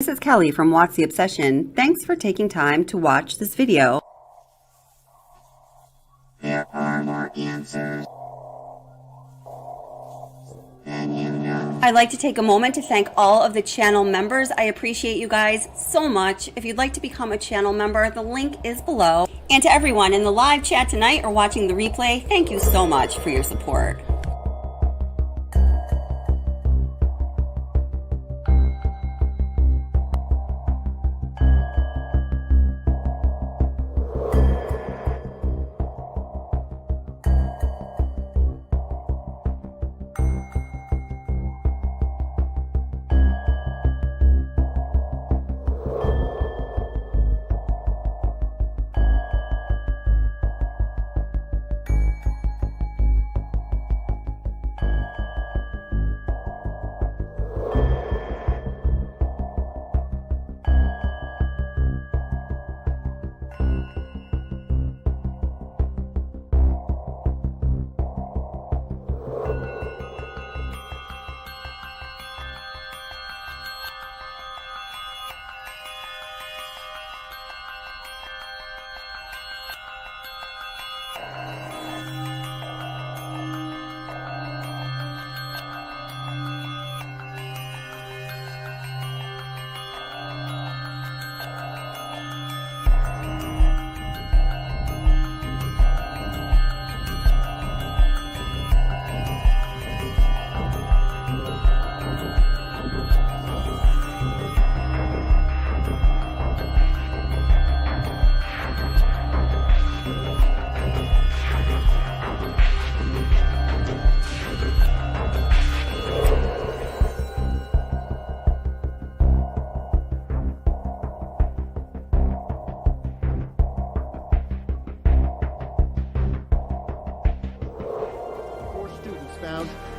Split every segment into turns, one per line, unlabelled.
This is Kelly from What's the Obsession. Thanks for taking time to watch this video.
There are more answers than you know.
I'd like to take a moment to thank all of the channel members. I appreciate you guys so much. If you'd like to become a channel member, the link is below. And to everyone in the live chat tonight or watching the replay, thank you so much for your support.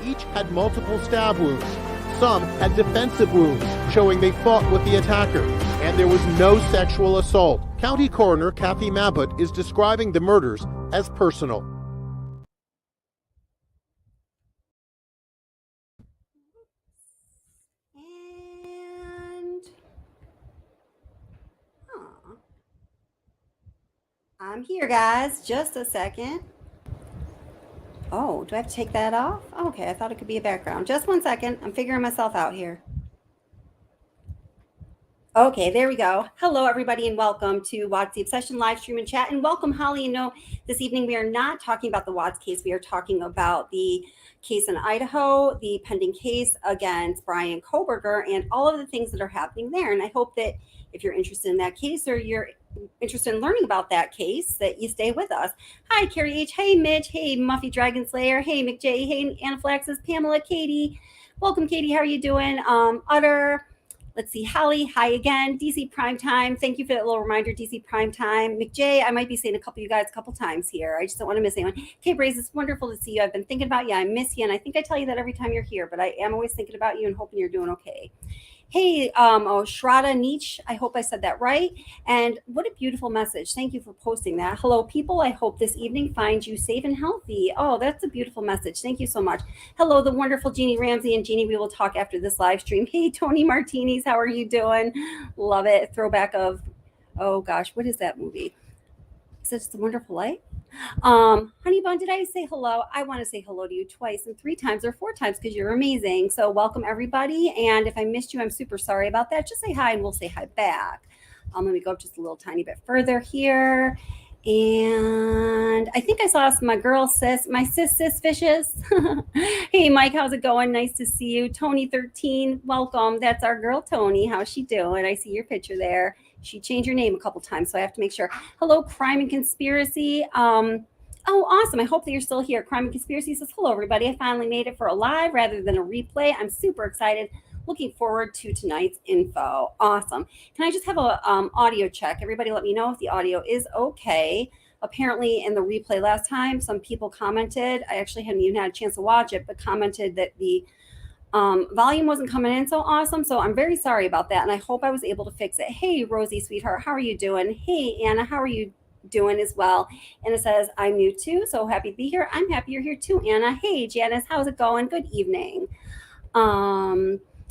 Each had multiple stab wounds. Some had defensive wounds, showing they fought with the attacker. And there was no sexual assault. County Coroner Kathy Mabbutt is describing the murders as personal.
And I'm here, guys. Just a second. Oh, do I have to take that off? Okay, I thought it could be a background. Just one second. I'm figuring myself out here. Okay, there we go. Hello, everybody, and welcome to What's the Obsession live stream and chat. And welcome, Holly. And no, this evening we are not talking about the Watts case. We are talking about the case in Idaho, the pending case against Bryan Kohberger, and all of the things that are happening there. And I hope that if you're interested in that case or you're interested in learning about that case, that you stay with us. Hi, Carrie H. Hey, Mitch. Hey, Muffy Dragon Slayer. Hey, McJ. Hey, Anaphylaxis. Pamela. Katie. Welcome, Katie. How are you doing? Utter. Let's see. Holly. Hi again. DC Primetime. Thank you for that little reminder, DC Primetime. McJ. I might be saying you guys a couple times here. I just don't want to miss anyone. Kay Braze, it's wonderful to see you. I've been thinking about you. I miss you. And I think I tell you that every time you're here, but I am always thinking about you and hoping you're doing okay. Hey, Shraddha Nietzsche, I hope I said that right. And what a beautiful message. Thank you for posting that. Hello, people. I hope this evening finds you safe and healthy. Oh, that's a beautiful message. Thank you so much. Hello, the wonderful Jeannie Ramsey. And Jeannie, we will talk after this live stream. Hey, Tony Martinis, how are you doing? Love it. Throwback of, oh gosh, what is that movie? Is it It's a Wonderful Life? Honey Bun, did I say hello? I want to say hello to you twice and 3 times or 4 times because you're amazing. So welcome, everybody. And if I missed you, I'm super sorry about that. Just say hi and we'll say hi back. Let me go up just a little tiny bit further here. And I think I saw my girl sis, my sis Fishes. Hey Mike, how's it going? Nice to see you. Tony 13, welcome. That's our girl Tony. How's she doing? I see your picture there. She changed her name a couple times, so I have to make sure. Hello, Crime and Conspiracy. Oh, awesome. I hope that you're still here. Crime and Conspiracy says, hello, everybody. I finally made it for a live rather than a replay. I'm super excited. Looking forward to tonight's info. Awesome. Can I just have a audio check? Everybody let me know if the audio is okay. Apparently in the replay last time, some people commented. I actually hadn't even had a chance to watch it, but commented that the volume wasn't coming in so awesome. So I'm very sorry about that. And I hope I was able to fix it. Hey, Rosie, sweetheart, how are you doing? Hey, Anna, how are you doing as well? And it says, I'm new too. So happy to be here. I'm happy you're here too, Anna. Hey, Janice, how's it going? Good evening.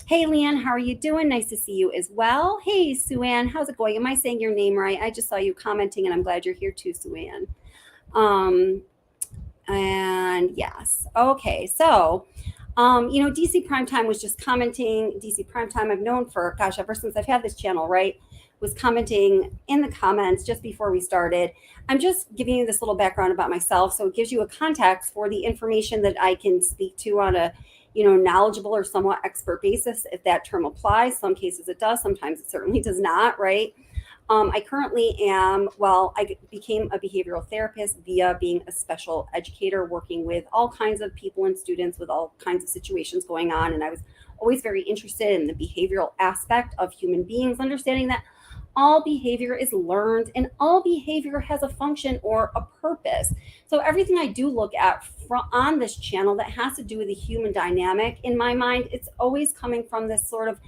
Hey, Leanne, how are you doing? Nice to see you as well. Hey, Sue-Ann, how's it going? Am I saying your name right? I just saw you commenting, and I'm glad you're here too, Sue-Ann. And yes, okay, so DC Primetime was just commenting. DC Primetime, I've known for, gosh, ever since I've had this channel, right? Was commenting in the comments just before we started. I'm just giving you this little background about myself, so it gives you a context for the information that I can speak to on a knowledgeable or somewhat expert basis, if that term applies. Some cases it does, sometimes it certainly does not, right? I currently I became a behavioral therapist via being a special educator, working with all kinds of people and students with all kinds of situations going on. And I was always very interested in the behavioral aspect of human beings, understanding that all behavior is learned and all behavior has a function or a purpose. So everything I do look at on this channel that has to do with the human dynamic, in my mind, it's always coming from this sort of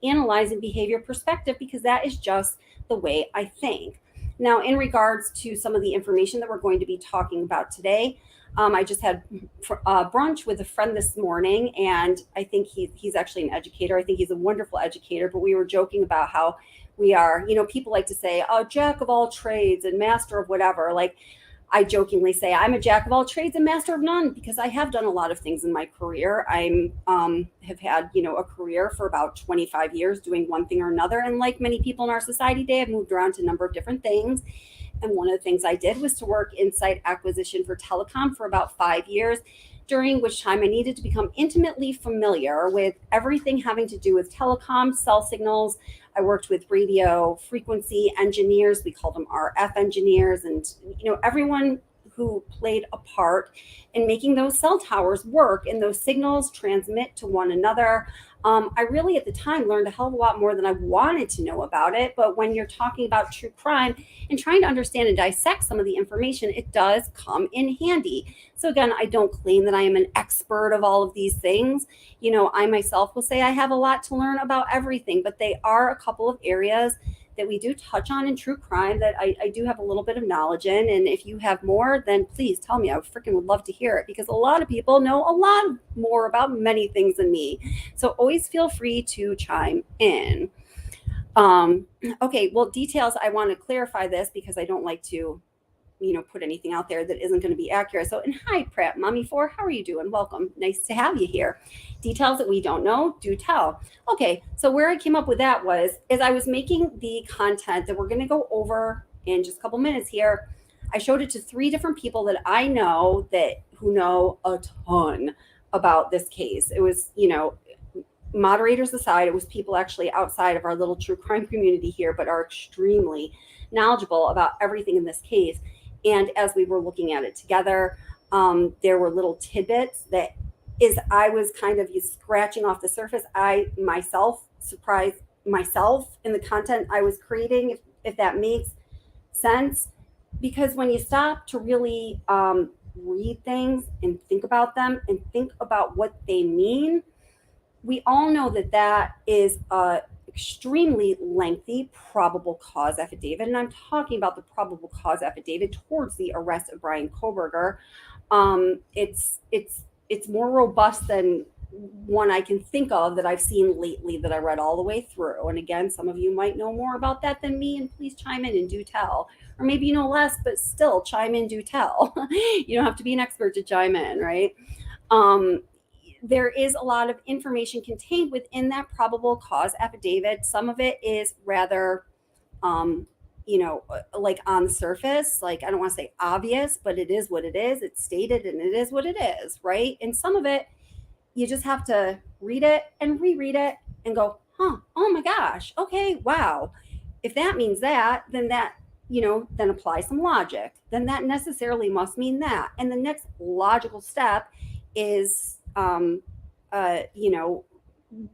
analyzing behavior perspective, because that is just the way I think. Now, in regards to some of the information that we're going to be talking about today, I just had brunch with a friend this morning, and I think he's actually an educator. I think he's a wonderful educator, but we were joking about how we are, people like to say, oh, jack of all trades and master of whatever. Like, I jokingly say I'm a jack of all trades and master of none, because I have done a lot of things in my career. I have had, a career for about 25 years doing one thing or another. And like many people in our society today, I've moved around to a number of different things. And one of the things I did was to work in site acquisition for telecom for about 5 years, during which time I needed to become intimately familiar with everything having to do with telecom, cell signals. I worked with radio frequency engineers. We called them RF engineers, and everyone who played a part in making those cell towers work and those signals transmit to one another. I really, at the time, learned a hell of a lot more than I wanted to know about it. But when you're talking about true crime and trying to understand and dissect some of the information, it does come in handy. So again, I don't claim that I am an expert of all of these things. I myself will say I have a lot to learn about everything, but they are a couple of areas that we do touch on in true crime that I do have a little bit of knowledge in. And if you have more, then please tell me. I freaking would love to hear it, because a lot of people know a lot more about many things than me. So always feel free to chime in. Okay, well, details, I want to clarify this because I don't like to put anything out there that isn't going to be accurate. So, and hi, Pratt Mommy 4, how are you doing? Welcome. Nice to have you here. Details that we don't know, do tell. Okay, so where I came up with that was, as I was making the content that we're going to go over in just a couple minutes here, I showed it to 3 different people that I know who know a ton about this case. It was, moderators aside, it was people actually outside of our little true crime community here, but are extremely knowledgeable about everything in this case. And as we were looking at it together, there were little tidbits that, as I was kind of scratching off the surface, I myself surprised myself in the content I was creating, if that makes sense. Because when you stop to really read things and think about them and think about what they mean, we all know that is a extremely lengthy probable cause affidavit, and I'm talking about the probable cause affidavit towards the arrest of Bryan Kohberger. It's more robust than one I can think of that I've seen lately that I read all the way through. And again, some of you might know more about that than me, and please chime in and do tell. Or maybe you know less, but still chime in, do tell. You don't have to be an expert to chime in, right? There is a lot of information contained within that probable cause affidavit. Some of it is rather, like on the surface, like I don't want to say obvious, but it is what it is. It's stated and it is what it is, right? And some of it, you just have to read it and reread it and go, oh my gosh, okay, wow. If that means that, then that, then apply some logic. Then that necessarily must mean that. And the next logical step is,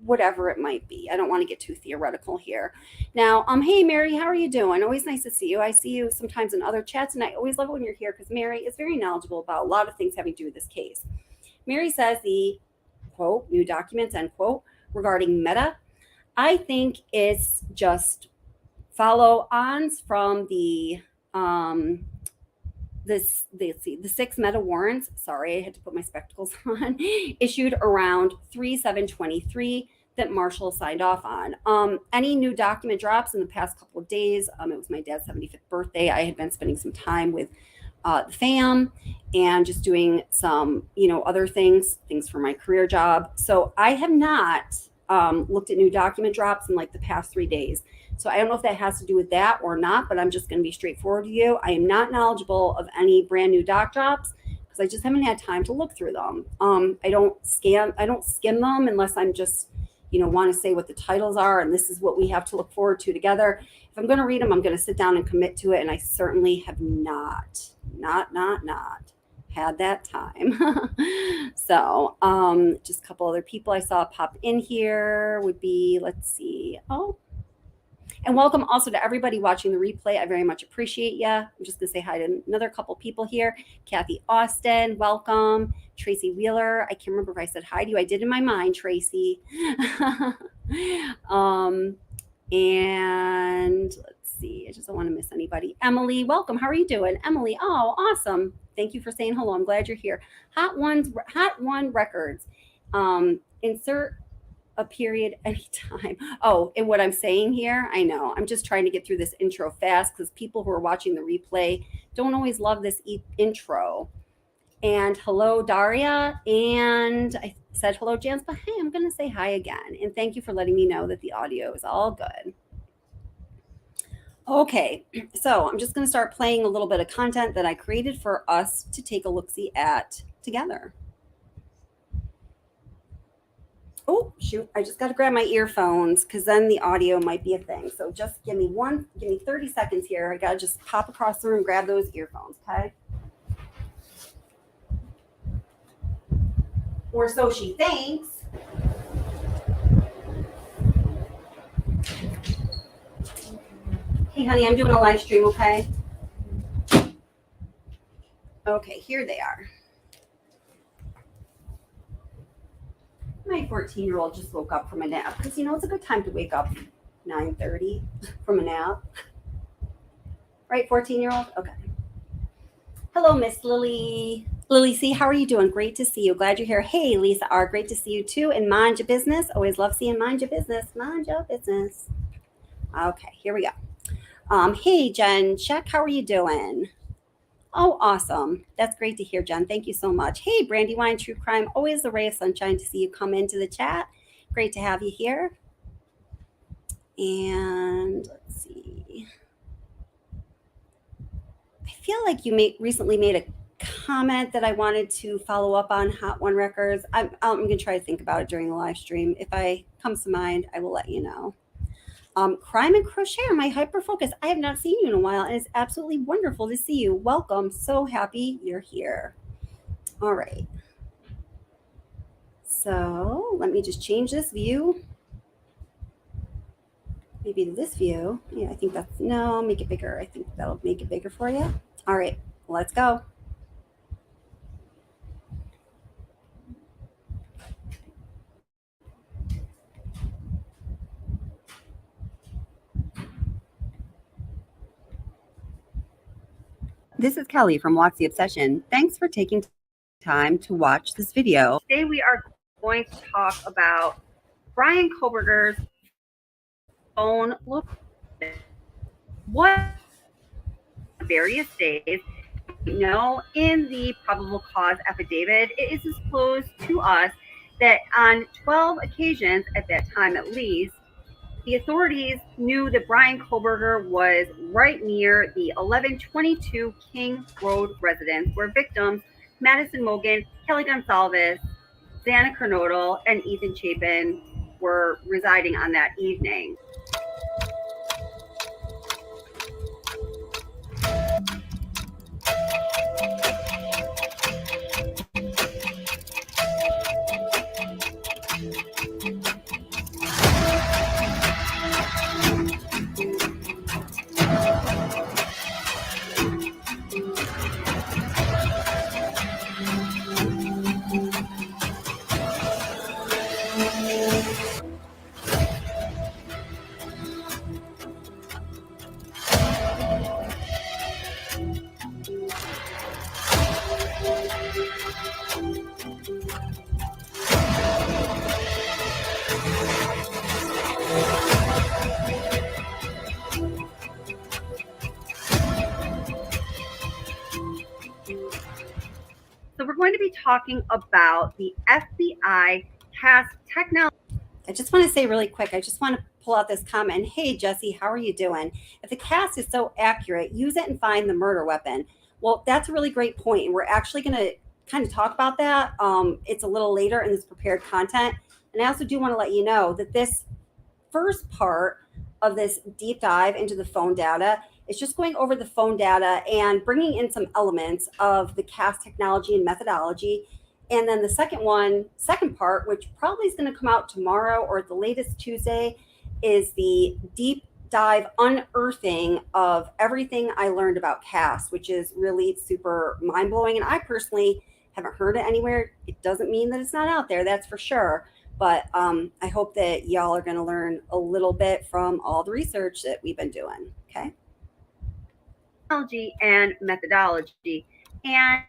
whatever it might be. I don't want to get too theoretical here. Now, hey, Mary, how are you doing? Always nice to see you. I see you sometimes in other chats, and I always love it when you're here because Mary is very knowledgeable about a lot of things having to do with this case. Mary says the, quote, new documents, end quote, regarding Meta, I think it's just follow-ons from the 6 Meta warrants, sorry, I had to put my spectacles on, issued around 3/7/23 that Marshall signed off on. Any new document drops in the past couple of days? It was my dad's 75th birthday. I had been spending some time with the fam and just doing some, other things for my career job. So I have not looked at new document drops in like the past 3 days. So I don't know if that has to do with that or not, but I'm just going to be straightforward to you. I am not knowledgeable of any brand new doc drops because I just haven't had time to look through them. I don't skim them unless I'm just, want to say what the titles are and this is what we have to look forward to together. If I'm going to read them, I'm going to sit down and commit to it. And I certainly have not had that time. So just a couple other people I saw pop in here would be, let's see. And welcome also to everybody watching the replay. I very much appreciate you. I'm just going to say hi to another couple people here. Kathy Austin, welcome. Tracy Wheeler. I can't remember if I said hi to you. I did in my mind, Tracy. And let's see. I just don't want to miss anybody. Emily, welcome. How are you doing? Emily, oh, awesome. Thank you for saying hello. I'm glad you're here. Hot One Records. Insert a period anytime. Oh, and what I'm saying here, I know. I'm just trying to get through this intro fast because people who are watching the replay don't always love this intro. And hello, Daria. And I said hello, Jans, but hey, I'm going to say hi again. And thank you for letting me know that the audio is all good. Okay, so I'm just going to start playing a little bit of content that I created for us to take a look-see at together. Oh, shoot, I just got to grab my earphones because then the audio might be a thing. So just give me 30 seconds here. I got to just pop across the room and grab those earphones, okay? Or so she thinks. Hey, honey, I'm doing a live stream, okay? Okay, here they are. My 14-year-old just woke up from a nap because, it's a good time to wake up 9:30 from a nap. Right, 14-year-old? Okay. Hello, Miss Lily. Lily C., how are you doing? Great to see you. Glad you're here. Hey, Lisa R., great to see you too. And mind your business. Always love seeing mind your business. Mind your business. Okay, here we go. Hey, Jen Check, how are you doing? Oh, awesome. That's great to hear, Jen. Thank you so much. Hey, Brandywine True Crime. Always a ray of sunshine to see you come into the chat. Great to have you here. And let's see. I feel like you recently made a comment that I wanted to follow up on Hot One Records. I'm going to try to think about it during the live stream. If I comes to mind, I will let you know. Crime and Crochet, my hyper focus. I have not seen you in a while, and it's absolutely wonderful to see you. Welcome. So happy you're here. All right. So let me just change this view. Maybe to this view. Yeah, I think that's, no, make it bigger. I think that'll make it bigger for you. All right, let's go. This is Kelly from Watch the Obsession. Thanks for taking time to watch this video. Today we are going to talk about Bryan Kohbergers' phone look. What various days, in the probable cause affidavit, it is disclosed to us that on 12 occasions at that time at least, the authorities knew that Bryan Kohberger was right near the 1122 King Road residence where victims Madison Mogan, Kelly Gonsalves, Xana Kernodle, and Ethan Chapin were residing on that evening. going to be talking about the FBI CAST technology. I just want to say really quick, I just want to pull out this comment. Hey, Jesse, how are you doing? If the CAST is so accurate, use it and find the murder weapon. Well, that's a really great point. And we're actually going to kind of talk about that. It's a little later in this prepared content. And I also do want to let you know that this first part of this deep dive into the phone data is just going over the phone data and bringing in some elements of the CAST technology and methodology. And then the second part, which probably is going to come out tomorrow or at the latest Tuesday, is the deep dive unearthing of everything I learned about CAST, which is really super mind-blowing. And I personally haven't heard it anywhere. It doesn't mean that it's not out there, that's for sure. But I hope that y'all are going to learn a little bit from all the research that we've been doing, okay? Technology and methodology. And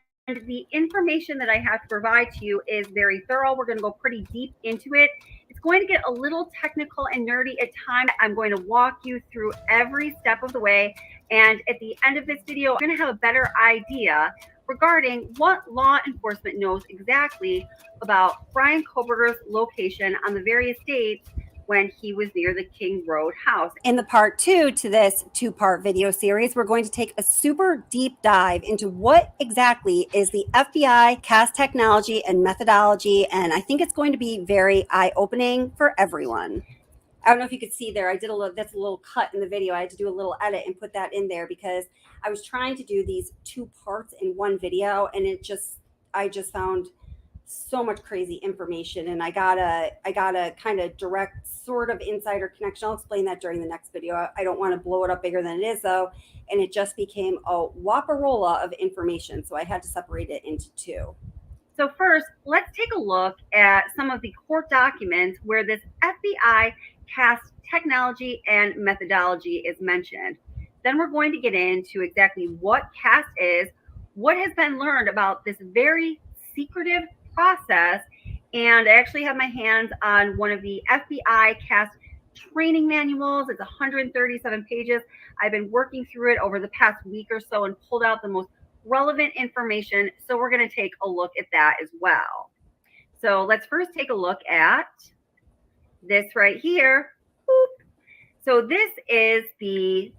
the information that I have to provide to you is very thorough. We're going to go pretty deep into it. It's going to get a little technical and nerdy at times. I'm going to walk you through every step of the way. And at the end of this video, I'm going to have a better idea regarding what law enforcement knows exactly about Bryan Kohbergers' location on the various dates when he was near the King Road house. In the part 2 to this 2-part video series, we're going to take a super deep dive into what exactly is the FBI CAST technology and methodology. And I think it's going to be very eye-opening for everyone. I don't know if you could see there, that's a little cut in the video. I had to do a little edit and put that in there because I was trying to do these 2 parts in one video, and I just found so much crazy information, and I gotta kind of direct sort of insider connection. I'll explain that during the next video. I don't want to blow it up bigger than it is though, and it just became a whopperola of information, so I had to separate it into 2. So first, let's take a look at some of the court documents where this FBI CAST technology and methodology is mentioned. Then we're going to get into exactly what CAST is, what has been learned about this very secretive process, and I actually have my hands on one of the FBI CAST training manuals. It's 137 pages. I've been working through it over the past week or so and pulled out the most relevant information. So we're going to take a look at that as well. So let's first take a look at this right here. Boop. So this is the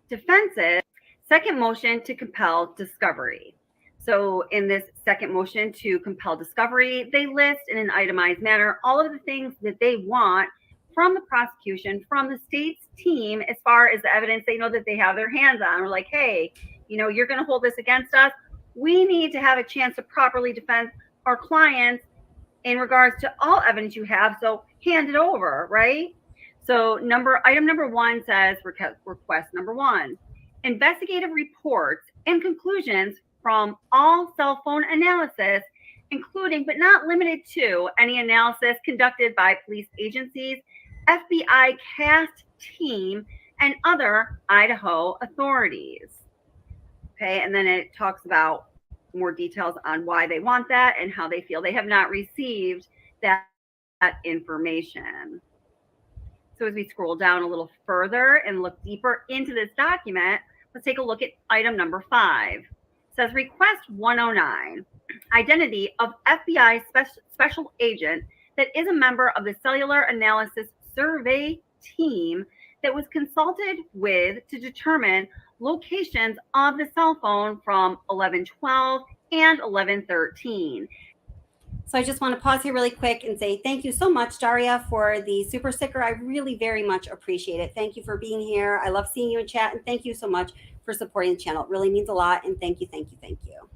defense's second motion to compel discovery. So in this second motion to compel discovery, they list in an itemized manner all of the things that they want from the prosecution, from the state's team, as far as the evidence they know that they have their hands on. We're like, hey, you're going to hold this against us. We need to have a chance to properly defend our clients in regards to all evidence you have. So hand it over, right? So item number 1 says request number 1, investigative reports and conclusions from all cell phone analysis, including but not limited to any analysis conducted by police agencies, FBI CAST team, and other Idaho authorities. Okay, and then it talks about more details on why they want that and how they feel they have not received that information. So as we scroll down a little further and look deeper into this document, let's take a look at item number 5. Says request 109, identity of FBI special agent that is a member of the cellular analysis survey team that was consulted with to determine locations of the cell phone from 11/12 and 11/13. So I just want to pause here really quick and say thank you so much, Daria, for the super sticker. I really very much appreciate it. Thank you for being here. I love seeing you in chat, and thank you so much for supporting the channel. It really means a lot, and thank you, thank you, thank you.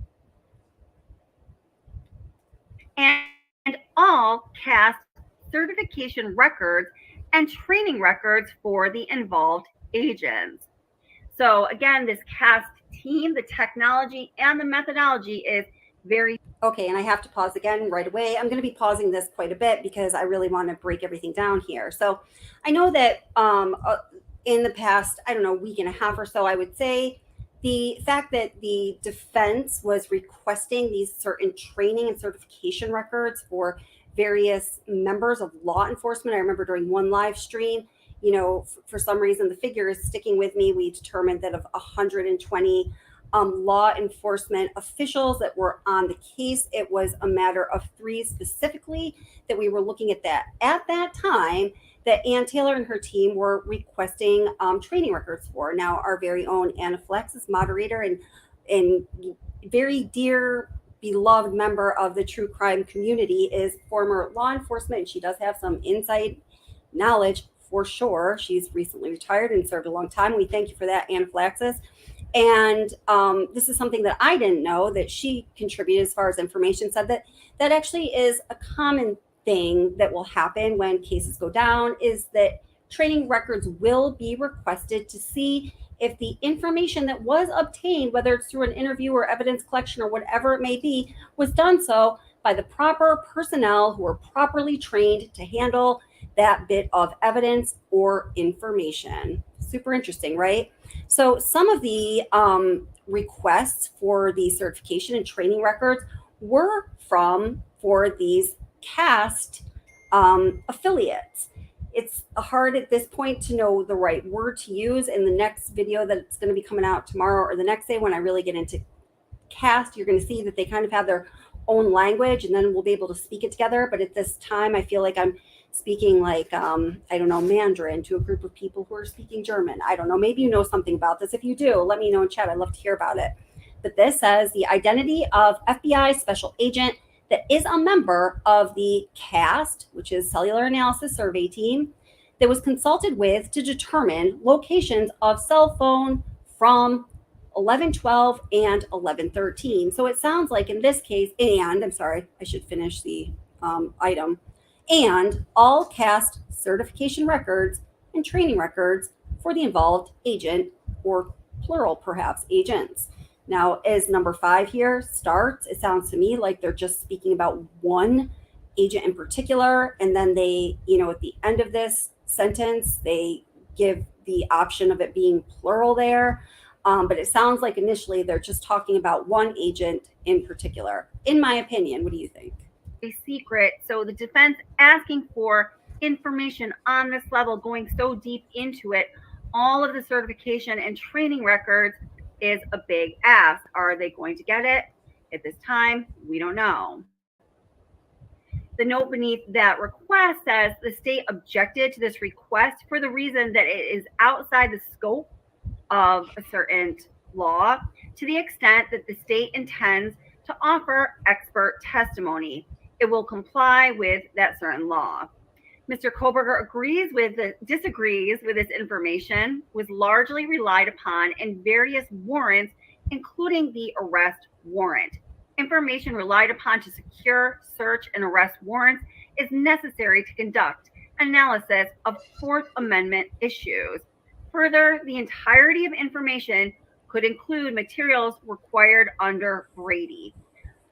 And all CAST certification records and training records for the involved agents. So again, this CAST team, the technology and the methodology is very okay. And I have to pause again right away. I'm going to be pausing this quite a bit because I really want to break everything down here. So I know that in the past, I don't know, week and a half or so, I would say the fact that the defense was requesting these certain training and certification records for various members of law enforcement. I remember during one live stream, for some reason, the figure is sticking with me. We determined that of 120 law enforcement officials that were on the case. It was a matter of 3 specifically that we were looking at that time that Ann Taylor and her team were requesting training records for. Now, our very own Anna Flax's moderator and very dear, beloved member of the true crime community is former law enforcement, and she does have some inside knowledge for sure. She's recently retired and served a long time. We thank you for that, Anna Flaxis. And this is something that I didn't know that she contributed as far as information, said that actually is a common thing that will happen when cases go down, is that training records will be requested to see if the information that was obtained, whether it's through an interview or evidence collection or whatever it may be, was done so by the proper personnel who are properly trained to handle that bit of evidence or information. Super interesting, right? So some of the requests for the certification and training records were for these CAST affiliates. It's hard at this point to know the right word to use. In the next video that's going to be coming out tomorrow or the next day, when I really get into CAST, you're going to see that they kind of have their own language, and then we'll be able to speak it together. But at this time, I feel like I'm speaking like, I don't know, Mandarin to a group of people who are speaking German. I don't know. Maybe you know something about this. If you do, let me know in chat. I'd love to hear about it. But this says the identity of FBI special agent that is a member of the CAST, which is Cellular Analysis Survey Team, that was consulted with to determine locations of cell phone from 11/12 and 11/13. So it sounds like in this case, and I'm sorry, I should finish the item, and all CAST certification records and training records for the involved agent, or plural perhaps, agents. Now, as number 5 here starts, it sounds to me like they're just speaking about one agent in particular. And then they, at the end of this sentence, they give the option of it being plural there. But it sounds like initially they're just talking about one agent in particular, in my opinion. What do you think?
A secret. So the defense asking for information on this level, going so deep into it, all of the certification and training records is a big ask. Are they going to get it at this time? We don't know. The note beneath that request says the state objected to this request for the reason that it is outside the scope of a certain law, to the extent that the state intends to offer expert testimony. It will comply with that certain law. Mr. Kohberger disagrees with this information, was largely relied upon in various warrants, including the arrest warrant. Information relied upon to secure, search, and arrest warrants is necessary to conduct analysis of Fourth Amendment issues. Further, the entirety of information could include materials required under Brady.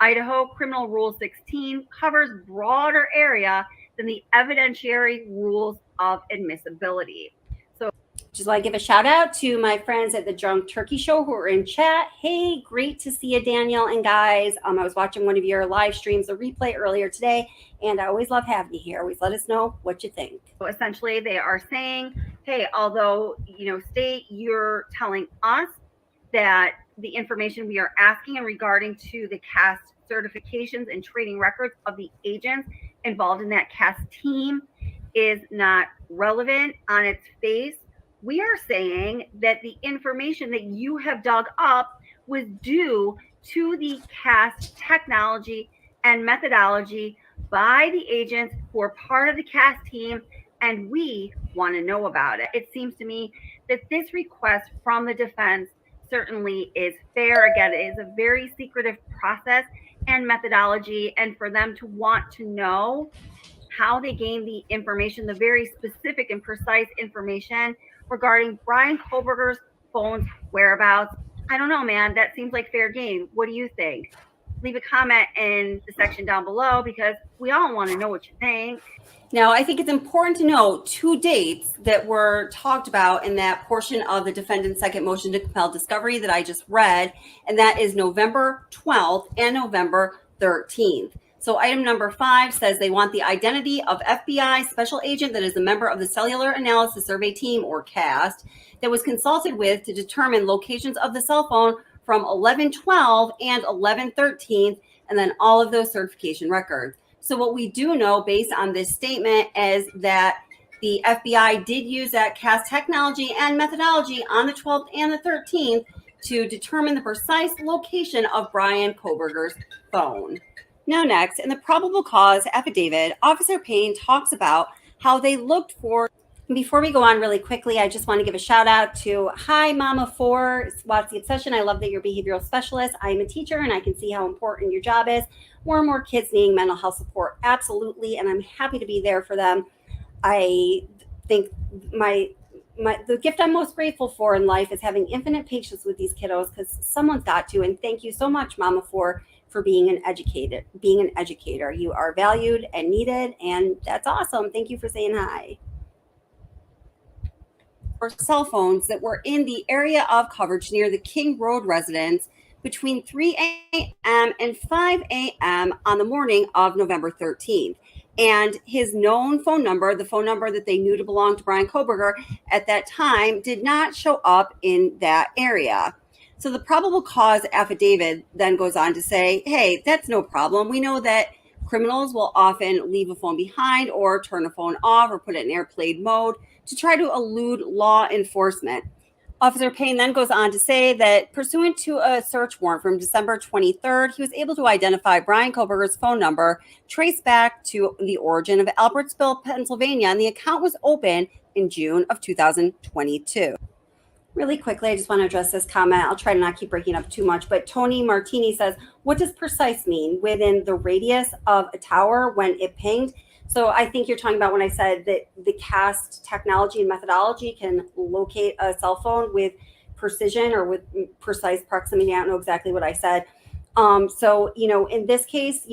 Idaho Criminal Rule 16 covers broader area than the evidentiary rules of admissibility. So
just want to give a shout out to my friends at the Drunk Turkey Show who are in chat. Hey, great to see you, Daniel. And guys, I was watching one of your live streams, a replay earlier today, and I always love having you here. Always let us know what you think.
So essentially, they are saying, hey, although, state, you're telling us that the information we are asking and regarding to the CAST certifications and training records of the agents involved in that CAST team is not relevant on its face. We are saying that the information that you have dug up was due to the CAST technology and methodology by the agents who are part of the CAST team, and we want to know about it. It seems to me that this request from the defense certainly is fair. Again, it is a very secretive process and methodology, and for them to want to know how they gain the information, the very specific and precise information regarding Bryan Kohbergers' phone's whereabouts, I don't know, man. That seems like fair game. What do you think? Leave a comment in the section down below, because we all want to know what you think.
Now, I think it's important to know 2 dates that were talked about in that portion of the defendant's second motion to compel discovery that I just read, and that is November 12th and November 13th. So item number 5 says they want the identity of FBI special agent that is a member of the Cellular Analysis Survey Team, or CAST, that was consulted with to determine locations of the cell phone from 11/12 and 11/13, and then all of those certification records. So what we do know based on this statement is that the FBI did use that CAST technology and methodology on the 12th and the 13th to determine the precise location of Bryan Kohbergers' phone. Now next, in the probable cause affidavit, Officer Payne talks about how they looked for. Before we go on really quickly, I just want to give a shout out to Hi Mama 4, What's the Obsession? I love that you're a behavioral specialist. I am a teacher and I can see how important your job is. More and more kids needing mental health support, absolutely, and I'm happy to be there for them. I think the gift I'm most grateful for in life is having infinite patience with these kiddos, because someone's got to. And thank you so much, Mama, for being an educator. You are valued and needed, and that's awesome. Thank you for saying hi. For cell phones that were in the area of coverage near the King Road residence between 3 a.m. and 5 a.m. on the morning of November 13th. And his known phone number, the phone number that they knew to belong to Bryan Kohberger at that time, did not show up in that area. So the probable cause affidavit then goes on to say, hey, that's no problem. We know that criminals will often leave a phone behind or turn a phone off or put it in airplane mode to try to elude law enforcement. Officer Payne then goes on to say that pursuant to a search warrant from December 23rd, he was able to identify Bryan Kohberger's phone number, traced back to the origin of Albertsville, Pennsylvania, and the account was open in June of 2022. Really quickly, I just want to address this comment. I'll try to not keep breaking up too much, but Tony Martini says, what does precise mean? Within the radius of a tower when it pinged? So I think you're talking about when I said that the CAST technology and methodology can locate a cell phone with precision or with precise proximity. I don't know exactly what I said. So, in this case,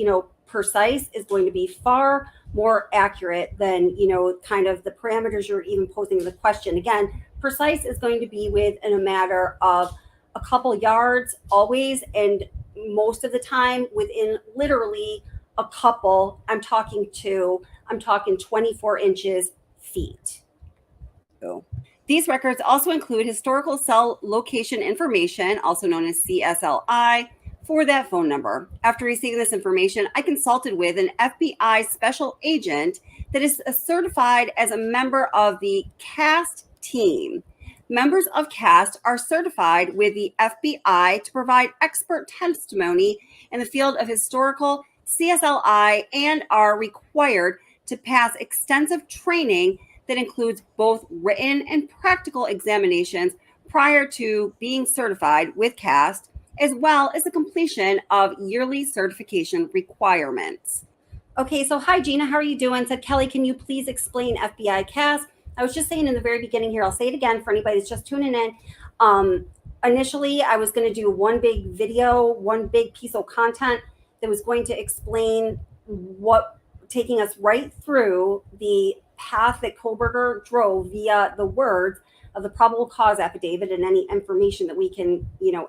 precise is going to be far more accurate than, kind of the parameters you're even posing the question. Again, precise is going to be within a matter of a couple yards always, and most of the time within literally a couple, I'm talking 24 inches feet. So these records also include historical cell location information, also known as CSLI, for that phone number. After receiving this information, I consulted with an FBI special agent that is certified as a member of the CAST team. Members of CAST are certified with the FBI to provide expert testimony in the field of historical CSLI and are required to pass extensive training that includes both written and practical examinations prior to being certified with CAST, as well as the completion of yearly certification requirements. Okay, so hi Gina, how are you doing? Said Kelly, can you please explain FBI CAST? I was just saying in the very beginning here, I'll say it again for anybody that's just tuning in. Initially, I was going to do one big video, one big piece of content that was going to explain taking us right through the path that Kohberger drove via the words of the probable cause affidavit and any information that we can,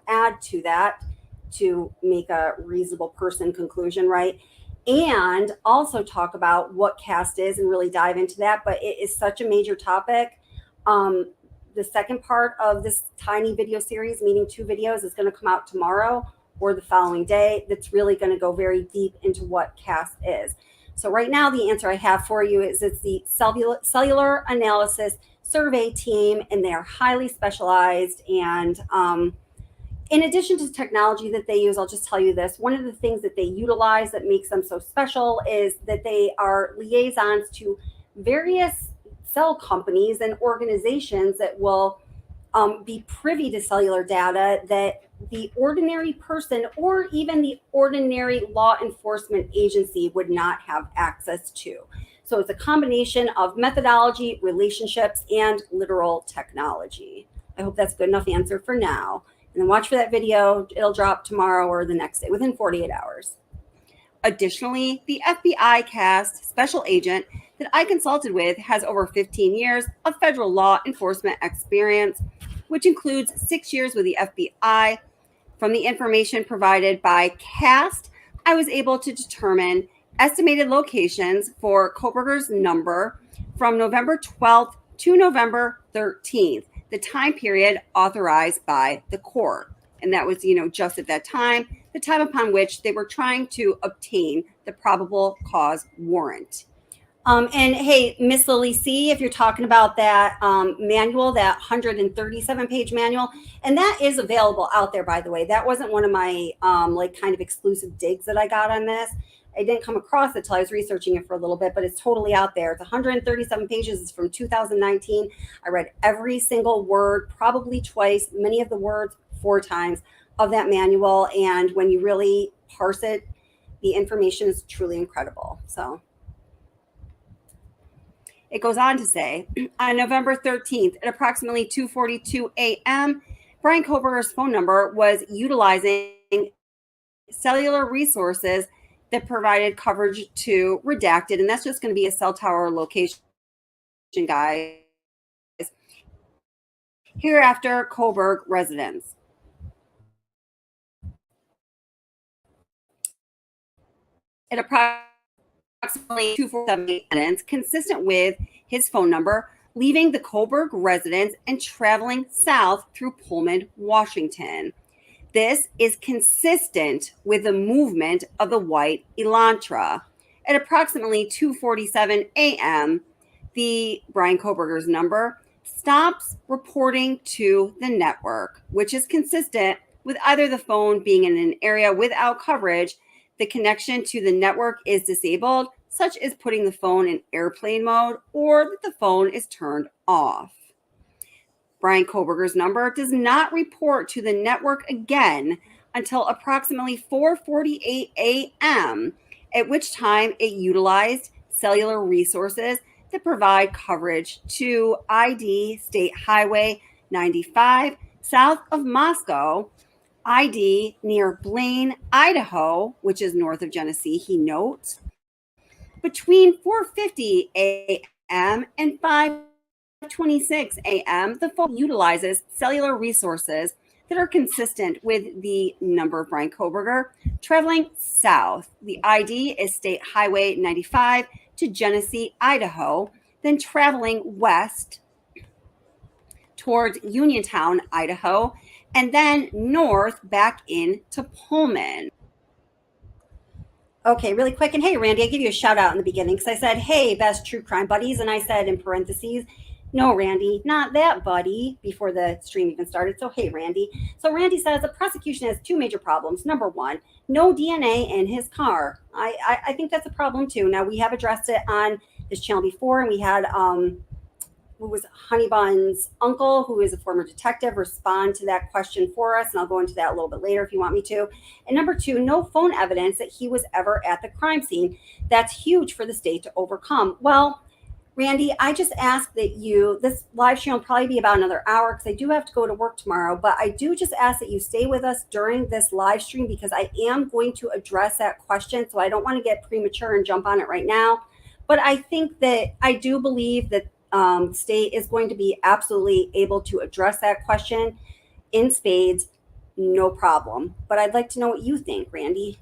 add to that to make a reasonable person conclusion, right? And also talk about what CAST is and really dive into that. But it is such a major topic. The second part of this tiny video series, meaning 2 videos, is going to come out tomorrow or the following day. That's really going to go very deep into what CAST is. So right now, the answer I have for you is it's the cellular analysis survey team, and they are highly specialized. And in addition to technology that they use, I'll just tell you this. One of the things that they utilize that makes them so special is that they are liaisons to various cell companies and organizations that will be privy to cellular data that the ordinary person or even the ordinary law enforcement agency would not have access to. So it's a combination of methodology, relationships, and literal technology. I hope that's a good enough answer for now. And then watch for that video. It'll drop tomorrow or the next day, within 48 hours. Additionally, the FBI CAST special agent that I consulted with has over 15 years of federal law enforcement experience, which includes 6 years with the FBI. From the information provided by CAST, I was able to determine estimated locations for Kohberger's number from November 12th to November 13th, the time period authorized by the court. And that was, just at that time, the time upon which they were trying to obtain the probable cause warrant. And hey, Miss Lily C, if you're talking about that manual, that 137-page manual, and that is available out there, by the way. That wasn't one of my kind of exclusive digs that I got on this. I didn't come across it till I was researching it for a little bit, but it's totally out there. It's 137 pages. It's from 2019. I read every single word, probably twice, many of the words 4 times of that manual. And when you really parse it, the information is truly incredible. So it goes on to say, on November 13th at approximately 2:42 a.m., Bryan Kohbergers' phone number was utilizing cellular resources that provided coverage to redacted, and that's just going to be a cell tower location, guys. Hereafter, Kohberg residence. At approximately 2:47 minutes, consistent with his phone number, leaving the Kohberg residence and traveling south through Pullman, Washington. This is consistent with the movement of the white Elantra. At approximately 2:47 a.m., the Bryan Kohbergers number stops reporting to the network, which is consistent with either the phone being in an area without coverage, the connection to the network is disabled, such as putting the phone in airplane mode, or that the phone is turned off. Bryan Kohbergers' number does not report to the network again until approximately 4:48 a.m., at which time it utilized cellular resources that provide coverage to ID State Highway 95 south of Moscow, ID near Blaine, Idaho, which is north of Genesee, he notes. Between 4:50 a.m. and 5:26 a.m., the phone utilizes cellular resources that are consistent with the number of Bryan Kohberger, traveling south. The ID is State Highway 95 to Genesee, Idaho, then traveling west towards Uniontown, Idaho, and then north back into Pullman. Okay, really quick. And hey, Randy, I give you a shout out in the beginning because I said, hey, best true crime buddies. And I said in parentheses, no, Randy, not that buddy, before the stream even started. So, hey, Randy. So, Randy says the prosecution has 2 major problems. Number 1, no DNA in his car. I think that's a problem, too. Now, we have addressed it on this channel before, and we had who was Honeybun's uncle, who is a former detective, respond to that question for us. And I'll go into that a little bit later if you want me to. And number 2, no phone evidence that he was ever at the crime scene. That's huge for the state to overcome. Well, Randy, I just ask that this live stream will probably be about another hour because I do have to go to work tomorrow, but I do just ask that you stay with us during this live stream because I am going to address that question. So I don't want to get premature and jump on it right now. But I think that I do believe that state is going to be absolutely able to address that question in spades, no problem. But I'd like to know what you think, Randy.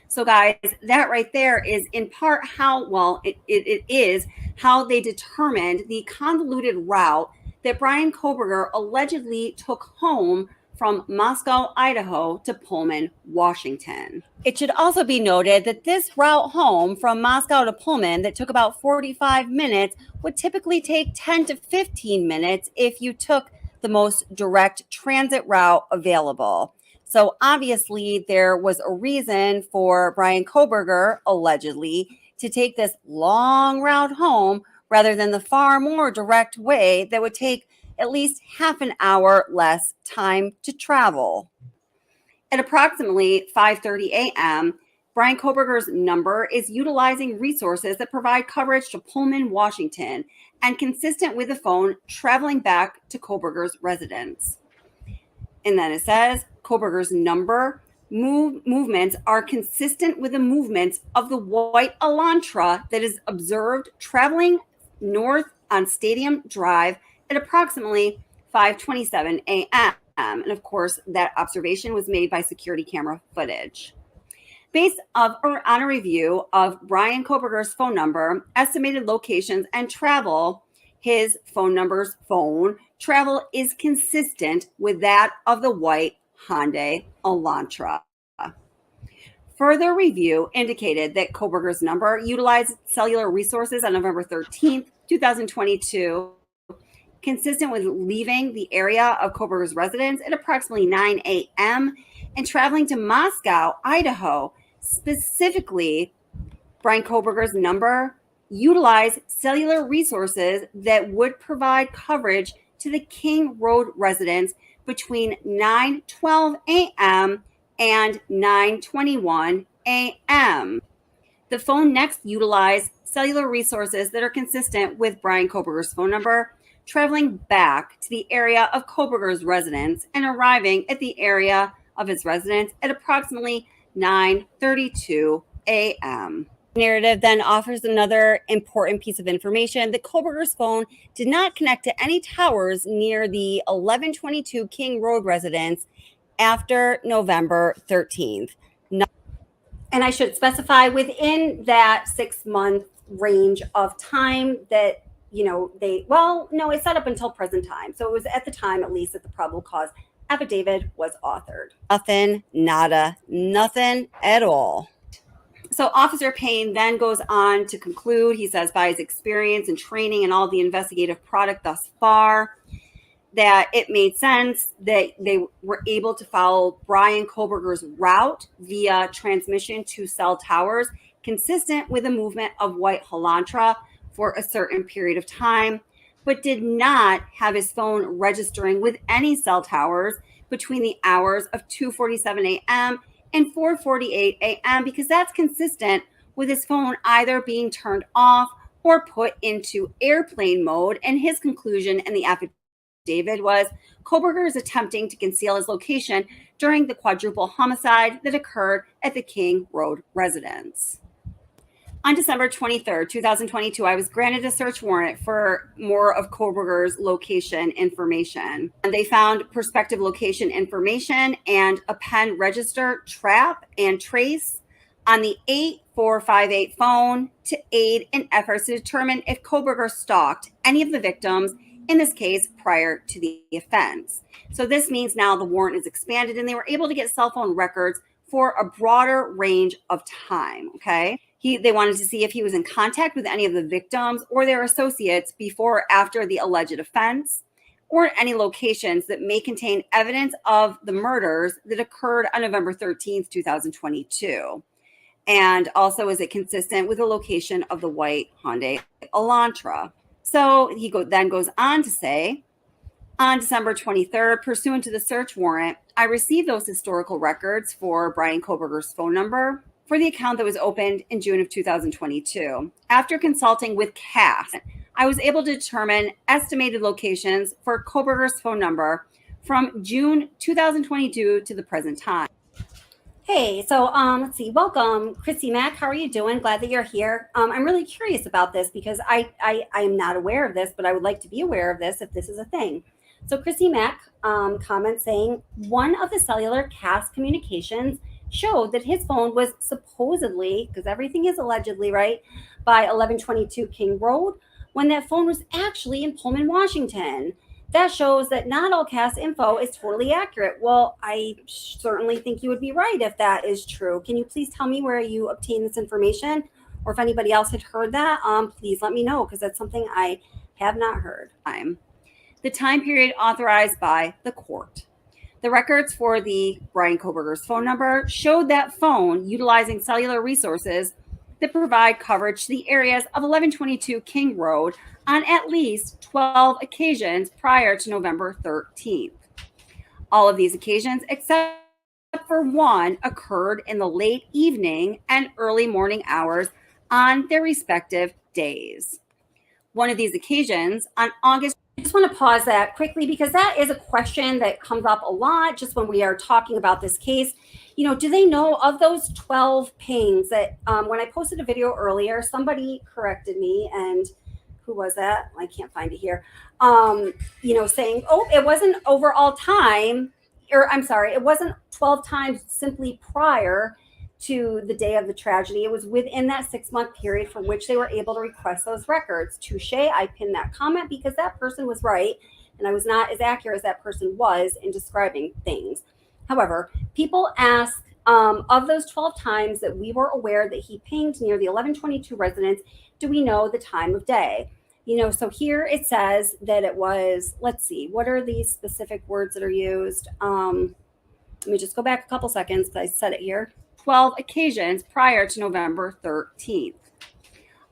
So guys, that right there is in part it is how they determined the convoluted route that Bryan Kohberger allegedly took home from Moscow, Idaho to Pullman, Washington. It should also be noted that this route home from Moscow to Pullman that took about 45 minutes would typically take 10 to 15 minutes if you took the most direct transit route available. So obviously there was a reason for Bryan Kohberger, allegedly, to take this long route home rather than the far more direct way that would take at least half an hour less time to travel. At approximately 5:30 a.m., Bryan Kohberger's number is utilizing resources that provide coverage to Pullman, Washington, and consistent with the phone traveling back to Kohberger's residence. And then it says Kohberger's number movements are consistent with the movements of the white Elantra that is observed traveling north on Stadium Drive at approximately 5:27 a.m. And of course, that observation was made by security camera footage. Based on a review of Bryan Kohberger's phone number, estimated locations, and travel his phone number's phone travel is consistent with that of the white Hyundai Elantra. Further review indicated that Kohbergers' number utilized cellular resources on November 13th, 2022, consistent with leaving the area of Kohbergers' residence at approximately 9 a.m. and traveling to Moscow, Idaho. Specifically, Bryan Kohbergers' number utilized cellular resources that would provide coverage to the King Road residence between 9:12 a.m. and 9:21 a.m. The phone next utilized cellular resources that are consistent with Bryan Kohbergers' phone number, traveling back to the area of Kohbergers' residence and arriving at the area of his residence at approximately 9:32 a.m. Narrative then offers another important piece of information. The Kohbergers' phone did not connect to any towers near the 1122 King Road residence after November 13th. And I should specify within that 6-month range of time that, it's set up until present time. So it was at the time, at least, that the probable cause affidavit was authored. Nothing, nada, nothing at all. So Officer Payne then goes on to conclude, he says, by his experience and training and all the investigative product thus far, that it made sense that they were able to follow Bryan Kohbergers' route via transmission to cell towers, consistent with the movement of white Elantra for a certain period of time, but did not have his phone registering with any cell towers between the hours of 2:47 a.m. and 4:48 a.m. because that's consistent with his phone either being turned off or put into airplane mode. And his conclusion in the affidavit was Kohbergers attempting to conceal his location during the quadruple homicide that occurred at the King Road residence. On December 23rd, 2022, I was granted a search warrant for more of Kohbergers' location information. And they found prospective location information and a pen register, trap, and trace on the 8458 phone to aid in efforts to determine if Kohberger stalked any of the victims, in this case, prior to the offense. So this means now the warrant is expanded and they were able to get cell phone records for a broader range of time, okay? They wanted to see if he was in contact with any of the victims or their associates before or after the alleged offense, or any locations that may contain evidence of the murders that occurred on November 13th, 2022. And also, is it consistent with the location of the white Hyundai Elantra? So he then goes on to say, on December 23rd, pursuant to the search warrant, I received those historical records for Bryan Kohbergers' phone number for the account that was opened in June of 2022. After consulting with CAS, I was able to determine estimated locations for Kohbergers' phone number from June 2022 to the present time. Hey, so let's see. Welcome, Chrissy Mack. How are you doing? Glad that you're here. I'm really curious about this because I am not aware of this, but I would like to be aware of this if this is a thing. So Chrissy Mack comments saying one of the cellular CAS communications showed that his phone was supposedly, because everything is allegedly, right, by 1122 King Road, when that phone was actually in Pullman, Washington. That shows that not all CAS info is totally accurate. Well, I certainly think you would be right if that is true. Can you please tell me where you obtained this information? Or if anybody else had heard that, please let me know, because that's something I have not heard. The time period authorized by the court. The records for the Bryan Kohbergers' phone number showed that phone utilizing cellular resources that provide coverage to the areas of 1122 King Road on at least 12 occasions prior to November 13th. All of these occasions, except for one, occurred in the late evening and early morning hours on their respective days. One of these occasions on August, I just want to pause that quickly because that is a question that comes up a lot just when we are talking about this case. Do they know of those 12 pings that when I posted a video earlier, somebody corrected me, and who was that? I can't find it here. Saying, it wasn't overall time, or I'm sorry, it wasn't 12 times simply prior to the day of the tragedy. It was within that 6-month period from which they were able to request those records. Touche, I pinned that comment because that person was right and I was not as accurate as that person was in describing things. However, people ask, of those 12 times that we were aware that he pinged near the 1122 residence, do we know the time of day? So here it says that it was, let's see, what are these specific words that are used? Let me just go back a couple seconds because I said it here. 12 occasions prior to November 13th.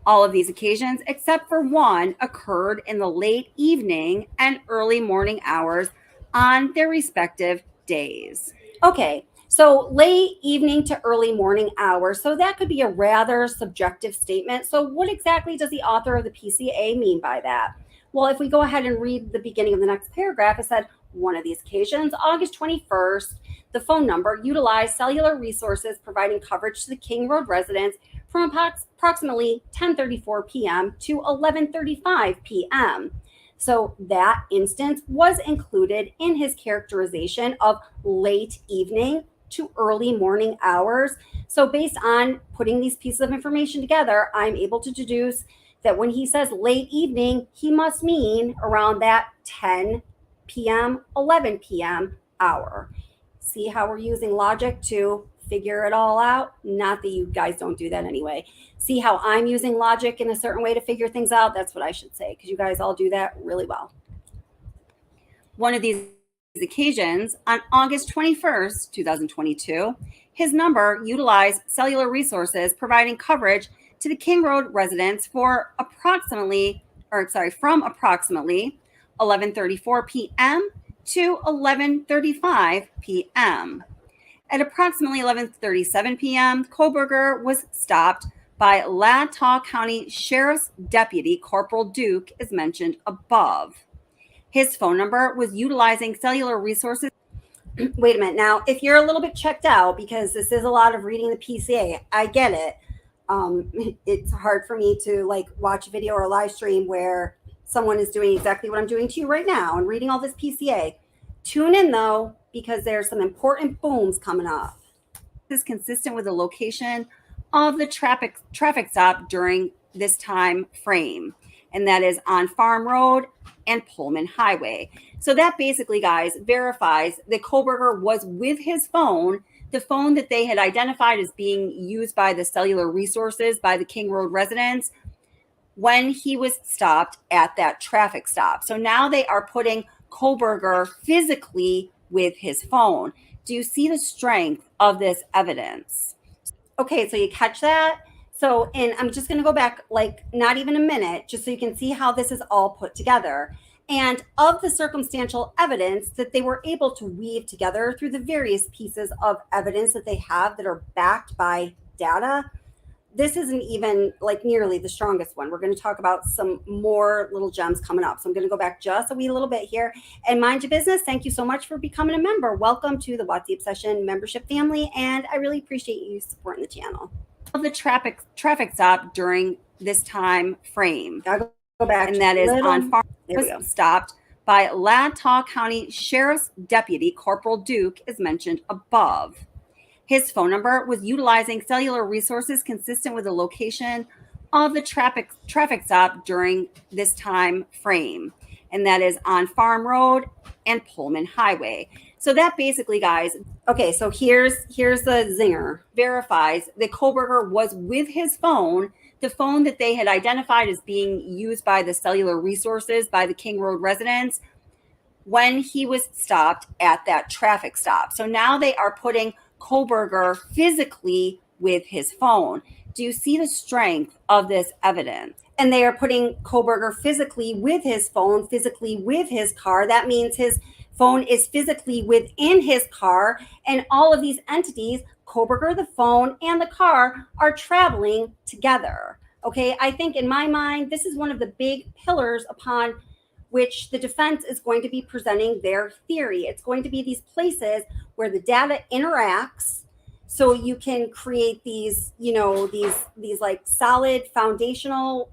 All of these occasions, except for one, occurred in the late evening and early morning hours on their respective days. Okay, so late evening to early morning hours. So that could be a rather subjective statement. So what exactly does the author of the PCA mean by that? Well, if we go ahead and read the beginning of the next paragraph, it said, one of these occasions, August 21st, the phone number utilized cellular resources providing coverage to the King Road residents from approximately 10:34 p.m. to 11:35 p.m. So that instance was included in his characterization of late evening to early morning hours. So based on putting these pieces of information together, I'm able to deduce that when he says late evening, he must mean around that 10 p.m., 11 p.m. hour. See how we're using logic to figure it all out? Not that you guys don't do that anyway. See how I'm using logic in a certain way to figure things out? That's what I should say, because you guys all do that really well. One of these occasions, on August 21st, 2022, his number utilized cellular resources providing coverage to the King Road residents from approximately 11:34 p.m. to 11:35 p.m. At approximately 11:37 p.m., Kohberger was stopped by Latah County Sheriff's Deputy Corporal Duke, as mentioned above. His phone number was utilizing cellular resources. Wait a minute. Now, if you're a little bit checked out, because this is a lot of reading the PCA, I get it. It's hard for me to watch a video or a live stream where someone is doing exactly what I'm doing to you right now and reading all this PCA. Tune in though, because there's some important booms coming up. This is consistent with the location of the traffic stop during this time frame, and that is on Farm Road and Pullman Highway. So that basically, guys, verifies that Kohberger was with his phone, the phone that they had identified as being used by the cellular resources by the King Road residents, when he was stopped at that traffic stop. So now they are putting Kohberger physically with his phone. Do you see the strength of this evidence? Okay, so you catch that? So, and I'm just going to go back not even a minute, just so you can see how this is all put together. And of the circumstantial evidence that they were able to weave together through the various pieces of evidence that they have that are backed by data, this isn't even nearly the strongest one. We're going to talk about some more little gems coming up. So I'm going to go back just a wee little bit here and mind your business. Thank you so much for becoming a member. Welcome to the WOTC Obsession membership family. And I really appreciate you supporting the channel. Of the traffic stop during this time frame. I'll go back. And that is on Farm. There we go. Stopped by Latah County Sheriff's Deputy Corporal Duke, as mentioned above. His phone number was utilizing cellular resources consistent with the location of the traffic stop during this time frame, and that is on Farm Road and Pullman Highway. So that basically, guys, okay, so here's the zinger. Verifies that Kohberger was with his phone, the phone that they had identified as being used by the cellular resources by the King Road residents, when he was stopped at that traffic stop. So now they are putting Kohberger physically with his phone. Do you see the strength of this evidence? And they are putting Kohberger physically with his phone, physically with his car. That means his phone is physically within his car, and all of these entities, Kohberger, the phone, and the car, are traveling together. Okay, I think in my mind, this is one of the big pillars upon which the defense is going to be presenting their theory. It's going to be these places where the data interacts, so you can create these, these solid foundational,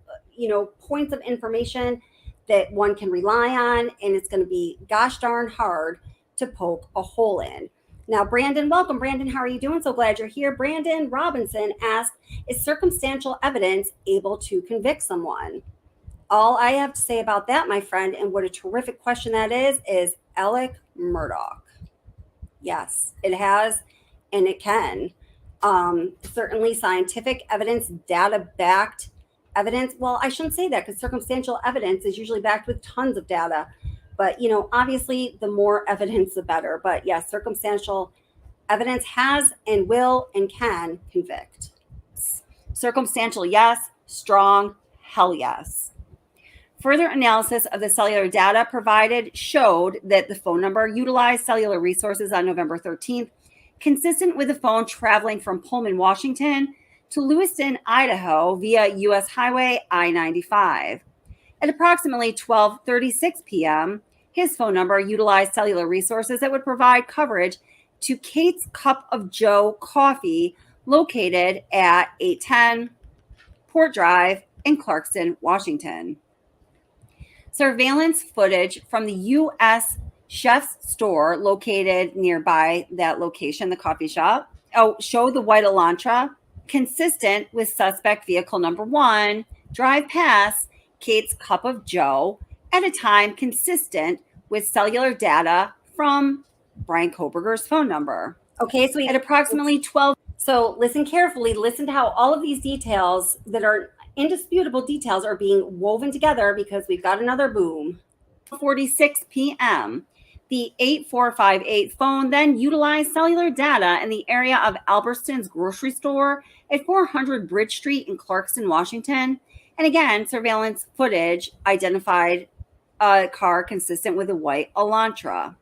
points of information that one can rely on, and it's going to be gosh darn hard to poke a hole in. Now, Brandon, welcome. Brandon, how are you doing? So glad you're here. Brandon Robinson asked, is circumstantial evidence able to convict someone? All I have to say about that, my friend, and what a terrific question that is Alec Murdoch. Yes, it has, and it can. Certainly scientific evidence, data-backed evidence. Well, I shouldn't say that because circumstantial evidence is usually backed with tons of data. But, obviously the more evidence, the better. But yes, circumstantial evidence has and will and can convict. Circumstantial, yes. Strong, hell yes. Further analysis of the cellular data provided showed that the phone number utilized cellular resources on November 13th, consistent with the phone traveling from Pullman, Washington to Lewiston, Idaho via U.S. Highway I-95. At approximately 12:36 p.m., his phone number utilized cellular resources that would provide coverage to Kate's Cup of Joe Coffee, located at 810 Port Drive in Clarkston, Washington. Surveillance footage from the U.S. Chef's store located nearby that location, the coffee shop, showed the white Elantra, consistent with suspect vehicle number 1, drive past Kate's Cup of Joe at a time consistent with cellular data from Bryan Kohbergers' phone number. Okay, so at approximately 12. So listen carefully. Listen to how all of these details that are indisputable details are being woven together because we've got another boom. 46 p.m. The 8458 phone then utilized cellular data in the area of Albertson's grocery store at 400 Bridge Street in Clarkston, Washington. And again, surveillance footage identified a car consistent with a white Elantra.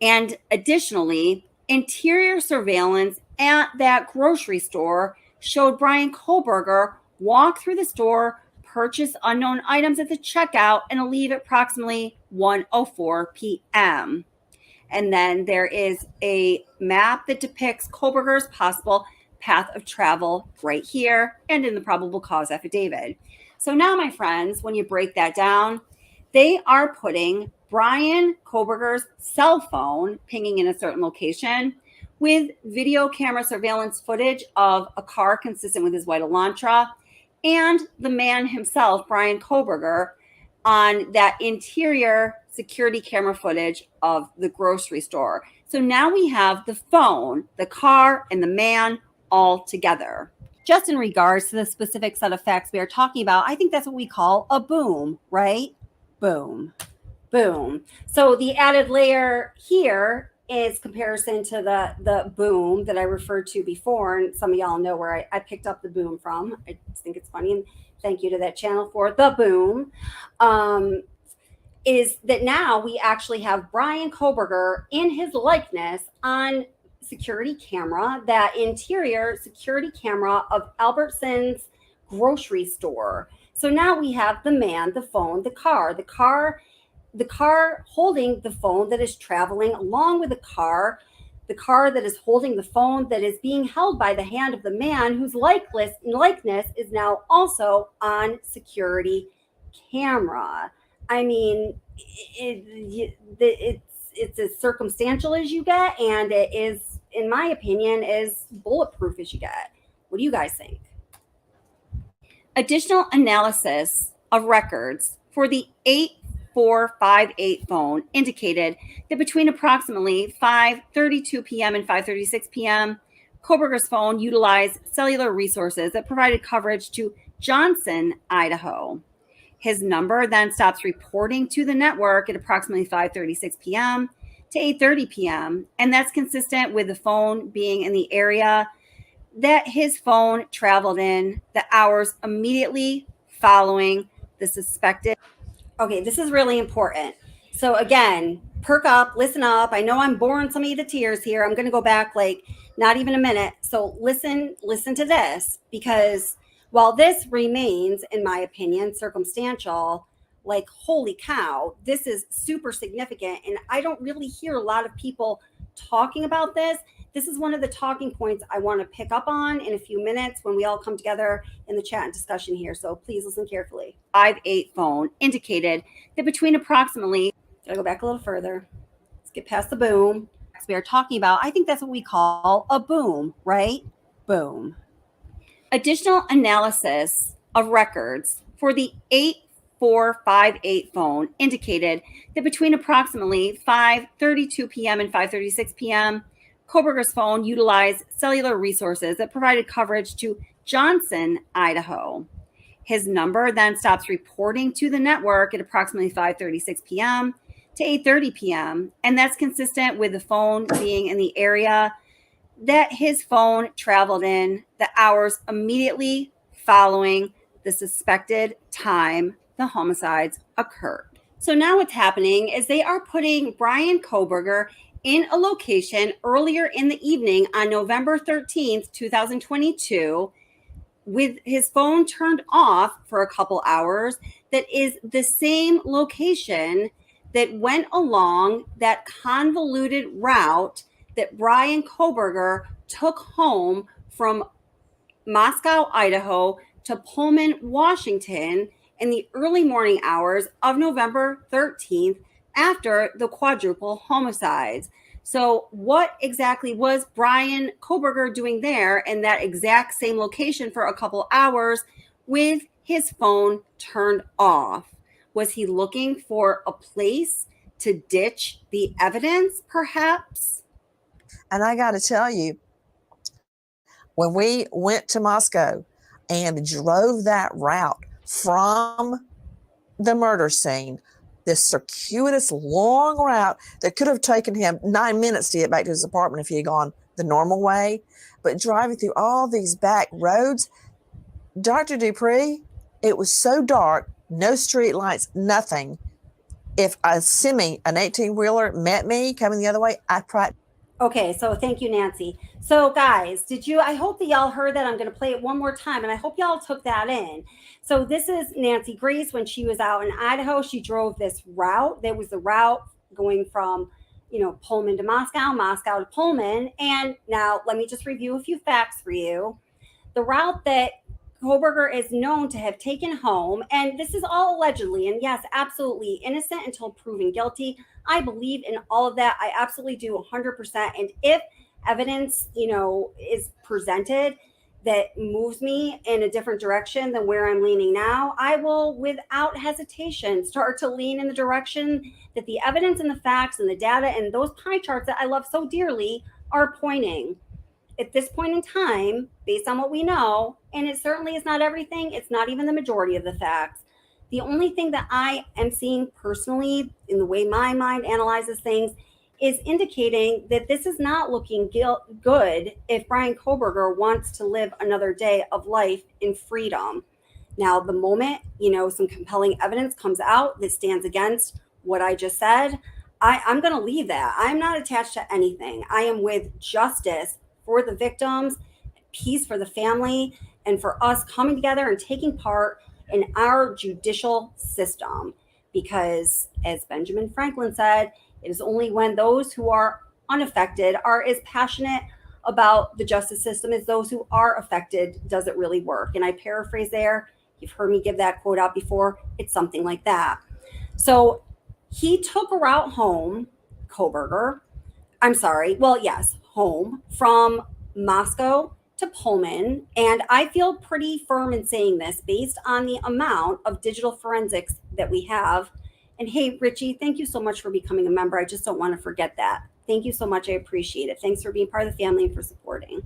And additionally, interior surveillance at that grocery store showed Bryan Kohberger walk through the store, purchase unknown items at the checkout, and leave at approximately 1:04 p.m. And then there is a map that depicts Kohberger's possible path of travel right here and in the probable cause affidavit. So now, my friends, when you break that down, they are putting Bryan Kohberger's cell phone pinging in a certain location with video camera surveillance footage of a car consistent with his white Elantra and the man himself, Bryan Kohberger, on that interior security camera footage of the grocery store. So now we have the phone, the car, and the man all together. Just in regards to the specific set of facts we are talking about, I think that's what we call a boom, right? Boom, boom. So the added layer here is comparison to the boom that I referred to before. And some of y'all know where I picked up the boom from. I just think it's funny. And thank you to that channel for the boom. Is that now we actually have Bryan Kohberger in his likeness on security camera, that interior security camera of Albertson's grocery store. So now we have the man, the phone, the car holding the phone that is traveling along with the car that is holding the phone that is being held by the hand of the man whose likeness is now also on security camera. I mean, it's as circumstantial as you get, and it is, in my opinion, as bulletproof as you get. What do you guys think? Additional analysis of records for the 8458 phone indicated that between approximately 5:32 p.m. and 5:36 p.m., Kohberger's phone utilized cellular resources that provided coverage to Johnson, Idaho. His number then stops reporting to the network at approximately 5:36 p.m. to 8:30 p.m., and that's consistent with the phone being in the area that his phone traveled in the hours immediately following the suspected. Okay, this is really important. So again, perk up, listen up. I know I'm boring some of you to tears here. I'm going to go back like not even a minute. So listen to this, because while this remains, in my opinion, circumstantial, like holy cow, this is super significant. And I don't really hear a lot of people talking about this. This is one of the talking points I want to pick up on in a few minutes when we all come together in the chat and discussion here. So please listen carefully. 58 phone indicated that between approximately, did I go back a little further? Let's get past the boom. we are talking about, I think that's what we call a boom, right? Boom. Additional analysis of records for the 8458 phone indicated that between approximately 5:32 p.m. and 5:36 p.m., Kohberger's phone utilized cellular resources that provided coverage to Johnson, Idaho. His number then stops reporting to the network at approximately 5:36 p.m. to 8:30 p.m., and that's consistent with the phone being in the area that his phone traveled in the hours immediately following the suspected time the homicides occurred. So now what's happening is they are putting Bryan Kohberger in a location earlier in the evening on November 13th, 2022, with his phone turned off for a couple hours, that is the same location that went along that convoluted route that Bryan Kohberger took home from Moscow, Idaho to Pullman, Washington in the early morning hours of November 13th after the quadruple homicides. So what exactly was Bryan Kohberger doing there in that exact same location for a couple hours with his phone turned off? Was he looking for a place to ditch the evidence, perhaps?
And I got to tell you, when we went to Moscow and drove that route from the murder scene, this circuitous long route that could have taken him 9 minutes to get back to his apartment if he had gone the normal way, but driving through all these back roads, Dr. Dupree, it was so dark, no street lights, nothing. If an 18-wheeler met me coming the other way, I'd probably...
Okay, so thank you, Nancy. So guys, I hope that y'all heard that. I'm going to play it one more time, and I hope y'all took that in. So this is Nancy Grace when she was out in Idaho. She drove this route. There was the route going from, Pullman to Moscow, Moscow to Pullman. And now let me just review a few facts for you. The route that Kohberger is known to have taken home, and this is all allegedly, and yes, absolutely innocent until proven guilty. I believe in all of that. I absolutely do 100%. And if evidence, is presented that moves me in a different direction than where I'm leaning now, I will, without hesitation, start to lean in the direction that the evidence and the facts and the data and those pie charts that I love so dearly are pointing. At this point in time, based on what we know, and it certainly is not everything, it's not even the majority of the facts. The only thing that I am seeing personally in the way my mind analyzes things is indicating that this is not looking good if Bryan Kohberger wants to live another day of life in freedom. Now, the moment, some compelling evidence comes out that stands against what I just said, I'm going to leave that. I'm not attached to anything. I am with justice for the victims, peace for the family, and for us coming together and taking part in our judicial system. Because, as Benjamin Franklin said, it is only when those who are unaffected are as passionate about the justice system as those who are affected does it really work. And I paraphrase there. You've heard me give that quote out before. It's something like that. So he took a route home, Kohberger. Home from Moscow to Pullman. And I feel pretty firm in saying this based on the amount of digital forensics that we have. And hey, Richie, thank you so much for becoming a member. I just don't want to forget that. Thank you so much. I appreciate it. Thanks for being part of the family and for supporting.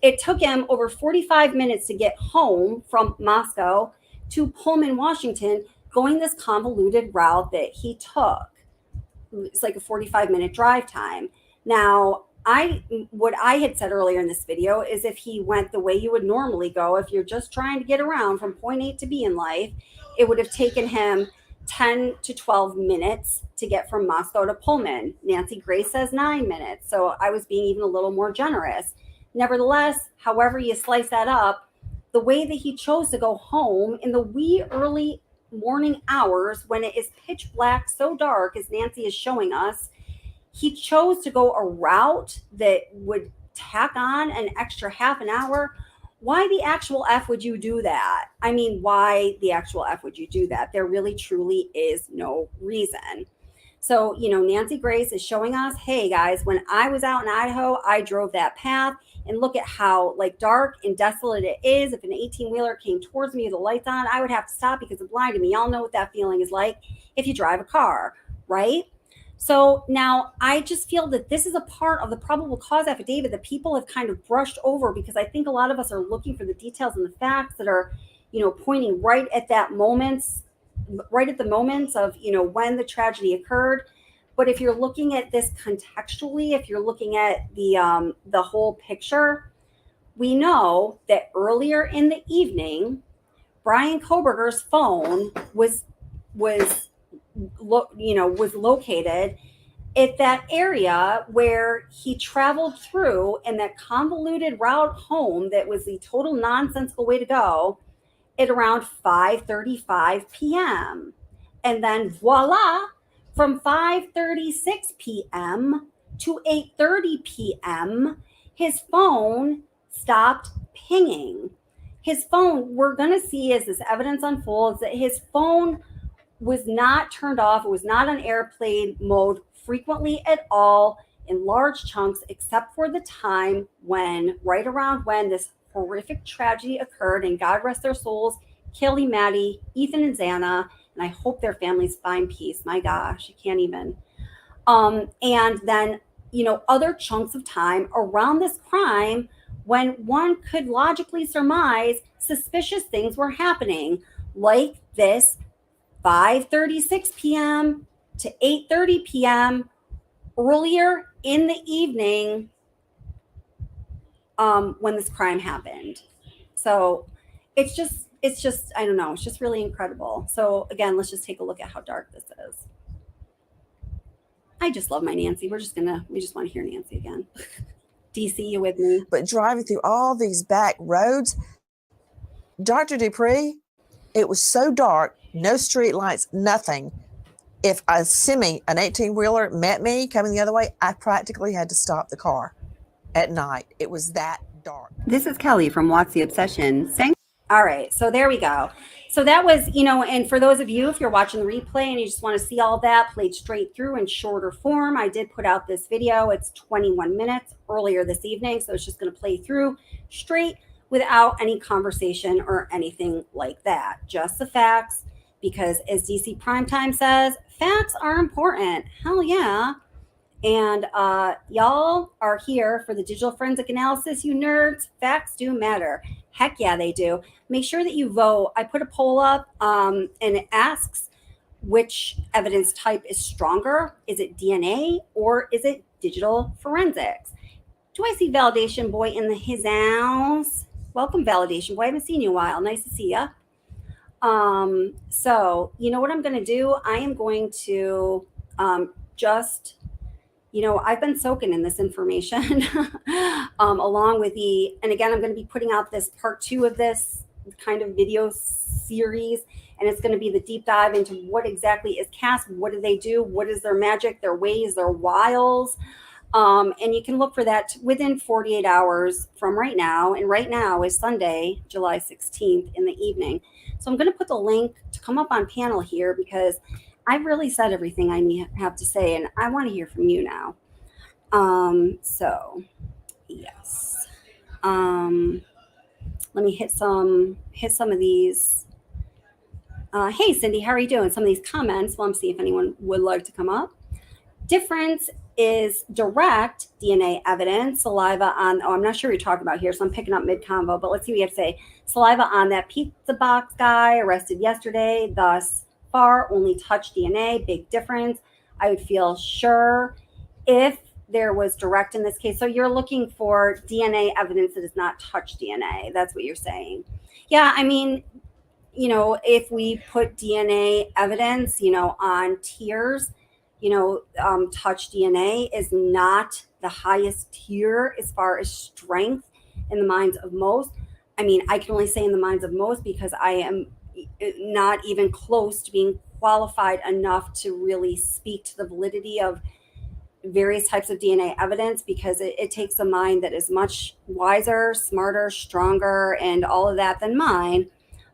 It took him over 45 minutes to get home from Moscow to Pullman, Washington, going this convoluted route that he took. It's like a 45-minute drive time. Now, what I had said earlier in this video is if he went the way you would normally go, if you're just trying to get around from point A to B in life, it would have taken him 10 to 12 minutes to get from Moscow to Pullman. Nancy Grace says 9 minutes. So I was being even a little more generous. Nevertheless, however you slice that up, the way that he chose to go home in the wee early morning hours when it is pitch black, so dark as Nancy is showing us, he chose to go a route that would tack on an extra half an hour. Why the actual F would you do that? I mean, why the actual F would you do that? There really, truly is no reason. So, Nancy Grace is showing us, hey guys, when I was out in Idaho, I drove that path, and look at how like dark and desolate it is. If an 18-wheeler came towards me with the lights on, I would have to stop because it blinded me. Y'all know what that feeling is like if you drive a car, right? So now I just feel that this is a part of the probable cause affidavit that people have kind of brushed over, because I think a lot of us are looking for the details and the facts that are, pointing right at the moments of, when the tragedy occurred. But if you're looking at this contextually, if you're looking at the whole picture, we know that earlier in the evening, Bryan Kohbergers' phone was located at that area where he traveled through, and that convoluted route home that was the total nonsensical way to go, at around 5:35 p.m. And then voila, from 5:36 p.m. to 8:30 p.m., his phone stopped pinging. His phone, we're going to see as this evidence unfolds, that his phone was not turned off. It was not on airplane mode frequently at all, in large chunks, except for the time when, right around when this horrific tragedy occurred, and God rest their souls, Kelly, Maddie, Ethan, and Xana, and I hope their families find peace. My gosh, I can't even. And then, other chunks of time around this crime when one could logically surmise suspicious things were happening, like this 5:36 p.m. to 8:30 p.m. earlier in the evening, when this crime happened. So it's just, I don't know, it's just really incredible. So again, let's just take a look at how dark this is. I just love my Nancy. We just want to hear Nancy again. DC, you with me?
But driving through all these back roads, Dr. Dupree, it was so dark, no street lights, nothing. If an 18-wheeler met me coming the other way, I practically had to stop the car at night. It was that dark.
This is Kelly from What's the Obsession. All right, so there we go. So that was, and for those of you, if you're watching the replay and you just want to see all that played straight through in shorter form, I did put out this video. It's 21 minutes earlier this evening, so it's just going to play through straight without any conversation or anything like that. Just the facts, because as DC Primetime says, facts are important. Hell yeah. And y'all are here for the digital forensic analysis, you nerds. Facts do matter. Heck yeah, they do. Make sure that you vote. I put a poll up and it asks which evidence type is stronger. Is it DNA or is it digital forensics? Do I see Validation Boy in his house? Welcome, Validation Boy. I haven't seen you in a while. Nice to see ya. So you know what I'm going to do? I am going to just... I've been soaking in this information along with and again, I'm going to be putting out this part 2 of this kind of video series, and it's going to be the deep dive into what exactly is CASP, what do they do, what is their magic, their ways, their wiles, and you can look for that within 48 hours from right now, and right now is Sunday, July 16th in the evening. So I'm going to put the link to come up on panel here, because I've really said everything I have to say, and I want to hear from you now. So yes. Let me hit some of these. Hey, Cindy, how are you doing? Some of these comments. Well, I'm seeing if anyone would like to come up. Difference is direct DNA evidence, saliva on, I'm not sure what you're talking about here, so I'm picking up mid-convo, but let's see what you have to say. Saliva on that pizza box guy arrested yesterday, thus far only touch DNA, big difference. I would feel sure if there was direct in this case. So you're looking for DNA evidence that does not touch DNA. That's what you're saying. Yeah, I mean, if we put DNA evidence, on tiers, touch DNA is not the highest tier as far as strength in the minds of most. I mean, I can only say in the minds of most because I am not even close to being qualified enough to really speak to the validity of various types of DNA evidence, because it takes a mind that is much wiser, smarter, stronger, and all of that than mine.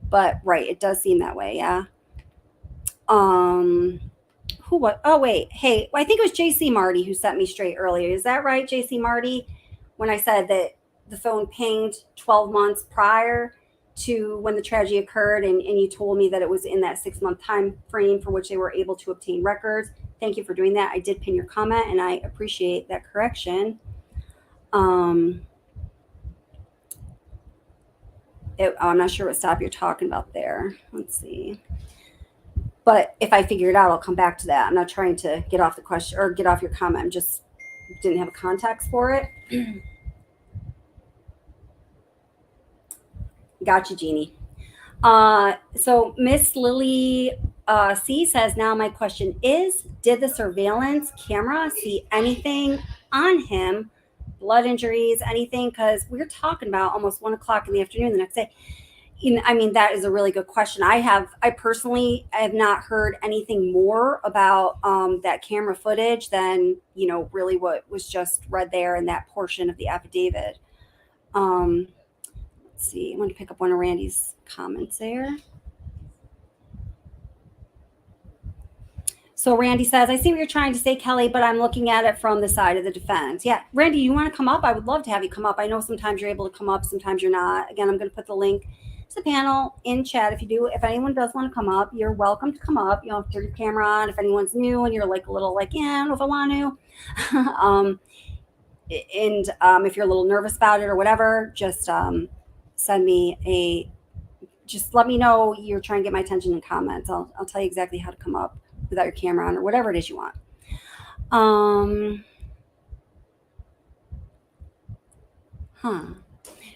But right, it does seem that way, yeah. who what? Oh, wait. Hey, I think it was JC Marty who set me straight earlier. Is that right, JC Marty? When I said that the phone pinged 12 months prior to when the tragedy occurred, and you told me that it was in that 6-month time frame for which they were able to obtain records. Thank you for doing that. I did pin your comment, and I appreciate that correction. I'm not sure what stop you're talking about there. Let's see. But if I figure it out, I'll come back to that. I'm not trying to get off the question or get off your comment. I'm just didn't have a context for it. Gotcha, Jeannie. So Miss Lily C says, now my question is, did the surveillance camera see anything on him, blood injuries, anything? Because we're talking about almost 1 o'clock in the afternoon the next day. I mean, that is a really good question. I personally have not heard anything more about that camera footage than, really what was just read there in that portion of the affidavit. Let's see. I want to pick up one of Randy's comments there. So Randy says, I see what you're trying to say, Kelly, but I'm looking at it from the side of the defense. Yeah. Randy, you want to come up? I would love to have you come up. I know sometimes you're able to come up, sometimes you're not. Again, I'm going to put the link to the panel in chat. If anyone does want to come up, you're welcome to come up. You don't have to turn your camera on. If anyone's new and you're like a little like, yeah, I don't know if I want to. If you're a little nervous about it or whatever, just send me just let me know you're trying to get my attention in comments. I'll tell you exactly how to come up without your camera on or whatever it is you want.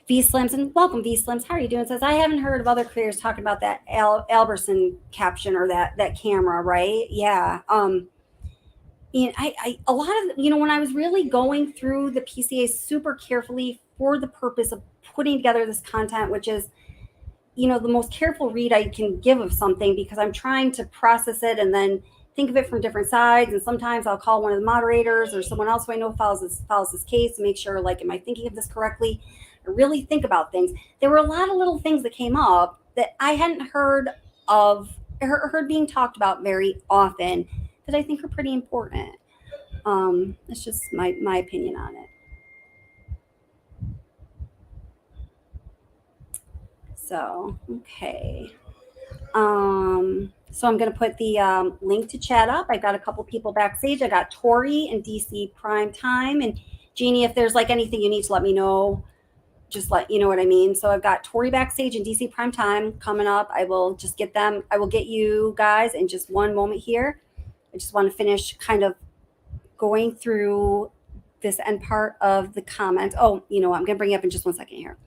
V Slims, and welcome V Slims. How are you doing? It says, I haven't heard of other creators talking about that Alberson caption or that camera, right? Yeah. A lot of, when I was really going through the PCA super carefully for the purpose of putting together this content, which is, the most careful read I can give of something, because I'm trying to process it and then think of it from different sides. And sometimes I'll call one of the moderators or someone else who I know follows this case to make sure, like, am I thinking of this correctly? I really think about things. There were a lot of little things that came up that I hadn't heard of or heard being talked about very often that I think are pretty important. It's just my opinion on it. So, okay. So I'm going to put the link to chat up. I got a couple people backstage. I got Tori and DC Primetime. And Jeannie, if there's like anything you need to let me know, just let you know what I mean. So I've got Tori backstage and DC Primetime coming up. I will just get them. I will get you guys in just one moment here. I just want to finish kind of going through this end part of the comments. Oh, I'm going to bring you up in just 1 second here.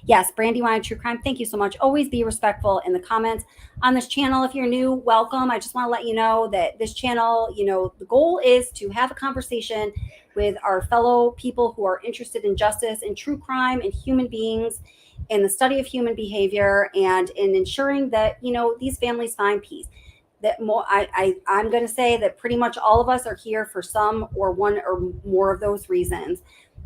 Yes, Brandywine True Crime. Thank you so much. Always be respectful in the comments on this channel. If you're new, welcome. I just want to let you know that this channel, the goal is to have a conversation with our fellow people who are interested in justice and true crime and human beings and the study of human behavior, and in ensuring that, these families find peace. That I'm going to say that pretty much all of us are here for some or one or more of those reasons.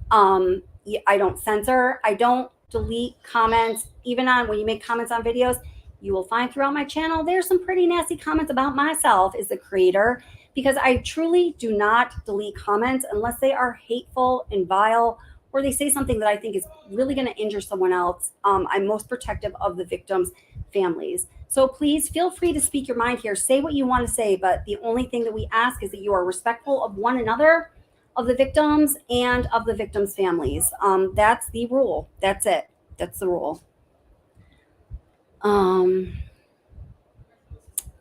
I don't censor. I don't delete comments. Even when you make comments on videos, you will find throughout my channel, there's some pretty nasty comments about myself as the creator, because I truly do not delete comments unless they are hateful and vile, or they say something that I think is really going to injure someone else. I'm most protective of the victims' families. So please feel free to speak your mind here. Say what you want to say, but the only thing that we ask is that you are respectful of one another, of the victims, and of the victims' families. That's the rule. That's it. That's the rule.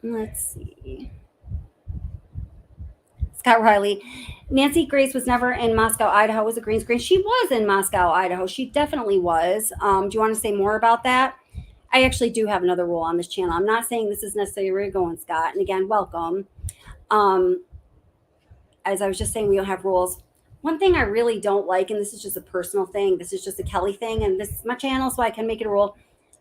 Let's see. Scott Riley. Nancy Grace was never in Moscow, Idaho. Was a green screen. She was in Moscow, Idaho. She definitely was. Do you want to say more about that? I actually do have another rule on this channel. I'm not saying this is necessarily where you're going, Scott. And again, welcome. As I was just saying, we don't have rules. One thing I really don't like, and this is just a personal thing, this is just a Kelly thing, and this is my channel, so I can make it a rule.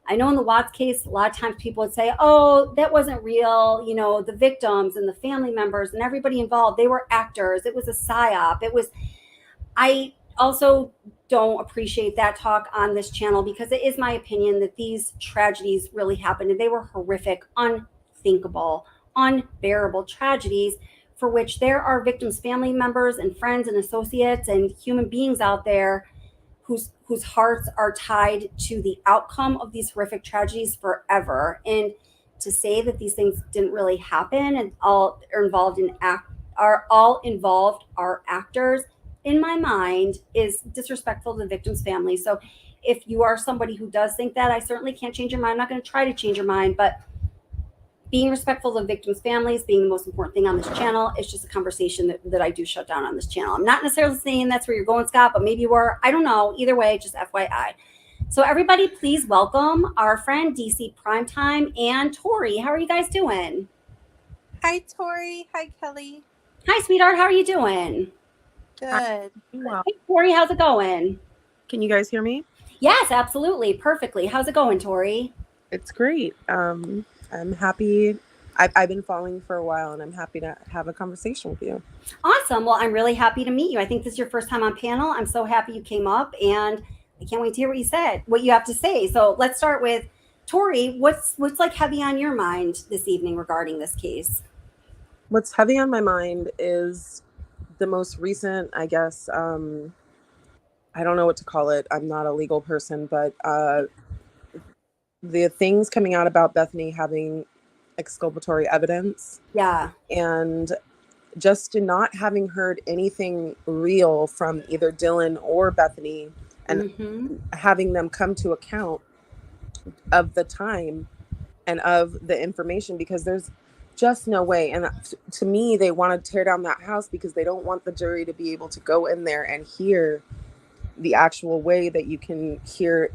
I know in the Watts case, a lot of times people would say, oh, that wasn't real. The victims and the family members and everybody involved, they were actors. It was a psyop. I also don't appreciate that talk on this channel, because it is my opinion that these tragedies really happened, and they were horrific, unthinkable, unbearable tragedies for which there are victims' family members and friends and associates and human beings out there whose hearts are tied to the outcome of these horrific tragedies forever. And to say that these things didn't really happen and all involved are actors, in my mind, is disrespectful to the victim's family. So if you are somebody who does think that, I certainly can't change your mind. I'm not going to try to change your mind, but being respectful of victims' families being the most important thing on this channel. It's just a conversation that I do shut down on this channel. I'm not necessarily saying that's where you're going, Scott, but maybe you were. I don't know. Either way, just FYI. So everybody, please welcome our friend DC Primetime and Tori. How are you guys doing?
Hi, Tori. Hi, Kelly.
Hi, sweetheart. How are you doing?
Good.
Wow.
Hey, Tori, how's it going?
Can you guys hear me?
Yes, absolutely. Perfectly. How's it going, Tori?
It's great. I'm happy. I've been following for a while, and I'm happy to have a conversation with you.
Awesome. Well, I'm really happy to meet you. I think this is your first time on panel. I'm so happy you came up, and I can't wait to hear what you have to say. So let's start with Tori. What's like heavy on your mind this evening regarding this case?
What's heavy on my mind is the most recent, I guess, I don't know what to call it. I'm not a legal person, but the things coming out about Bethany having exculpatory evidence.
Yeah.
And just not having heard anything real from either Dylan or Bethany, and having them come to account of the time and of the information, because there's just no way. And to me, they want to tear down that house because they don't want the jury to be able to go in there and hear the actual way that you can hear,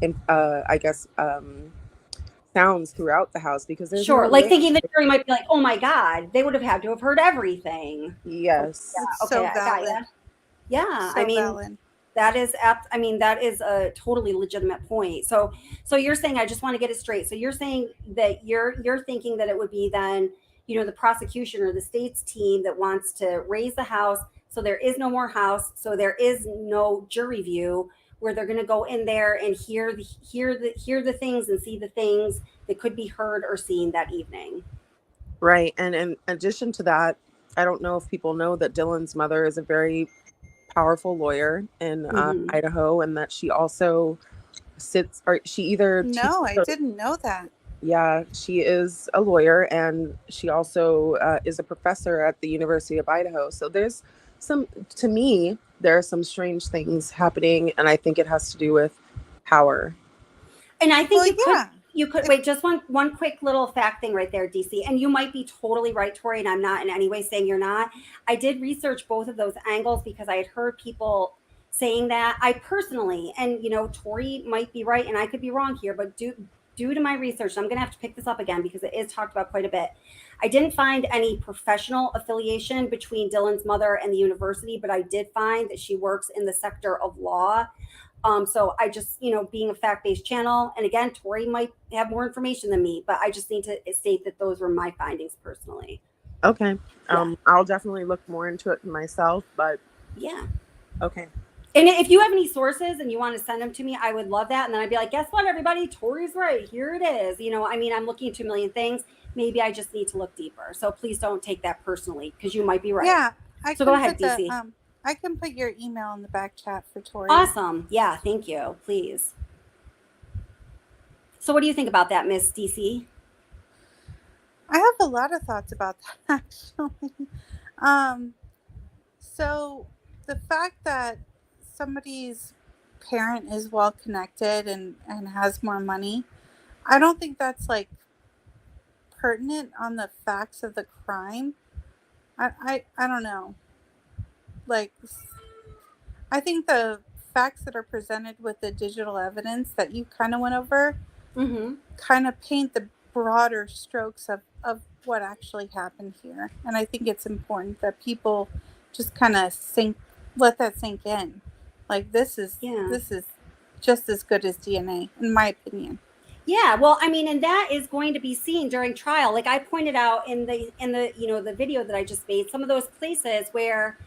sounds throughout the house, because there's
Sure.
no
Like
way.
thinking the jury might be like, oh my God, they would have had to have heard everything.
Yes.
Yeah,
It's
okay,
so
I got
valid.
that. Yeah.
So
I mean,
valid.
that is that is a totally legitimate point. So you're saying, I just want to get it straight. So you're saying that you're thinking that it would be then, the prosecution or the state's team that wants to raise the house, so there is no more house, so there is no jury view where they're going to go in there and hear the things and see the things that could be heard or seen that evening.
Right. And in addition to that, I don't know if people know that Dylan's mother is a very powerful lawyer in Idaho, and that she also
No, I didn't know that.
Yeah, she is a lawyer, and she also is a professor at the University of Idaho. So there are some strange things happening, and I think it has to do with power.
And I think
Well,
you could wait, just one quick little fact thing right there, DC. And you might be totally right, Tori, and I'm not in any way saying you're not. I did research both of those angles because I had heard people saying that. I personally, and Tori might be right and I could be wrong here, but due to my research, I'm going to have to pick this up again because it is talked about quite a bit. I didn't find any professional affiliation between Dylan's mother and the university, but I did find that she works in the sector of law. So I just, being a fact-based channel, and again, Tori might have more information than me, but I just need to state that those were my findings personally.
Okay.
Yeah.
I'll definitely look more into it myself, but
yeah.
Okay.
And if you have any sources and you want to send them to me, I would love that. And then I'd be like, guess what, everybody? Tori's right. Here it is. I'm looking into a million things. Maybe I just need to look deeper. So please don't take that personally because you might be right.
Yeah.
So go ahead, DC.
I can put your email in the back chat for Tori.
Awesome. Yeah, thank you. Please. So what do you think about that, Miss DC?
I have a lot of thoughts about that, actually. So the fact that somebody's parent is well connected and has more money, I don't think that's like pertinent on the facts of the crime. I don't know. Like, I think the facts that are presented with the digital evidence that you kind of went over kind of paint the broader strokes of what actually happened here. And I think it's important that people just kind of let that sink in. Like, this is just as good as DNA, in my opinion.
Yeah, well, and that is going to be seen during trial. Like I pointed out in the video that I just made, some of those places where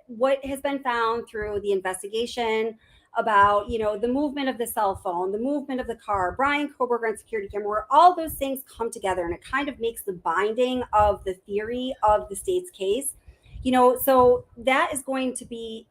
what has been found through the investigation about, the movement of the cell phone, the movement of the car, Bryan Kohberger and security camera, where all those things come together, and it kind of makes the binding of the theory of the state's case. So that is going to be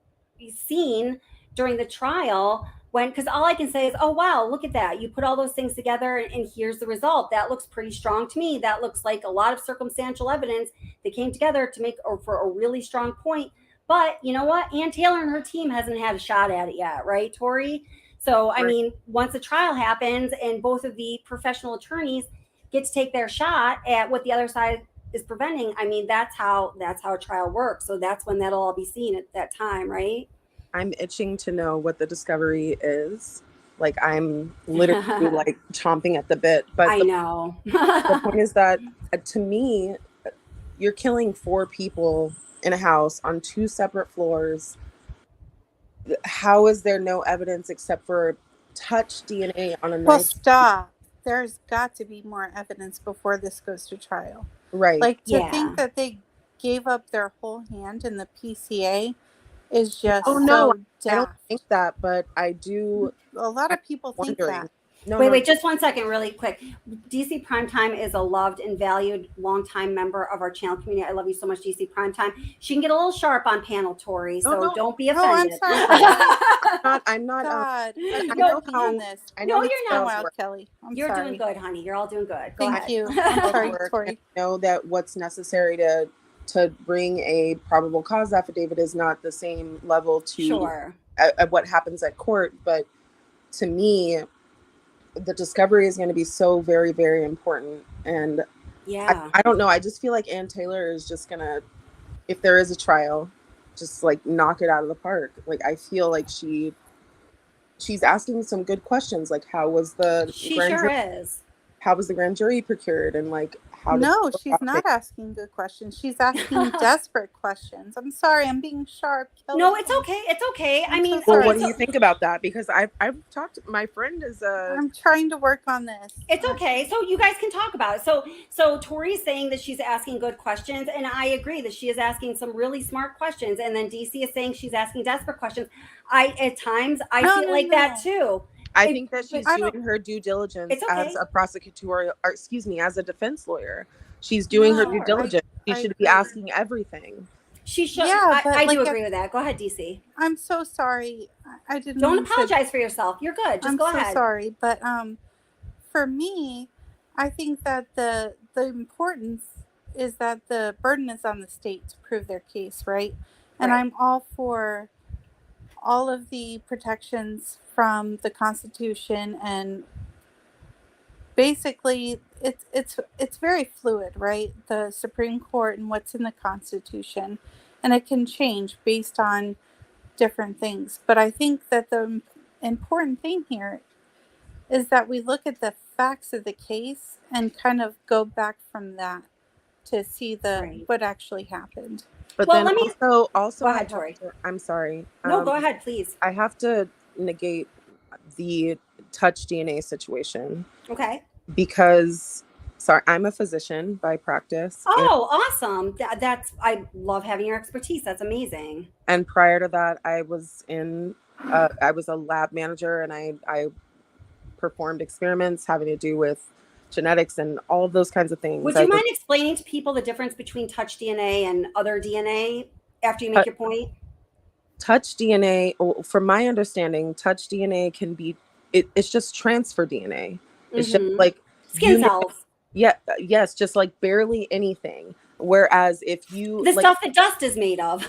seen during the trial, because all I can say is, oh wow, look at that, you put all those things together and here's the result. That looks pretty strong to me. That looks like a lot of circumstantial evidence that came together to make, or for a really strong point. But you know what, Ann Taylor and her team hasn't had a shot at it yet, right, Tori? So I mean, once the trial happens and both of the professional attorneys get to take their shot at what the other side is preventing, I mean, that's how a trial works. So that's when that'll all be seen at that time, right?
I'm itching to know what the discovery is. Like, I'm literally like chomping at the bit. But
I know.
The point is that to me, you're killing 4 people in a house on 2 separate floors. How is there no evidence except for touch DNA on a knife?
Well, stop. There's got to be more evidence before this goes to trial.
Right.
Like, to think that they gave up their whole hand in the PCA is just so daft.
I don't think that, but I do.
A lot of people think that.
Wait, just 1 second, really quick. DC Primetime is a loved and valued longtime member of our channel community. I love you so much, DC Primetime. She can get a little sharp on panel, Tori, so don't be offended.
No, I'm sorry.
I'm not.
God,
I know how
on this.
I know
you're not.
Wild, Kelly.
You're doing good, honey. You're all doing good.
Thank you. I'm sorry, Tori.
I know that what's necessary to bring a probable cause affidavit is not the same level to at what happens at court, but to me, the discovery is going to be so very, very important. And I don't know. I just feel like Ann Taylor is just going to, if there is a trial, just like knock it out of the park. Like, I feel like she's asking some good questions. Like, how was the how was the grand jury procured? And like,
no, she's not asking good questions. She's asking desperate questions. I'm sorry, I'm being sharp.
No, it's okay. It's okay. I mean,
well, what do you think about that? Because I've talked to my friend is
I'm trying to work on this.
It's okay. So you guys can talk about it. So Tori's saying that she's asking good questions, and I agree that she is asking some really smart questions. And then DC is saying she's asking desperate questions. At times I feel like that too.
I think that she's doing her due diligence as a prosecutorial, or excuse me, as a defense lawyer. She's doing her due diligence. She should be asking everything.
She should. Yeah, I do agree with that. Go ahead, DC.
I'm so sorry. I didn't.
Don't apologize for yourself. You're good. Just go ahead.
I'm so sorry, but for me, I think that the importance is that the burden is on the state to prove their case, right? And I'm all for all of the protections from the Constitution, and basically it's very fluid, right? The Supreme Court and what's in the Constitution, and it can change based on different things. But I think that the important thing here is that we look at the facts of the case and kind of go back from that to see what actually happened.
But then also
go ahead, Tori.
I'm sorry.
No, go ahead, please.
I have to negate the touch DNA situation.
Okay.
Because, I'm a physician by practice.
Oh, awesome. I love having your expertise. That's amazing.
And prior to that, I was I was a lab manager, and I performed experiments having to do with genetics and all of those kinds of things.
Would you mind explaining to people the difference between touch DNA and other DNA after you make your point?
Touch DNA, from my understanding, touch DNA can be, it's just transfer DNA. It's just like
skin cells.
Yes, just like barely anything. Whereas if you
stuff that dust is made of.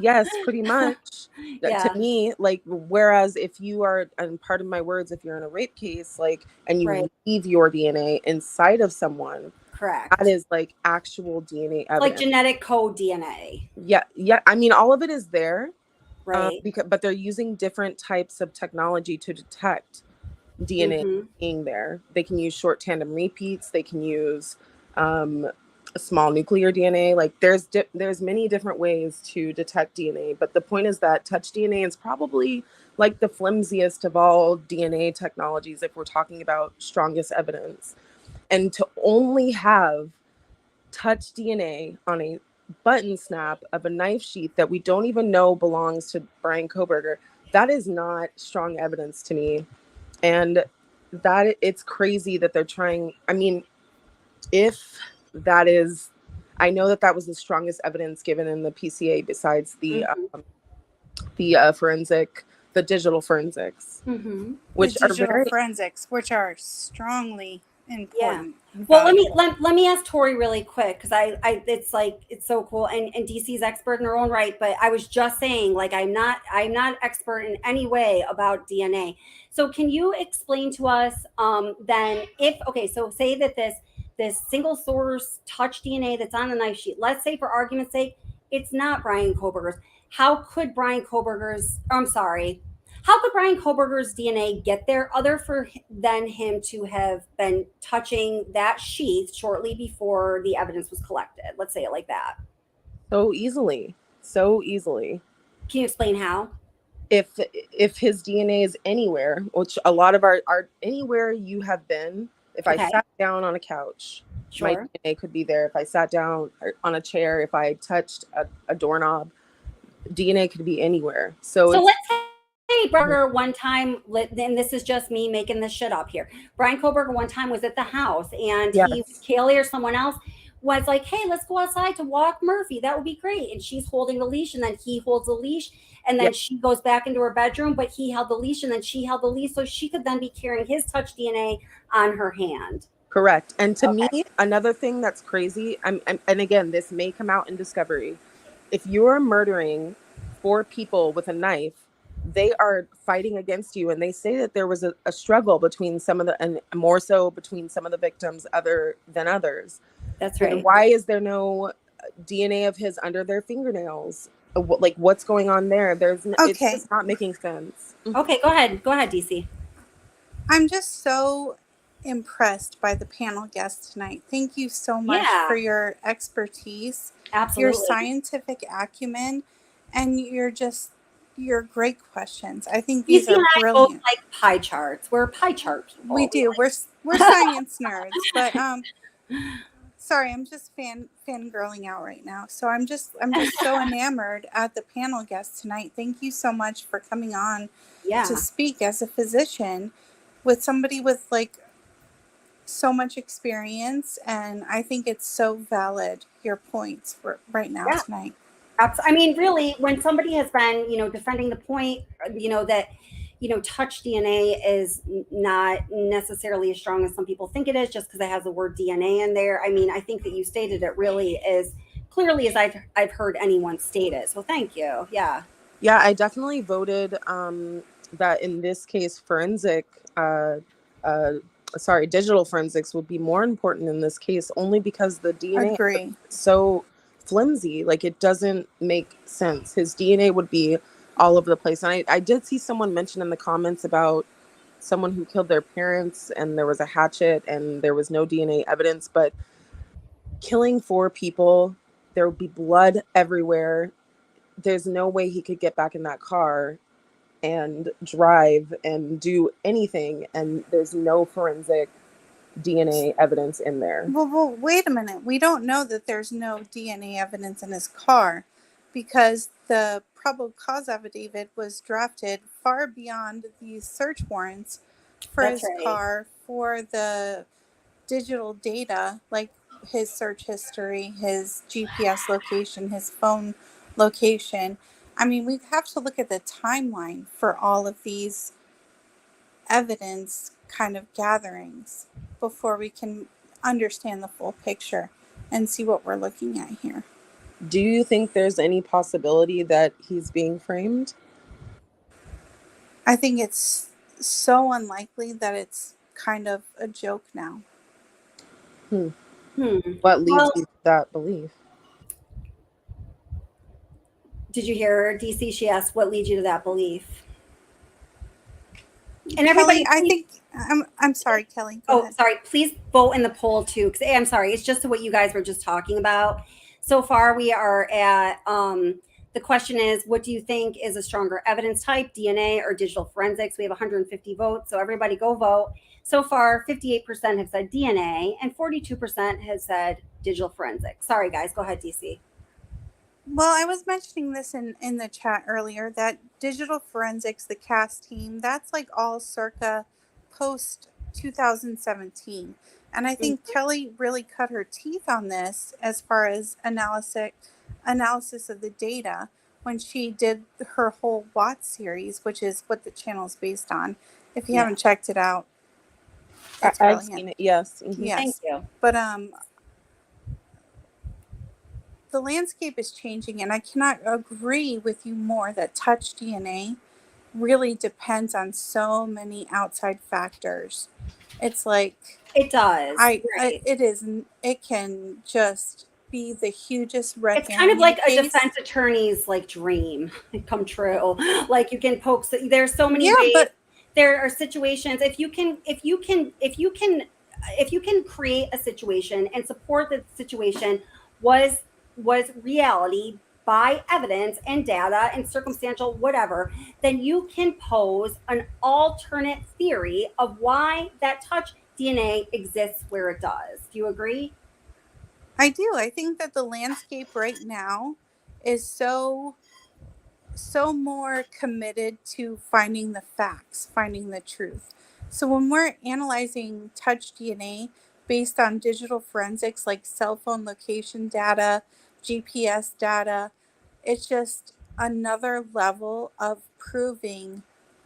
Yes, pretty much. To me, like, whereas if you are, and pardon my words, if you're in a rape case, like, and you leave your DNA inside of someone,
correct,
that is like actual DNA evidence,
like genetic code DNA.
Yeah. I mean, all of it is there,
right?
But they're using different types of technology to detect DNA being there. They can use short tandem repeats. They can use small nuclear DNA. Like, there's many different ways to detect DNA. But the point is that touch DNA is probably like the flimsiest of all DNA technologies if we're talking about strongest evidence. And to only have touch DNA on a button snap of a knife sheath that we don't even know belongs to Bryan Kohberger, that is not strong evidence to me. And that it's crazy that they're trying. I mean, if that is, I know that that was the strongest evidence given in the PCA besides the forensic, the digital forensics,
Mm-hmm.
which
The
are
digital
very,
forensics, which are strongly
Yeah.
important. and
Well,
valuable.
let me ask Tori really quick, because I it's like it's so cool, and DC's expert in her own right, but I was just saying, like, I'm not expert in any way about DNA. So can you explain to us then, if okay, so say that this single source touch DNA that's on the knife sheet, let's say for argument's sake, it's not Bryan Kohbergers. How could Bryan Kohbergers, I'm sorry, how could Bryan Kohberger's DNA get there other than him to have been touching that sheath shortly before the evidence was collected? Let's say it like that.
so easily, so easily.
Can you explain how?
If his DNA is anywhere, which a lot of our anywhere you have been, if I
Okay.
sat down on a couch, my
Sure.
DNA could be there. If I sat down on a chair, if I touched a doorknob, DNA could be anywhere. So
So
it's
let's say Berger one time, and this is just me making this shit up here. Bryan Kohberger one time was at the house, and
yes,
he, Kaylee or someone else, was like, "Hey, let's go outside to walk Murphy. That would be great." And she's holding the leash, and then he holds the leash, and then
yep,
she goes back into her bedroom, but he held the leash, and then she held the leash, so she could then be carrying his touch DNA on her hand.
correct. And to
Okay.
me, another thing that's crazy, and again, this may come out in discovery. If you're murdering 4 people with a knife, they are fighting against you, and they say that there was a struggle between some of the, and more so between some of the victims other than others.
That's
Then
right.
why is there no DNA of his under their fingernails? Like, what's going on there? It's
Okay.
just not making sense.
Okay, go ahead, DC.
I'm just so impressed by the panel guests tonight. Thank you so much
Yeah.
for your expertise, your
Absolutely.
scientific acumen, and your great questions. I think
You
these
see,
are
and I both
brilliant.
like pie charts. We're pie chart people.
We do. We're science nerds, but sorry, I'm just fangirling out right now. So I'm just so enamored at the panel guests tonight. Thank you so much for coming on
Yeah.
to speak as a physician with somebody with like so much experience, and I think it's so valid, your points for right now
Yeah.
tonight.
I mean, really, when somebody has been, defending the point, that, touch DNA is not necessarily as strong as some people think it is just because it has the word DNA in there. I mean, I think that you stated it really as clearly as I've heard anyone state it. So thank you. Yeah.
Yeah, I definitely voted that in this case, digital forensics would be more important in this case, only because the DNA
Agree.
is so flimsy. Like, it doesn't make sense. His DNA would be all over the place. And I did see someone mention in the comments about someone who killed their parents and there was a hatchet and there was no DNA evidence, but killing 4 people, there would be blood everywhere. There's no way he could get back in that car and drive and do anything, and there's no forensic DNA evidence in there.
Well, wait a minute. We don't know that there's no DNA evidence in his car because the probable cause affidavit was drafted far beyond these search warrants for
That's
his
right.
car, for the digital data like his search history, his GPS location, his phone location. I mean, we have to look at the timeline for all of these evidence kind of gatherings before we can understand the full picture and see what we're looking at here.
Do you think there's any possibility that he's being framed?
I think it's so unlikely that it's kind of a joke now.
What leads you to that belief?
Did you hear her, DC? She asked, "What leads you to that belief?" And
Kelly,
everybody,
I think I'm sorry, Kelly. Go ahead.
Sorry. Please vote in the poll too, because I'm sorry. It's just what you guys were just talking about. So far, we are at the question is, what do you think is a stronger evidence type, DNA or digital forensics? We have 150 votes, so everybody go vote. So far, 58% have said DNA, and 42% has said digital forensics. Sorry, guys. Go ahead, DC.
Well, I was mentioning this in the chat earlier that digital forensics, the CAST team, that's like all circa post 2017. And I think Kelly really cut her teeth on this as far as analysis of the data when she did her whole Watts series, which is what the channel is based on. If you haven't checked it out, it's
I've
brilliant.
seen it. Yes. Mhm.
Yes.
Thank you.
But the landscape is changing, and I cannot agree with you more that touch DNA really depends on so many outside factors. It's like
It does. Right.
it can just be the hugest red
It's kind of
herring
like a
case.
defense attorney's like dream come true. Like you can poke. There's so many
Yeah,
ways.
but
There are situations if you can create a situation and support that the situation was reality by evidence and data and circumstantial whatever, then you can pose an alternate theory of why that touch DNA exists where it does. Do you agree?
I do. I think that the landscape right now is so more committed to finding the facts, finding the truth. So when we're analyzing touch DNA based on digital forensics like cell phone location data, GPS data, it's just another level of proving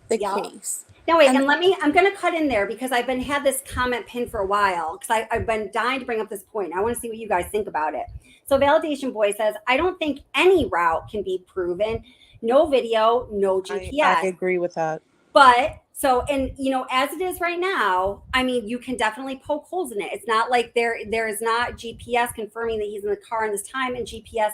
the
Yeah.
case.
Now wait,
And-
and I'm going to cut in there because I've had this comment pinned for a while because I've been dying to bring up this point. I want to see what you guys think about it. So Validation Boy says, I don't think any route can be proven. No video, no GPS.
I agree with that.
But so, and as it is right now, I mean, you can definitely poke holes in it. It's not like there is not GPS confirming that he's in the car in this time and GPS,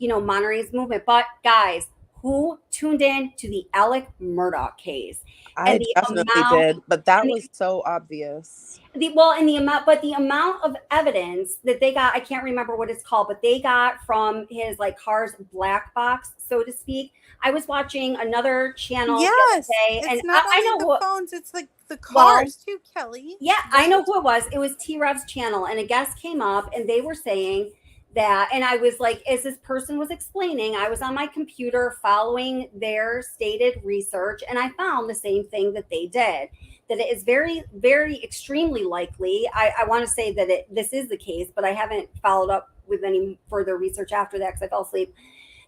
monitoring his movement. But guys, who tuned in to the Alec Murdaugh case?
I definitely did, but that was so obvious.
The amount of evidence that they got, I can't remember what it's called, but they got from his like car's black box, so to speak. I was watching another channel the other day,
it's
and
not
I
only
know
the phones, it's like the cars too, Kelly.
Yeah, I know who it was. It was T-Rev's channel, and a guest came up, and they were saying that, and I was like, as this person was explaining, I was on my computer following their stated research, and I found the same thing that they did. That it is very, very extremely likely. I want to say that this is the case, but I haven't followed up with any further research after that because I fell asleep.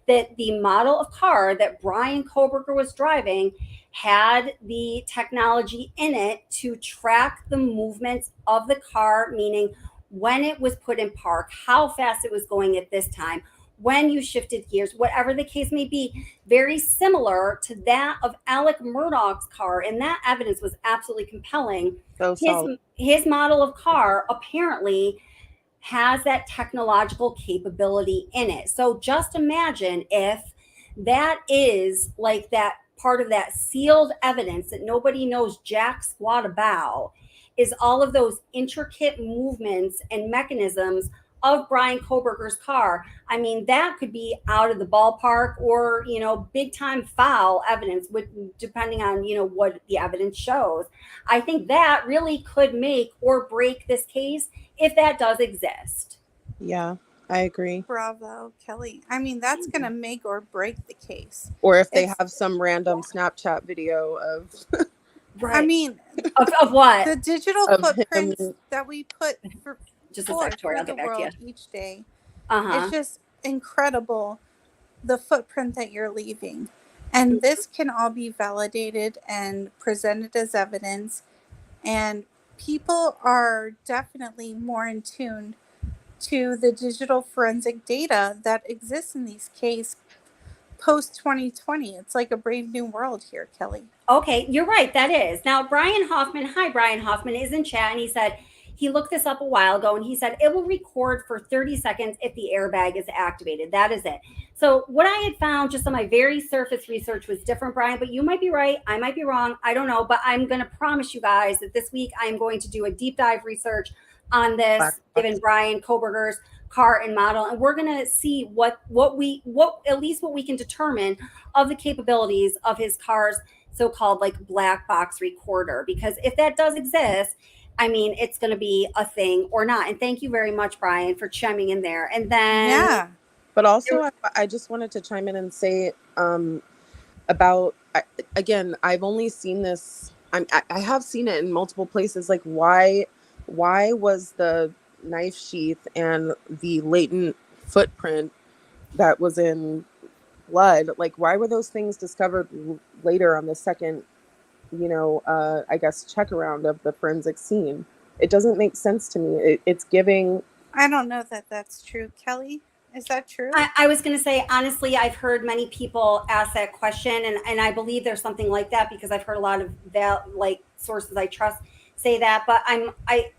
That the model of car that Bryan Kohberger was driving had the technology in it to track the movements of the car, meaning when it was put in park, how fast it was going at this time, when you shifted gears, whatever the case may be, very similar to that of Alec Murdaugh's car. And that evidence was absolutely compelling.
So solid.
His model of car apparently has that technological capability in it. So just imagine if that is like that part of that sealed evidence that nobody knows jack squat about is all of those intricate movements and mechanisms of Bryan Kohberger's car. I mean, that could be out of the ballpark or, big time foul evidence, depending on, what the evidence shows. I think that really could make or break this case if that does exist.
Yeah, I agree.
Bravo, Kelly. I mean, that's going to make or break the case.
Or if they have some random Snapchat video of...
Right.
I mean,
of what?
The digital footprints that we put
just a sec, Tori, I'll
the
get back to you.
world each day. It's just incredible, the footprint that you're leaving. And this can all be validated and presented as evidence. And people are definitely more in tune to the digital forensic data that exists in these cases post 2020. It's like a brave new world here, Kelly.
Okay, you're right. That is. Now, Brian Hoffman, Brian Hoffman is in chat, and he said he looked this up a while ago, and he said it will record for 30 seconds if the airbag is activated. That is it. So what I had found just on my very surface research was different, Brian, but you might be right. I might be wrong. I don't know, but I'm going to promise you guys that this week I'm going to do a deep dive research on this, given Bryan Kohberger's car and model, and we're going to see what at least what we can determine of the capabilities of his car's so-called like black box recorder, because if that does exist, I mean, it's going to be a thing or not. And thank you very much, Brian, for chiming in there. And then
But also, I just wanted to chime in and say about, again, I've only seen this, I have seen it in multiple places. Like, why was the knife sheath and the latent footprint that was in blood, like, why were those things discovered later on the second, I guess, check around of the forensic scene? It doesn't make sense to me. It's giving.
I don't know that that's true. Kelly, is that true?
I was going to say, honestly, I've heard many people ask that question, and I believe there's something like that because I've heard a lot of sources I trust say that, but I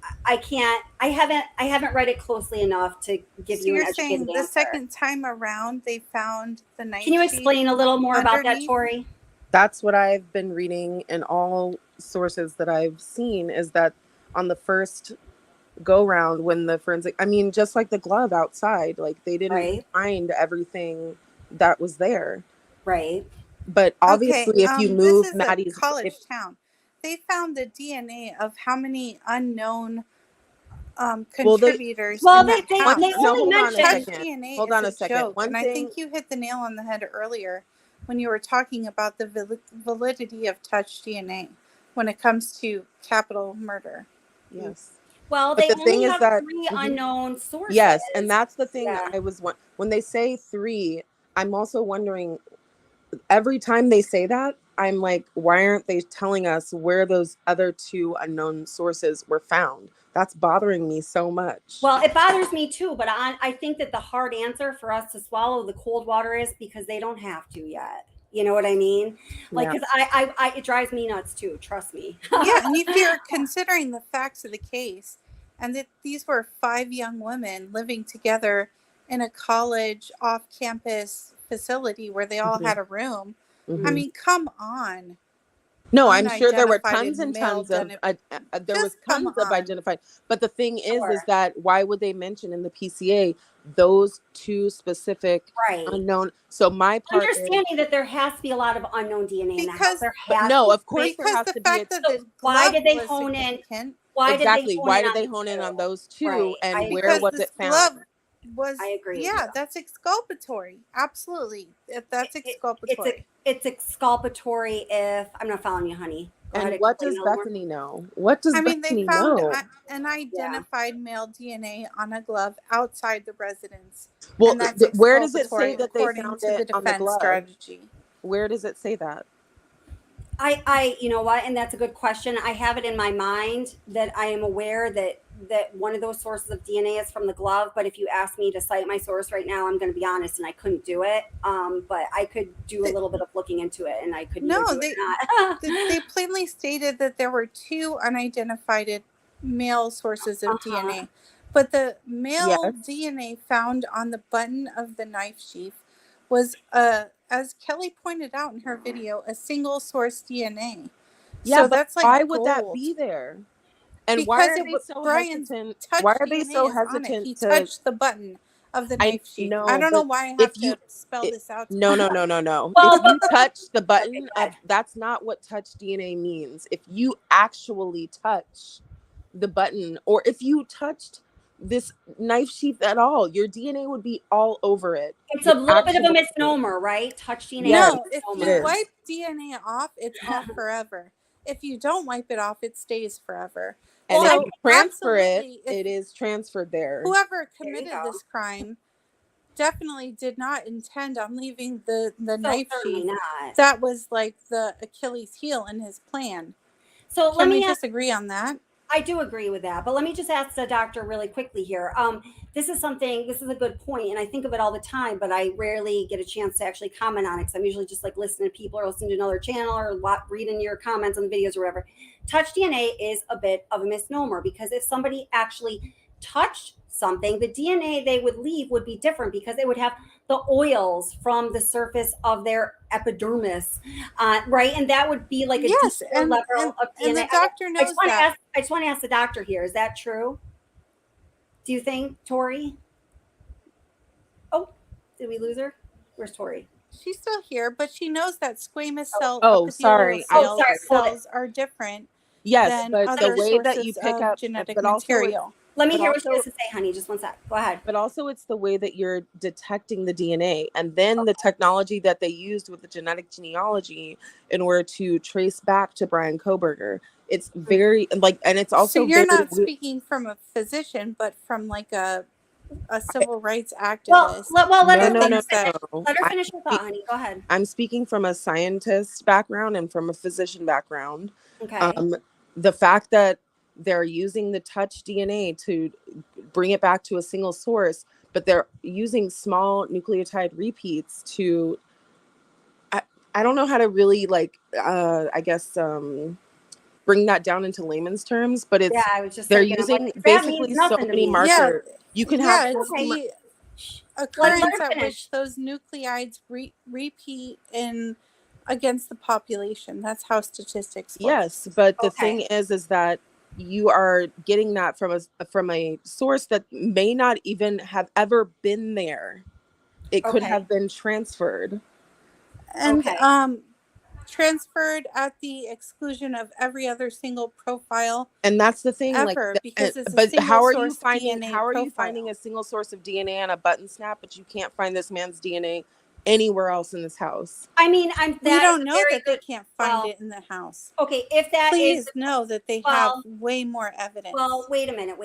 haven't read it closely enough to give
So
you an
you're
educated
saying the
answer.
second time around they found the knife?
Can you explain a little more about that,
underneath?
Tori?
That's what I've been reading in all sources that I've seen, is that on the first go round, when the forensic, just like the glove outside, like, they didn't find everything that was there.
Right.
But obviously, if you move
this is
Maddie's
a college town, they found the DNA of how many unknown contributors.
Well,
in
they
that town.
only mentioned
DNA.
Hold
is
on a second.
Joke.
One
and
thing,
I think you hit the nail on the head earlier when you were talking about the validity of touch DNA when it comes to capital murder.
Yes.
Well,
but
they
the thing
only
is
have
that
3 unknown sources.
Yes, and that's the thing.
Yeah.
When they say 3, I'm also wondering, every time they say that, I'm like, why aren't they telling us where those other 2 unknown sources were found? That's bothering me so much.
Well, it bothers me too, but I think that the hard answer for us to swallow the cold water is because they don't have to yet. You know what I mean? Like, because I it drives me nuts too. Trust me.
Yeah, and if you're considering the facts of the case, and that these were 5 young women living together in a college off-campus facility where they all had a room. I mean, come on.
No, I'm sure there were tons and tons of
there was tons of
identified. But the thing is that why would they mention in the PCA those 2 specific unknown? So my part
understanding that there has to be a lot of unknown DNA in the house. There has
no, of course there has to be.
That
why did they hone in? Why
did they hone in on those 2? And where was it found?
I agree. Yeah, that's exculpatory. Absolutely, that's exculpatory.
It's exculpatory if I'm not following you, honey.
And what does Bethany know? What does Bethany know?
They found an identified male DNA on a glove outside the residence.
Well, where does it say that they found it on the glove?
Strategy.
Where does it say that?
You know what, and that's a good question. I have it in my mind that I am aware that one of those sources of DNA is from the glove. But if you ask me to cite my source right now, I'm going to be honest, and I couldn't do it. But I could do a little bit of looking into it, and I could.
No, they plainly stated that there were 2 unidentified male sources of DNA, but the male DNA found on the button of the knife sheath was as Kelly pointed out in her video, a single source DNA.
Yeah,
so
but
that's like
why would
gold.
that be there? And
because
why are they so hesitant? Why are they so hesitant
He
to
touch the button of the knife sheath? I don't know why I have to spell this out.
No.
Well,
if you touch the button, that's not what touch DNA means. If you actually touch the button, or if you touched this knife sheath at all, your DNA would be all over it.
It's a little bit of a misnomer, right? Touch DNA.
No, if you wipe DNA off, it's off forever. If you don't wipe it off, it stays forever.
And if you transfer it, it is transferred there.
Whoever committed this crime definitely did not intend on leaving the knife sheath. That was like the Achilles heel in his plan.
So
let me disagree on that.
I do agree with that, but let me just ask the doctor really quickly here. This is a good point, and I think of it all the time, but I rarely get a chance to actually comment on it because I'm usually just like listening to people or listening to another channel or reading your comments on the videos or whatever. Touch DNA is a bit of a misnomer because if somebody actually touched something, the DNA they would leave would be different because it would have the oils from the surface of their epidermis, right? And that would be like a deeper level of DNA.
And the doctor knows that.
I just want to ask the doctor here, is that true? Do you think, Tori? Oh, did we lose her? Where's Tori?
She's still here, but she knows that squamous cell cells are different.
Yes, but the way that you pick up
genetic material.
let me
But
hear what she has
also-
to say, honey. Just one sec. Go ahead.
But also it's the way that you're detecting the DNA, and then the technology that they used with the genetic genealogy in order to trace back to Bryan Kohberger. It's very like, and it's also
So you're
very
not speaking from a physician, but from like a civil rights
Well,
activist.
let
no,
her
no, no,
finish.
no.
Let her finish her thought, honey. Go ahead.
I'm speaking from a scientist background and from a physician background.
Okay.
The fact that they're using the touch DNA to bring it back to a single source, but they're using small nucleotide repeats to, I don't know how to really like, I guess, bring that down into layman's terms, but it's,
Yeah, I was just
they're
thinking, I'm
using
like, that
basically
means
so
nothing to
many
me.
markers.
Yeah,
You can
yeah,
have
it's
Okay.
the
Let
occurrence
her
at
finish.
which those nucleides repeat in against the population. That's how statistics work.
Yes, but the
Okay.
thing is that you are getting that from a source that may not even have ever been there. It could
Okay.
have been transferred.
And
Okay.
transferred at the exclusion of every other single profile
And that's the thing, like,
ever, because it's a
but
single
how are you
source
finding?
DNA
How are you
profile.
finding a single source of DNA on a button snap, but you can't find this man's DNA anywhere else in this house?
I mean,
We
that is
don't
a
know
very
that they
good.
can't find
Well,
it in the house.
okay, if that is
Please know that they have
well,
way more evidence.
well, wait a minute.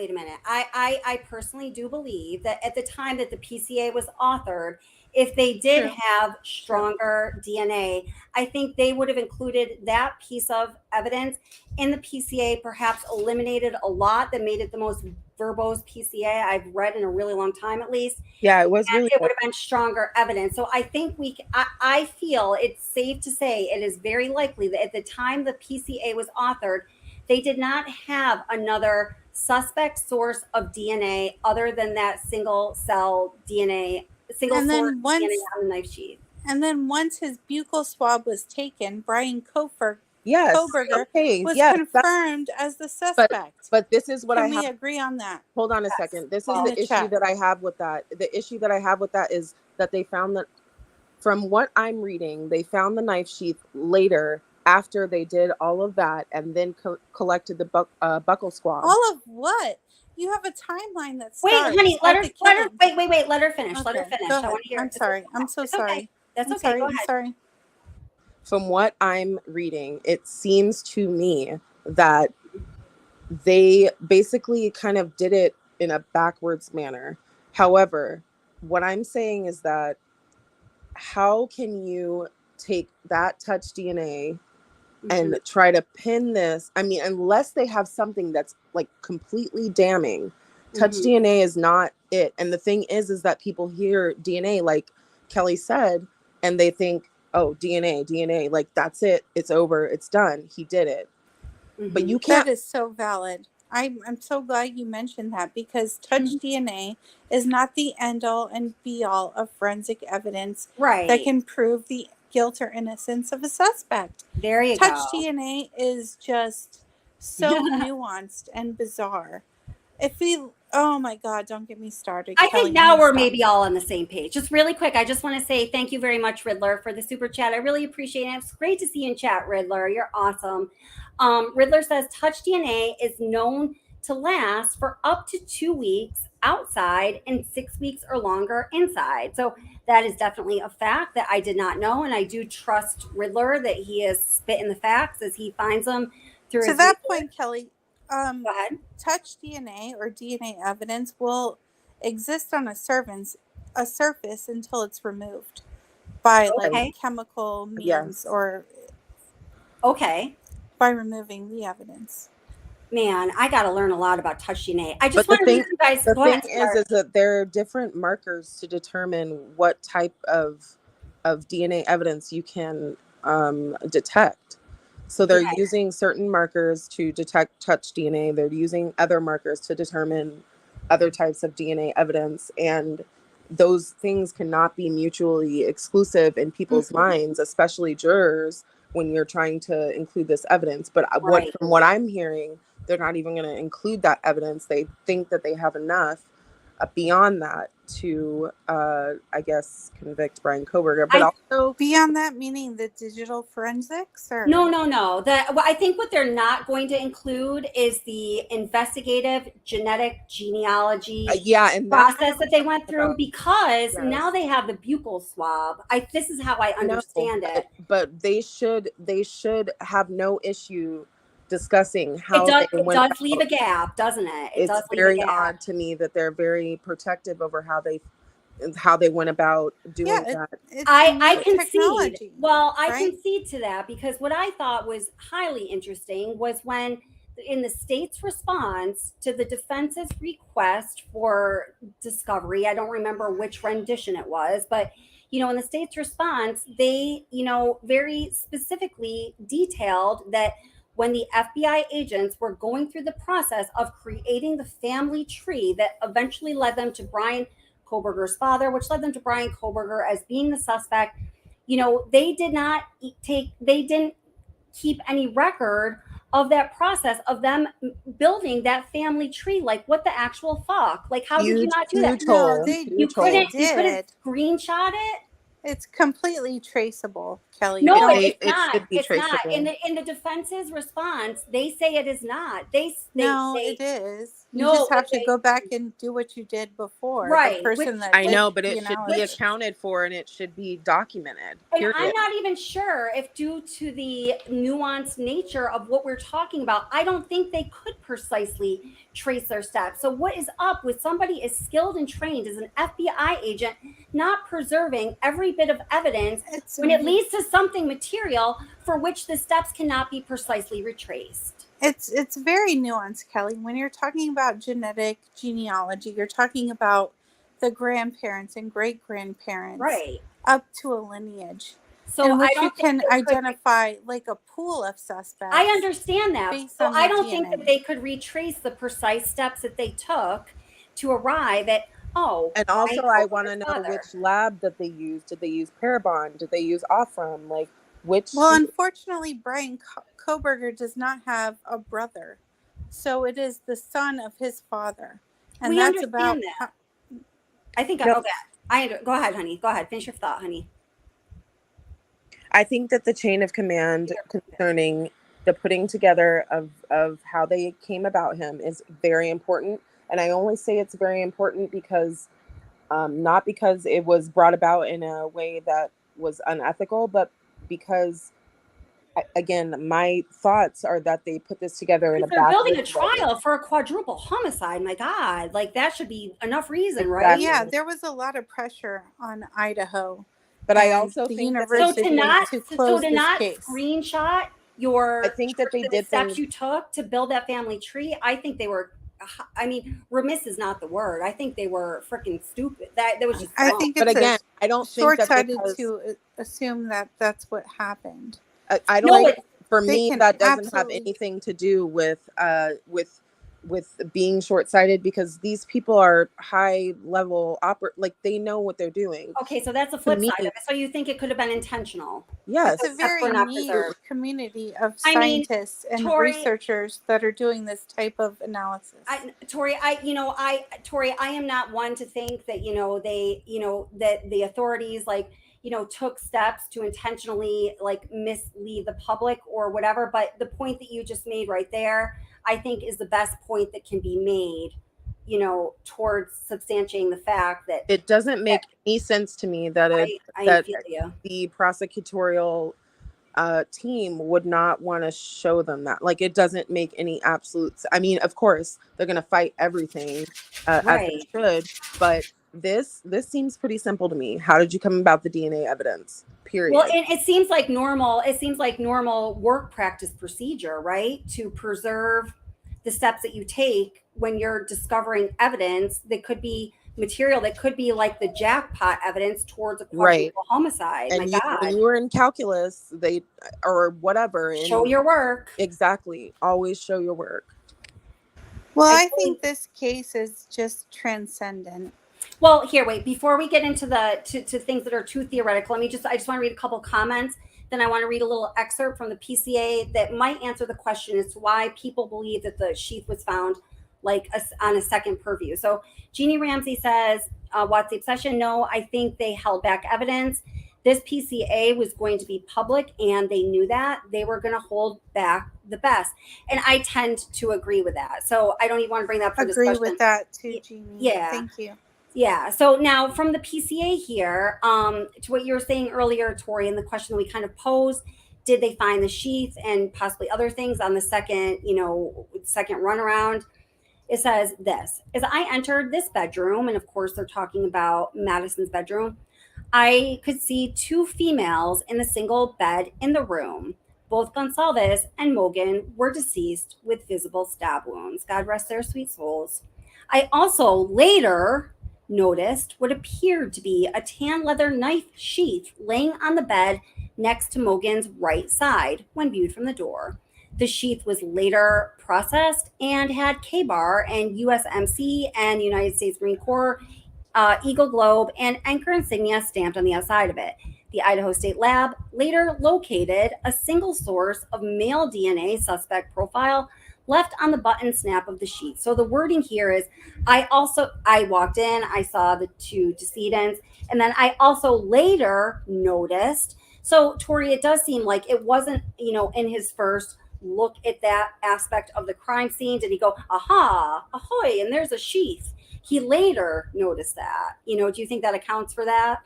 I personally do believe that at the time that the PCA was authored, if they did
True.
have stronger DNA, I think they would have included that piece of evidence in the PCA, perhaps eliminated a lot that made it the most verbose PCA I've read in a really long time, at least.
Yeah, it was
And
really
it
good.
would have been stronger evidence. So I think I feel it's safe to say it is very likely that at the time the PCA was authored, they did not have another suspect source of DNA other than that single cell DNA, single
And
source
then once-
DNA on the knife sheath.
And then once his buccal swab was taken, Bryan Kohberger
Okay,
was
yes,
confirmed as the suspect.
but this is what
Can
I
we
have.
agree on that?
Hold on a second. This is
In
the
the
issue
chat.
that I have with that. The issue that I have with that is that they found that, from what I'm reading, they found the knife sheath later after they did all of that and then collected the buckle swab.
All of what? You have a timeline that
Wait,
starts.
honey, let her
at the killing.
wait, let her finish. Let her
Okay,
finish.
go
I
ahead.
want to hear
I'm
it.
sorry. I'm so
It's okay.
sorry.
That's
I'm
okay.
sorry.
Go
I'm
ahead.
sorry.
From what I'm reading, it seems to me that they basically kind of did it in a backwards manner. However, what I'm saying is that how can you take that touch DNA and try to pin this? I mean, unless they have something that's like completely damning, touch DNA is not it. And the thing is that people hear DNA, like Kelly said, and they think, oh, DNA, like that's it. It's over. It's done. He did it. But you can't.
That is so valid. I'm so glad you mentioned that, because touch DNA is not the end all and be all of forensic evidence
Right.
that can prove the guilt or innocence of a suspect.
There you
Touch
go.
DNA is just so nuanced and bizarre. Oh my God, don't get me started.
I
Kelly,
think now
I'm
we're
stop.
maybe all on the same page. Just really quick, I just want to say thank you very much, Riddler, for the super chat. I really appreciate it. It's great to see you in chat, Riddler. You're awesome. Riddler says touch DNA is known to last for up to 2 weeks outside and 6 weeks or longer inside. So that is definitely a fact that I did not know. And I do trust Riddler that he is spitting the facts as he finds them through
To
his
that
research.
point, Kelly,
Go ahead.
touch DNA or DNA evidence will exist on a surface until it's removed by
Okay.
like chemical means
Yes.
or
Okay.
by removing the evidence.
Man, I got to learn a lot about touch DNA. I
But
just
the
want to
thing,
hear you guys.
the
Go
thing
ahead.
is that there are different markers to determine what type of DNA evidence you can detect. So they're
Right.
using certain markers to detect touch DNA. They're using other markers to determine other types of DNA evidence, and those things cannot be mutually exclusive in people's minds, especially jurors, when you're trying to include this evidence. But
Right.
from what I'm hearing, they're not even going to include that evidence. They think that they have enough beyond that to, I guess, convict Bryan Kohberger, but also
beyond that, meaning the digital forensics, or
No. I think what they're not going to include is the investigative genetic genealogy
and that's
process that they went through, because
Yes.
now they have the buccal swab. This is how I understand it.
But they should have no issue discussing how
It
they went
does
about
leave a gap, doesn't it? It
It's
does leave
very
a gap.
odd to me that they're very protective over how they went about doing that.
I concede.
technology,
Well, I
right?
concede to that, because what I thought was highly interesting was when, in the state's response to the defense's request for discovery, I don't remember which rendition it was, but in the state's response, they very specifically detailed that when the FBI agents were going through the process of creating the family tree that eventually led them to Bryan Kohberger's father, which led them to Bryan Kohberger as being the suspect, they didn't keep any record of that process of them building that family tree. Like, what the actual fuck? Like, how did you not do that? You couldn't screenshot it.
It's completely traceable, Kelly.
No,
It
it's not.
should be
It's not.
traceable.
In the defense's response, they say it is not.
No, it is. You
No,
just have
but
to go back and do what you did before.
Right,
The person that
I
did
know, but it
the
should be
analysis.
accounted for and it should be documented.
And
Period.
I'm not even sure if, due to the nuanced nature of what we're talking about, I don't think they could precisely trace their steps. So what is up with somebody as skilled and trained as an FBI agent not preserving every bit of evidence when it leads to something material for which the steps cannot be precisely retraced?
It's very nuanced, Kelly. When you're talking about genetic genealogy, you're talking about the grandparents and great grandparents,
right,
up to a lineage.
So
in which
I don't
you can
think they could
identify like a pool of suspects.
I understand that.
based
So
on
I
the
don't think
DNA.
that they could retrace the precise steps that they took to arrive at,
And also,
Bryan
I want to
Kohberger's
know
father.
which lab that they used. Did they use Parabon? Did they use Offram? Like, which?
Well, unfortunately, Bryan Kohberger does not have a brother, so it is the son of his father, and
We
that's
understand
about.
that. I think
No.
go ahead, honey. Go ahead. Finish your thought, honey.
I think that the chain of command concerning the putting together of how they came about him is very important. And I only say it's very important because not because it was brought about in a way that was unethical, but because, again, my thoughts are that they put this together in a
They're building a
backwards way.
trial for a quadruple homicide. My God, like that should be enough reason, right?
Exactly.
Yeah, there was a lot of pressure on Idaho.
But I
and
also
the
think that
university
So
to close
to
this
not
case.
screenshot your
I think that they
the
did
steps
things-
you took to build that family tree. I think they were. I mean, remiss is not the word. I think they were freaking stupid. That was just.
I
wrong.
think
But
it's
again, I don't think that
short-sighted
because
to assume that that's what happened.
I don't.
No,
think, for
they
me,
can
that doesn't have
absolutely-
anything to do with being short-sighted, because these people are high-level like they know what they're doing.
Okay, so that's the flip
me-
side of it. So you think it could have been intentional?
Yes,
It's a very
We're not
niche
preserved.
community of
I mean,
scientists and
Tori-
researchers that are doing this type of analysis.
Tori, I am not one to think that that the authorities took steps to intentionally mislead the public or whatever. But the point that you just made right there, I think, is the best point that can be made, towards substantiating the fact that
it doesn't make any sense to me that
I feel you.
the prosecutorial team would not want to show them that. Like, it doesn't make any absolute. I mean, of course, they're going to fight everything as they should, but this seems pretty simple to me. How did you come about the DNA evidence? Period.
Well, it seems like normal. It seems like normal work practice procedure, right? To preserve the steps that you take when you're discovering evidence that could be material, that could be like the jackpot evidence towards a quadruple homicide.
And
My God,
when you were in calculus, or whatever.
Show your work.
Exactly. Always show your work.
Well, I think this case is just transcendent.
Well, here, wait. Before we get into the to things that are too theoretical, I just want to read a couple comments. Then I want to read a little excerpt from the PCA that might answer the question as to why people believe that the sheath was found like on a second purview. So Jeannie Ramsey says, what's the obsession? No, I think they held back evidence. This PCA was going to be public, and they knew that. They were going to hold back the best. And I tend to agree with that. So I don't even want to bring that up for
Agree
discussion.
with that too, Jeannie.
Yeah.
Thank you.
Yeah. So now from the PCA here, to what you were saying earlier, Tori, and the question that we kind of posed, did they find the sheath and possibly other things on the second, second runaround? It says this: as I entered this bedroom, and of course they're talking about Madison's bedroom, I could see two females in the single bed in the room. Both Gonsalves and Mogan were deceased with visible stab wounds. God rest their sweet souls. I also later noticed what appeared to be a tan leather knife sheath laying on the bed next to Mogan's right side when viewed from the door. The sheath was later processed and had K-Bar and USMC and United States Marine Corps Eagle Globe and anchor insignia stamped on the outside of it. The Idaho State Lab later located a single source of male DNA suspect profile left on the button snap of the sheet. So the wording here is, I walked in, I saw the two decedents, and then I also later noticed. So Tori, it does seem like it wasn't, in his first look at that aspect of the crime scene, did he go, aha, ahoy, and there's a sheath. He later noticed that. Do you think that accounts for that?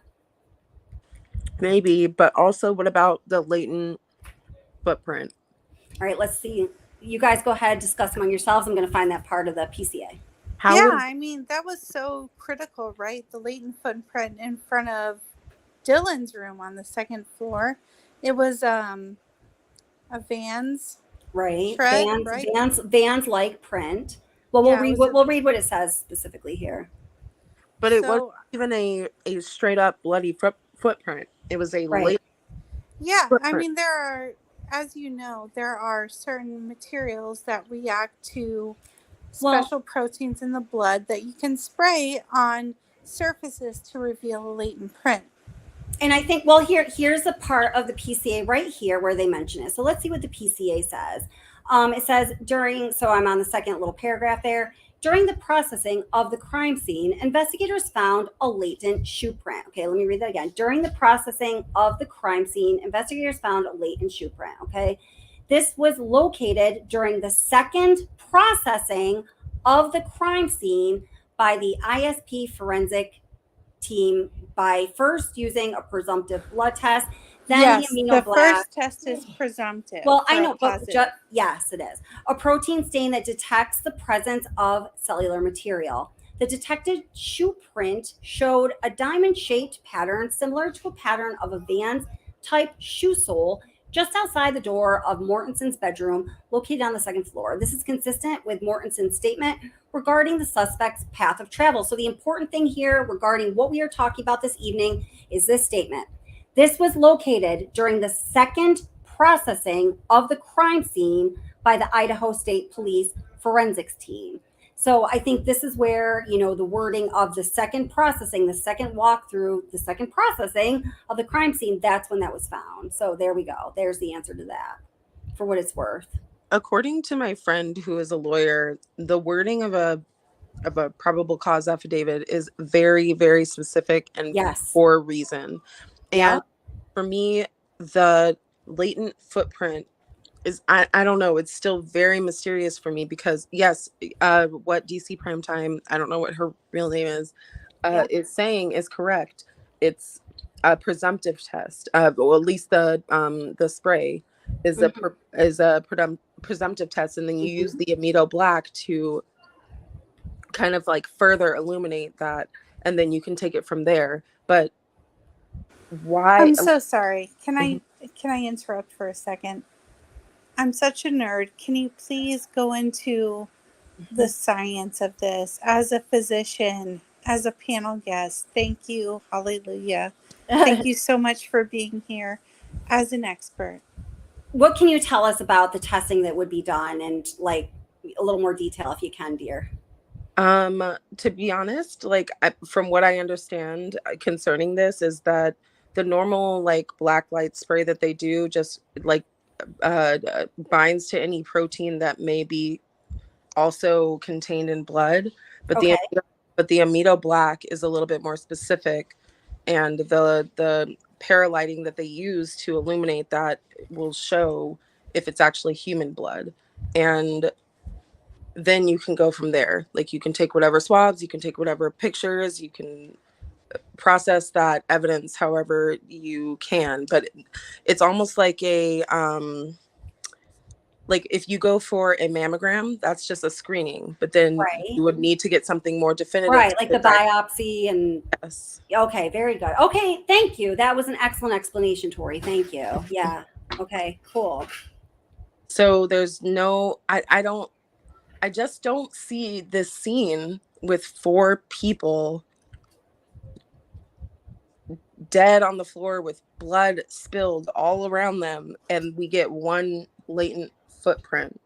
Maybe, but also what about the latent footprint?
All right, let's see. You guys go ahead, discuss among yourselves. I'm going to find that part of the PCA.
I mean, that was so critical, right? The latent footprint in front of Dylan's room on the second floor. It was a Vans
right
tread,
Vans,
right?
Vans like print. Well, we'll read what it says specifically here.
But it wasn't even a straight up bloody footprint. It was a latent footprint.
I mean, there are, as you know, there are certain materials that react to special proteins in the blood that you can spray on surfaces to reveal a latent print.
And I think, here's a part of the PCA right here where they mention it. So let's see what the PCA says. It says I'm on the second little paragraph there. During the processing of the crime scene, investigators found a latent shoe print. Okay, let me read that again. During the processing of the crime scene, investigators found a latent shoe print. Okay, this was located during the second processing of the crime scene by the ISP forensic team by first using a presumptive blood test. Then
the first test is presumptive.
Well, I know, but yes, it is. A protein stain that detects the presence of cellular material. The detected shoe print showed a diamond-shaped pattern similar to a pattern of a Vans type shoe sole just outside the door of Mortenson's bedroom located on the second floor. This is consistent with Mortenson's statement regarding the suspect's path of travel. So the important thing here regarding what we are talking about this evening is this statement. This was located during the second processing of the crime scene by the Idaho State Police forensics team. So I think this is where, the wording of the second processing, the second walkthrough, the second processing of the crime scene, that's when that was found. So there we go. There's the answer to that, for what it's worth.
According to my friend who is a lawyer, the wording of a probable cause affidavit is very, very specific and for a reason. And for me, the latent footprint is, I don't know, it's still very mysterious for me because what DC Primetime, I don't know what her real name is saying is correct. It's a presumptive test. Well, at least the spray is a presumptive test, and then you use the amido black to kind of like further illuminate that, and then you can take it from there. But why?
I'm so sorry. Can I interrupt for a second? I'm such a nerd. Can you please go into the science of this as a physician, as a panel guest? Thank you. Hallelujah. Thank you so much for being here as an expert.
What can you tell us about the testing that would be done, and like a little more detail if you can, dear?
To be honest, from what I understand concerning this is that the normal black light spray that they do just binds to any protein that may be also contained in blood, but
Okay.
the amido black is a little bit more specific, and the paralighting that they use to illuminate that will show if it's actually human blood. And then you can go from there. Like, you can take whatever swabs, you can take whatever pictures, you can process that evidence however you can. But it's almost like a like if you go for a mammogram, that's just a screening, but then
Right.
you would need to get something more definitive.
Right, like the biopsy and
Yes.
okay, very good. Okay, thank you. That was an excellent explanation, Tori. Thank you. Yeah. Okay, cool.
So there's no, I just don't see this scene with 4 people dead on the floor with blood spilled all around them, and we get one latent footprint.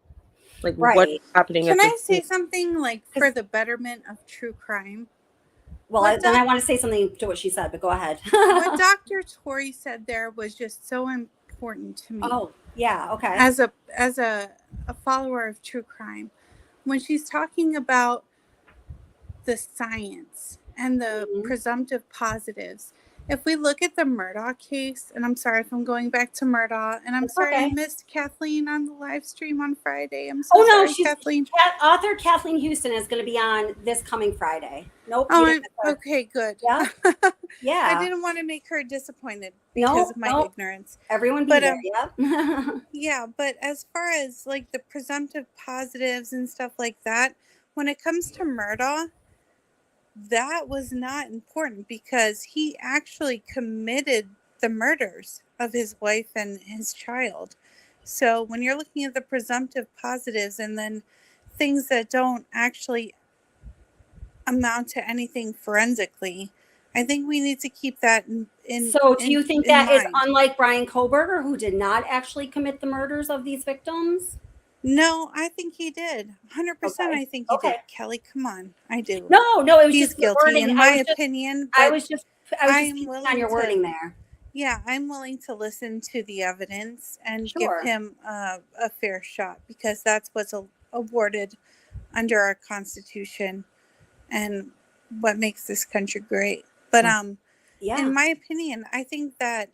Like,
Right.
what's happening?
Can
at
I
this
say
scene?
something like for the betterment of true crime?
Well, then I want to say something to what she said, but go ahead.
What Dr. Tori said there was just so important to me.
Oh, yeah, okay.
As a follower of true crime, when she's talking about the science and the presumptive positives, if we look at the Murdaugh case, and I'm sorry if I'm going back to Murdaugh, and I'm sorry I missed Kathleen on the live stream on Friday. I'm so sorry,
she's
Kathleen.
Author Kathleen Houston is going to be on this coming Friday. Nope.
Oh, okay, good.
Yeah. Yeah.
I didn't want to make her disappointed because of my ignorance.
Everyone be there. Yeah.
Yeah, but as far as like the presumptive positives and stuff like that, when it comes to Murdaugh, that was not important because he actually committed the murders of his wife and his child. So when you're looking at the presumptive positives and then things that don't actually amount to anything forensically, I think we need to keep that in.
So do you think that is
mind.
unlike Bryan Kohberger, who did not actually commit the murders of these victims?
No, I think he did. 100%.
Okay.
I think he did. Kelly, come on. I do.
No, it was
He's
just your
guilty
wording.
in my opinion.
I was just
I'm
speaking
willing
on your
to-
wording there.
Yeah, I'm willing to listen to the evidence and
Sure.
give him a fair shot because that's what's awarded under our Constitution and what makes this country great. But
Yeah.
in my opinion, I think that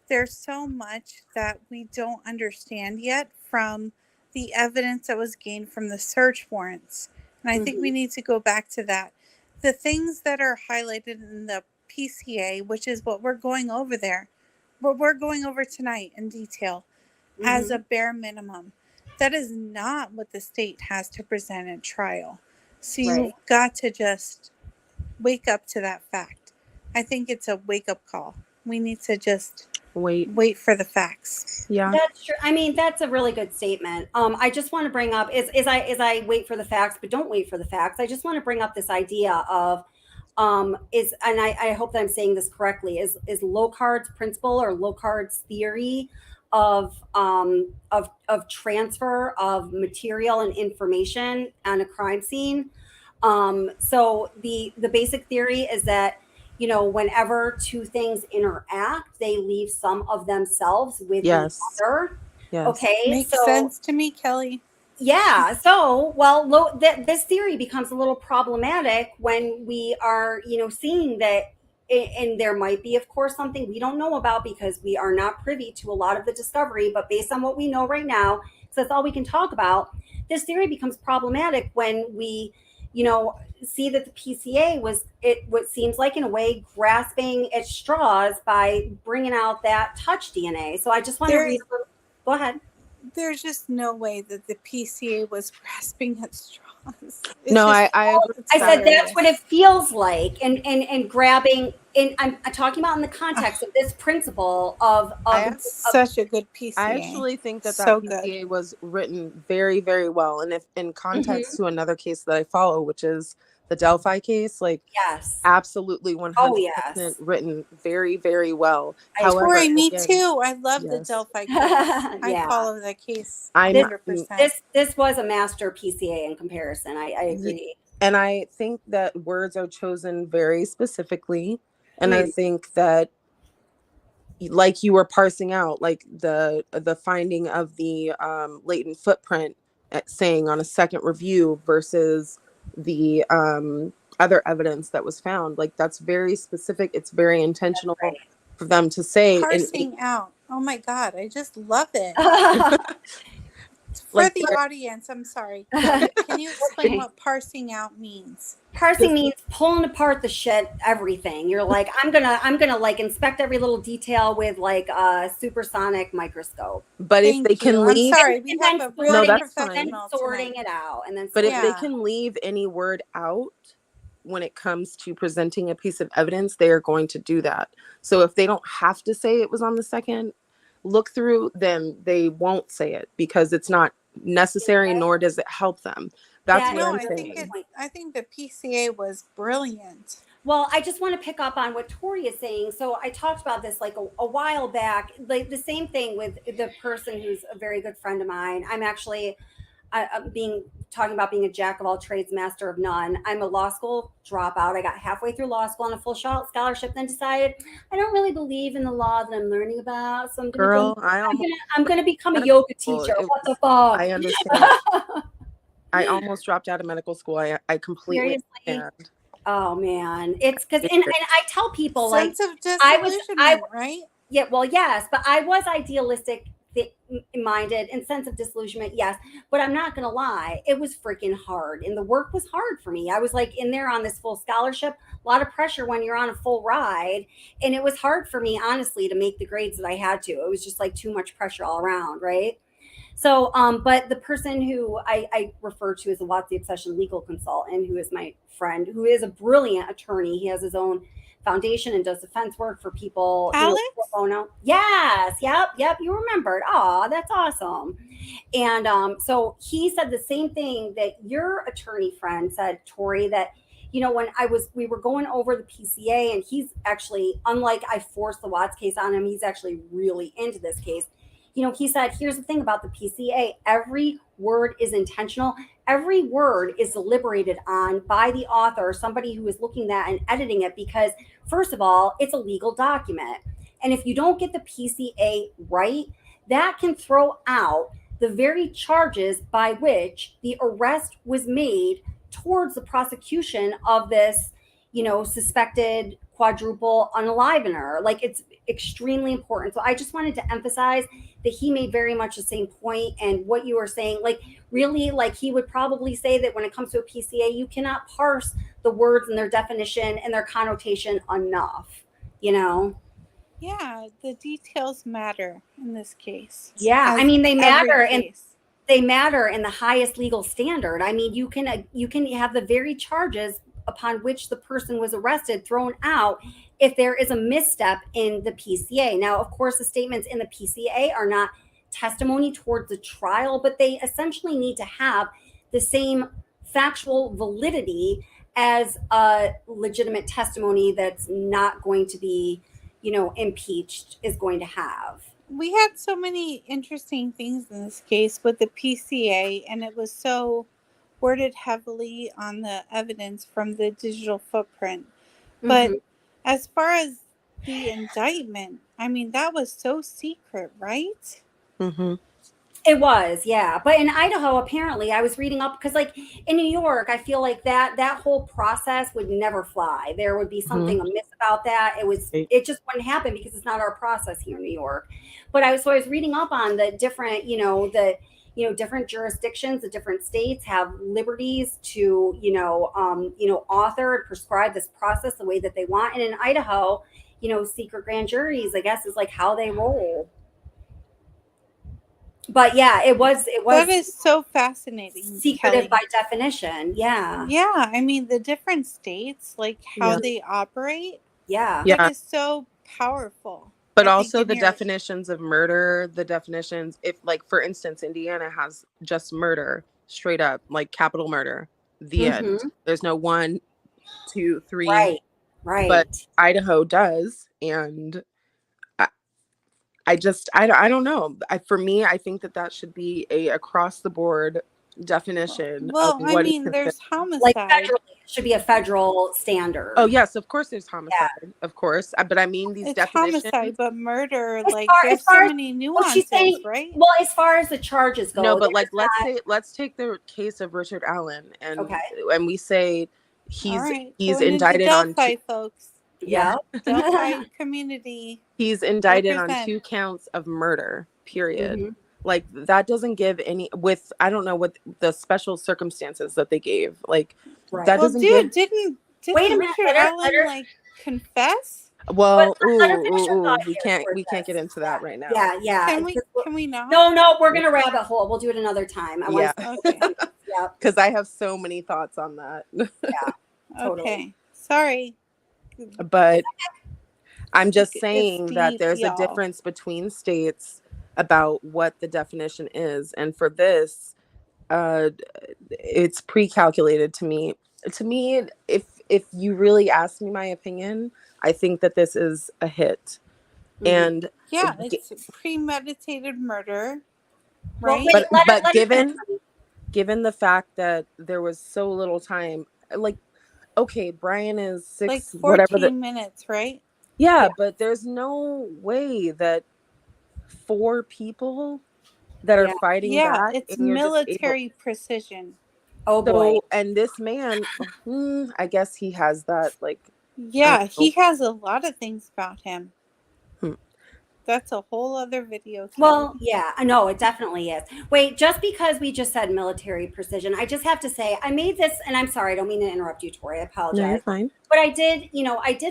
there's so much that we don't understand yet from the evidence that was gained from the search warrants. And I think we need to go back to that. The things that are highlighted in the PCA, which is what we're going over there, what we're going over tonight in detail as a bare minimum, that is not what the state has to present at trial. So you've got to just wake up to that fact. I think it's a wake-up call. We need to just wait for the facts.
Yeah,
that's true. I mean, that's a really good statement. I just want to bring up is I wait for the facts, but don't wait for the facts. I just want to bring up this idea of and I hope that I'm saying this correctly, is Locard's principle or Locard's theory of transfer of material and information on a crime scene. So the basic theory is that, you know, whenever two things interact, they leave some of themselves with each other.
Yes.
Okay.
Makes sense to me, Kelly.
Yeah. So, well, this theory becomes a little problematic when we are, you know, seeing that, and there might be, of course, something we don't know about because we are not privy to a lot of the discovery, but based on what we know right now, because that's all we can talk about, this theory becomes problematic when we, you know, see that the PCA was what seems like in a way grasping at straws by bringing out that touch DNA. So I just want to read. Go ahead.
There's just no way that the PCA was grasping at straws.
No, I agree.
I said that's what it feels like, and grabbing. And I'm talking about in the context of this principle of
such a good PCA.
I actually think that
So
PCA was written very, very well, and if in context to another case that I follow, which is the Delphi case, like absolutely 100% written very, very well. However,
Tori, me too. I love the Delphi case. I follow that case 100%.
This was a master PCA in comparison. I agree.
And I think that words are chosen very specifically. And I think that, like you were parsing out, like the finding of the latent footprint saying on a second review versus the other evidence that was found. Like, that's very specific. It's very intentional for them to say.
Parsing out. Oh my God, I just love it. For
Like,
the audience, I'm sorry. Can you explain what parsing out means?
Parsing means pulling apart the shit, everything. You're like, I'm gonna like inspect every little detail with like a supersonic microscope.
but if
Thank
they can
you. I'm
leave,
sorry. We
And
have
then
a really
sorting,
that's
and
fine.
then
professional
sorting
tonight.
it out, and then
but if
sorting
they
Yeah.
can leave any word out when it comes to presenting a piece of evidence, they are going to do that. So if they don't have to say it was on the second look through, then they won't say it because it's not necessary, nor does it help them. That's
That
what
No,
I'm
I think
saying.
I think the PCA was brilliant.
Well, I just want to pick up on what Tori is saying. So I talked about this like a while back, like the same thing with the person who's a very good friend of mine. I'm actually talking about being a jack of all trades, master of none. I'm a law school dropout. I got halfway through law school on a full scholarship, then decided I don't really believe in the law that I'm learning about. So
Girl,
I'm gonna become a yoga teacher. What the fuck?
I understand. I almost dropped out of medical school. I completely
Seriously?
understand.
Oh man, it's because and I tell people like
Sense of
I
disillusionment, right?
yeah, well, yes, but I was idealistic minded and sense of disillusionment, yes. But I'm not gonna lie, it was freaking hard, and the work was hard for me. I was like in there on this full scholarship, a lot of pressure when you're on a full ride, and it was hard for me, honestly, to make the grades that I had to. It was just like too much pressure all around, right? So, but the person who I refer to as a What's the Obsession legal consultant, who is my friend, who is a brilliant attorney. He has his own foundation and does defense work for people.
Alex?
Pro bono. Yes. Yep. You remembered. Oh, that's awesome. And so he said the same thing that your attorney friend said, Tori, that when we were going over the PCA, and he's actually, unlike I forced the Watts case on him, he's actually really into this case. He said, here's the thing about the PCA. Every word is intentional. Every word is deliberated on by the author, somebody who is looking at and editing it, because first of all, it's a legal document. And if you don't get the PCA right, that can throw out the very charges by which the arrest was made towards the prosecution of this, suspected quadruple unalivener. Like, it's extremely important. So I just wanted to emphasize that he made very much the same point. And what you were saying, like, really, like, he would probably say that when it comes to a PCA, you cannot parse the words and their definition and their connotation enough,
Yeah, the details matter in this case.
Yeah,
As
I mean, they matter,
every
and
case.
they matter in the highest legal standard. I mean, you can have the very charges upon which the person was arrested thrown out if there is a misstep in the PCA. Now, of course, the statements in the PCA are not testimony towards the trial, but they essentially need to have the same factual validity as a legitimate testimony that's not going to be, impeached is going to have.
We had so many interesting things in this case with the PCA, and it was so worded heavily on the evidence from the digital footprint. But as far as the indictment, I mean, that was so secret, right?
Mm-hmm.
It was, yeah. But in Idaho, apparently, I was reading up, because like in New York, I feel like that whole process would never fly. There would be something amiss about that. It just wouldn't happen because it's not our process here in New York. But I was reading up on the different, different jurisdictions, the different states have liberties to, author and prescribe this process the way that they want. And in Idaho, secret grand juries, I guess, is like how they roll. But yeah, it was
That is so fascinating.
Secretive
Kelly.
by definition. Yeah.
Yeah, I mean, the different states, like how they operate.
Yeah.
That is so powerful.
But also the definitions of murder, the definitions, if, like, for instance, Indiana has just murder, straight up, like capital murder, the end. There's no 1, 2, 3.
Right.
But Idaho does. And I don't know. For me, I think that should be a across the board definition.
Well,
of what
I mean, there's homicide.
Like federally should be a federal standard.
Oh yes, of course there's homicide, of course. But I mean these
It's
definitions.
homicide, but murder,
As
like
far-
there's
as far
so
as-
many
Well, she's
nuances,
saying,
right?
well, as far as the charges go,
No, but
there's
like
not-
let's take the case of Richard Allen, and
Okay.
and we say
All
he's
right,
he's
going into
indicted on
Delphi,
two,
folks.
yeah.
Delphi community.
he's indicted on
Represent.
2 counts of murder. Period.
Mhm.
Like that doesn't give any with I don't know what the special circumstances that they gave. Like
Right.
that
Well,
doesn't
dude,
give.
didn't
Wait a minute,
Richard
let her-
Allen like confess?
Well,
But let her finish her thought
we
here
can't
towards
get
this.
into that right now.
Yeah.
Can we?
Because-
Can we not?
No, we're gonna rabbit hole. We'll do it another time. I want
Yeah.
Okay.
yeah.
Because I have so many thoughts on that.
Totally.
Okay. Sorry.
But I'm just
It's
saying that
deep,
there's a
y'all.
difference between states about what the definition is, and for this, it's pre-calculated to me. To me, if you really ask me my opinion, I think that this is a hit,
Mhm.
and
Yeah, it's premeditated murder,
Well,
right?
wait,
but
let her
given
finish.
given the fact that there was so little time, like okay, Brian is 6
like 14
whatever the
minutes, right?
yeah, but there's no way that 4 people that are
Yeah.
fighting
Yeah,
back
it's
and you're just able.
military precision.
Oh boy.
So, and this man, I guess he has that, like,
Yeah,
Oh.
he has a lot of things about him.
Hmm.
That's a whole other video.
Well, yeah, I know it definitely is. Wait, just because we just said military precision, I just have to say I made this, and I'm sorry, I don't mean to interrupt you, Tori. I apologize.
no, you're fine.
But I did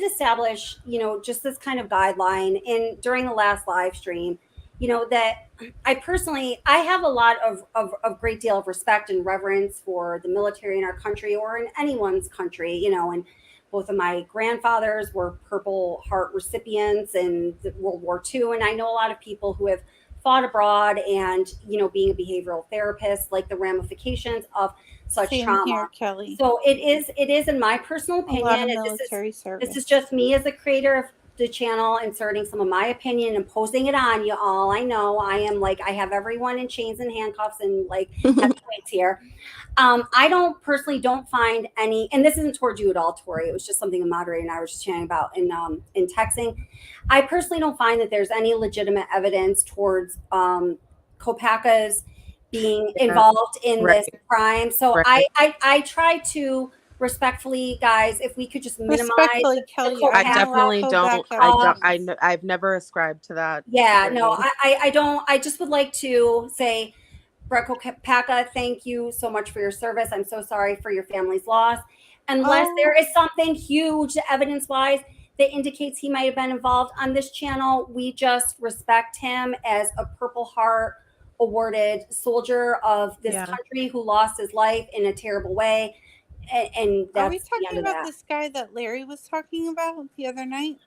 establish, just this kind of guideline in during the last live stream, that I have a lot of great deal of respect and reverence for the military in our country or in anyone's country, and both of my grandfathers were Purple Heart recipients in World War II. And I know a lot of people who have fought abroad and, being a behavioral therapist, like the ramifications of such
Same
trauma.
here, Kelly.
So it is in my personal
A lot of
opinion, and
military service.
this is just me as a creator of the channel inserting some of my opinion and posting it on you all. I know I am I have everyone in chains and handcuffs and heavyweights here. I don't find any, and this isn't towards you at all, Tori. It was just something a moderator and I were just chatting about in texting. I personally don't find that there's any legitimate evidence towards Kopaka's being involved in this crime. So
Right.
I try to respectfully, guys, if we could just minimize.
Respectfully, Kelly,
Kopaka.
I definitely
go
don't.
back
I
out.
don't. I've never ascribed to that.
Yeah,
theory.
no, I don't. I just would like to say, Brett Kopaka, thank you so much for your service. I'm so sorry for your family's loss. Unless there is something huge evidence-wise that indicates he might have been involved on this channel, we just respect him as a Purple Heart awarded soldier of this country who lost his life in a terrible way. And that's
Are we
the
talking
end of
about
that.
this guy that Larry was talking about the other night?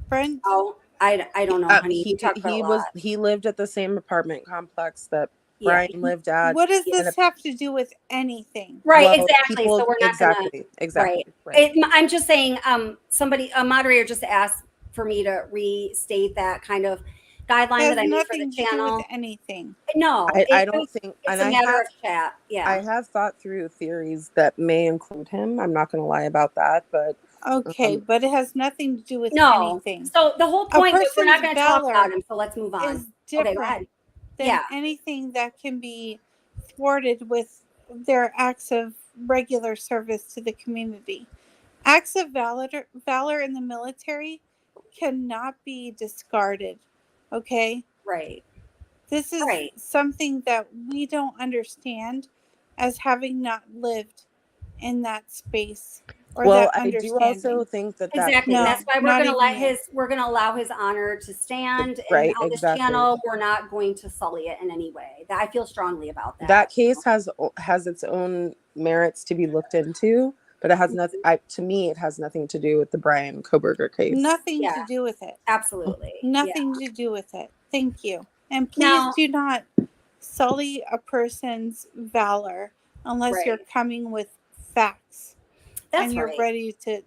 Brent?
Oh, I don't know, honey.
He
We talked about a lot.
he lived at the same apartment complex that
Yeah.
Brian lived at.
What does this have to do with anything?
Right,
Well,
exactly.
people-
So we're not
exactly.
Right. I'm just saying, a moderator just asked for me to restate that kind of guideline
It
that I
has
made for the
nothing to do
channel.
with anything.
No,
I don't think,
it's
and
a
I
matter
have,
of chat. Yeah.
I have thought through theories that may include him. I'm not going to lie about that, but
Okay, but it has nothing to do with
no.
anything.
So the whole point was we're not going
person's
to talk
valor
about him. So let's move on.
Is
Okay, go
different
ahead.
than
Yeah.
anything that can be thwarted with their acts of regular service to the community. Acts of valor in the military cannot be discarded. Okay?
Right.
This is
Right.
something that we don't understand as having not lived in that space or
well,
that
I do
understanding.
also think that
Exactly.
No,
That's why we're
not
going to let
even
we're going to allow his honor to stand
Right,
on this
exactly.
channel. We're not going to sully it in any way. I feel strongly about that.
that case has its own merits to be looked into, but it has nothing. To me, it has nothing to do with the Bryan Kohberger case.
Nothing
Yeah.
to do with it.
Absolutely.
Nothing to do with it. Thank you. And please
Now-
do not sully a person's valor unless
Right.
you're coming with facts
That's
and you're
right.
ready to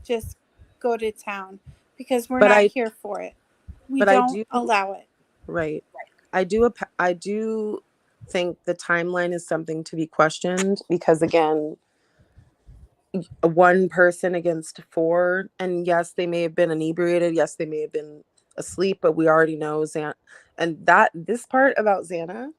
just go to town because we're
But
not
I-
here for it. We
but I
don't
do-
allow it.
Right. I do think the timeline is something to be questioned because, again, one person against four. And yes, they may have been inebriated. Yes, they may have been asleep, but we already know Xana. And that this part about Xana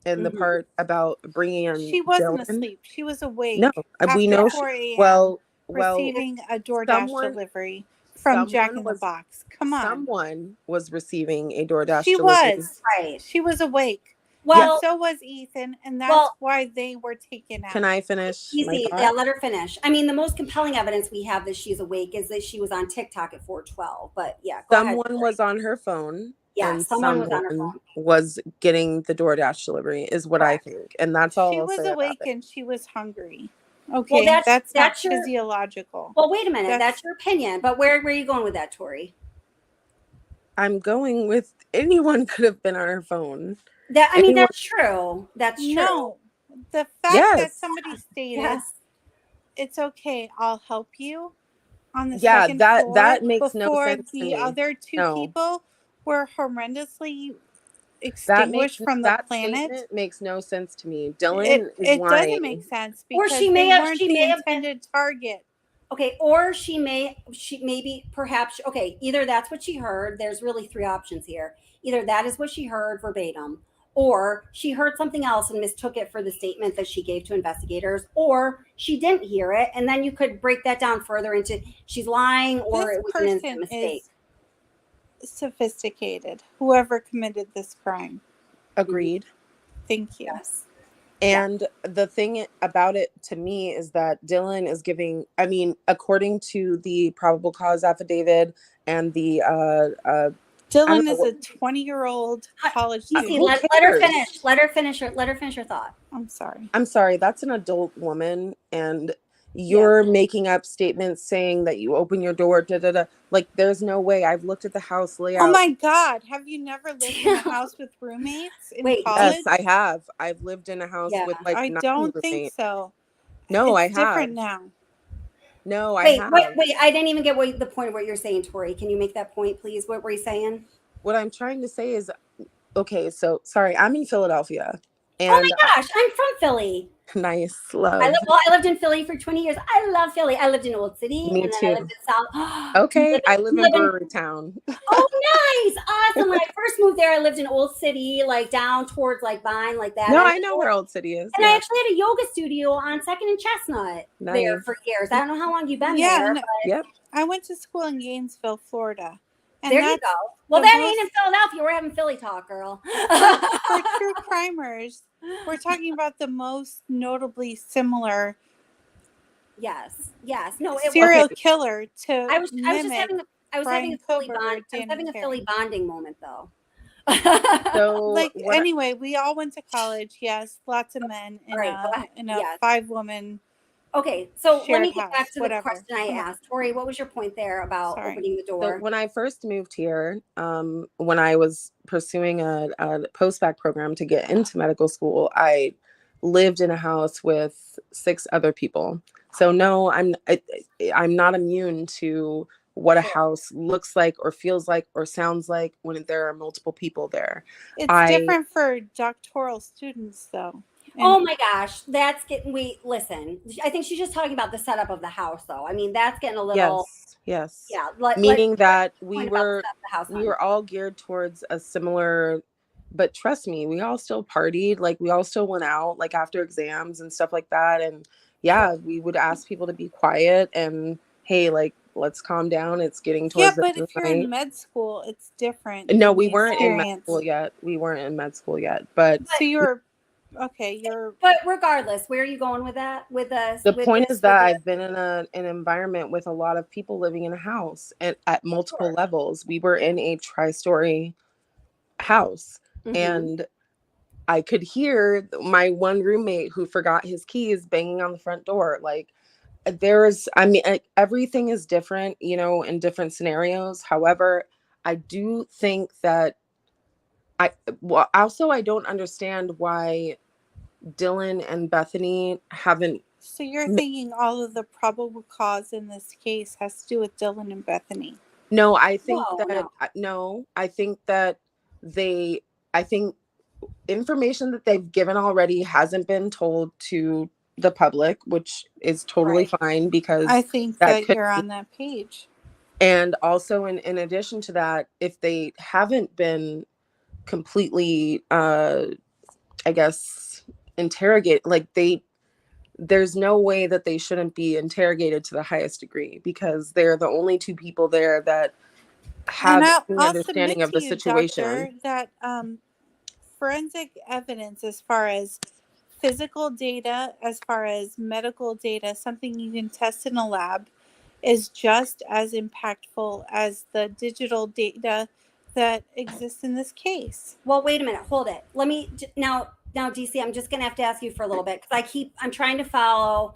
and the
Mhm.
part about bringing in
She wasn't
Dylan.
asleep. She was awake
No, we
after
know.
4 a.m.
Well,
receiving a DoorDash
someone,
delivery from Jack
someone
in the
was,
Box. Come on.
someone was receiving a DoorDash
She
delivery.
was.
Right.
She was awake.
Well,
And so was Ethan, and that's
well,
why they were taken out.
Can I finish my
easy.
thought?
Yeah, let her finish. I mean, the most compelling evidence we have that she's awake is that she was on TikTok at 4:12. But yeah, go ahead.
Someone was on her phone.
Yeah,
And
someone was on her phone.
was getting the DoorDash delivery, is what
Correct.
I think, and that's all
She
I'll
was
say
awake
about it.
and she was hungry. Okay,
that's
not
your-
physiological.
Well, wait a minute.
That's-
That's your opinion. But where are you going with that, Tori?
I'm going with anyone could have been on her phone.
That I mean,
Anyone-
that's true. That's true.
No, the fact that
Yes.
somebody stated
Yes.
it's okay, I'll help you on the
Yeah,
second
that-
floor
that makes no
before
sense to
the
me.
other two
No.
people were horrendously
That
extinguished from the
that
planet.
statement makes no sense to me. Dylan is
It
lying.
doesn't make sense
Or
because
she may
they
have-
weren't
she
the
may have been-
intended target.
Okay, or she maybe perhaps okay, either that's what she heard. There's really three options here. Either that is what she heard verbatim, or she heard something else and mistook it for the statement that she gave to investigators, or she didn't hear it, and then you could break that down further into she's lying or
This
it was an instant
person
mistake.
is sophisticated. Whoever committed this crime.
Agreed.
Thank you.
Yes.
And the thing about it to me is that Dylan is giving, I mean, according to the probable cause affidavit and the
Dylan
know
is a
what-
20-year-old college
Easy,
student.
let her
cares?
finish. Let her finish her thought.
I'm sorry.
I'm sorry, that's an adult woman, and you're making up statements saying that you open your door, da da da. Like, there's no way. I've looked at the house layout.
Oh my God. Have you never lived in a house with roommates in
Wait,
college?
Yes, I have. I've lived in a house
Yeah.
with like
I
9
don't think
roommates.
so.
No,
It's
I have.
different now.
No, I
Wait,
have.
wait, I didn't even get the point of what you're saying, Tori. Can you make that point, please? What were you saying?
What I'm trying to say is, okay, so sorry, I'm in Philadelphia, and
Oh my gosh, I'm from Philly.
nice love.
I lived in Philly for 20 years. I love Philly. I lived in Old City.
Me
and then
too.
I lived in South.
Okay, I live in Brewery Town.
Oh, nice. Awesome. When I first moved there, I lived in Old City, like down towards like Vine, like that.
No,
And
I know where Old City is.
And I
Yeah.
actually had a yoga studio on 2nd and Chestnut there
Nice.
for years. I don't know how long you've been
Yeah,
there.
no,
But
Yep.
I went to school in Gainesville, Florida. And
there you
that's
go. Well,
the
that
most-
ain't in Philadelphia. We're having Philly talk, girl.
for true crimers, we're talking about the most notably similar
Yes. No, it
serial
was.
killer to
I was just
mimic
having I was
Bryan
having a Philly
Kohberger,
bond. I was
Danny
having a
Terry.
Philly bonding moment though.
So
like
what-
anyway, we all went to college. Yes, lots of men in
All right, go
a
ahead.
in a
Yes.
5-woman.
Okay, so let
Shared
me get
house,
back to
whatever.
the question I
Come on.
asked. Tori, what was your point there about
Sorry.
opening the
So
door?
when I first moved here, when I was pursuing a post-bac program to get into medical school, I lived in a house with 6 other people. So no, I'm not immune to what a house looks like or feels like or sounds like when there are multiple people there.
It's different for doctoral students, though. And
Oh my gosh, that's getting. Listen. I think she's just talking about the setup of the house, though. I mean, that's getting a little.
Yes.
Yeah.
Meaning that we
point about the
were
setup of the house,
we
hon.
were all geared towards a similar, but trust me, we all still partied. Like, we all still went out, like, after exams and stuff like that. And yeah, we would ask people to be quiet and, hey, like, let's calm down. It's getting towards
yeah,
the
but
end
if
of the
you're in
night.
med school, it's different.
No,
than
we
the
weren't in med
experience.
school yet. We weren't in med school yet. But
So you're okay. You're
But regardless, where are you going with that? With us?
the
with
point
this,
is that
with
I've been in an environment with a lot of people living in a house at multiple levels. We were in a tri-story house,
Mhm.
and I could hear my one roommate who forgot his keys banging on the front door. Like, everything is different, in different scenarios. However, I do think that I don't understand why Dylan and Bethany haven't.
so you're thinking all of the probable cause in this case has to do with Dylan and Bethany.
No, I think
No,
that no, I think that information that they've given already hasn't been told to, the public, which is totally fine because
I think
that
that
could
you're
be.
on that page.
And also in addition to that, if they haven't been completely I guess interrogate, like there's no way that they shouldn't be interrogated to the highest degree because they're the only two people there that have
And
any
I'll
understanding
submit
of
to
the
you,
situation.
doctor, that forensic evidence, as far as physical data, as far as medical data, something you can test in a lab, is just as impactful as the digital data that exists in this case.
Well, wait a minute. Hold it. Let me now, DC, I'm just going to have to ask you for a little bit because I'm trying to follow.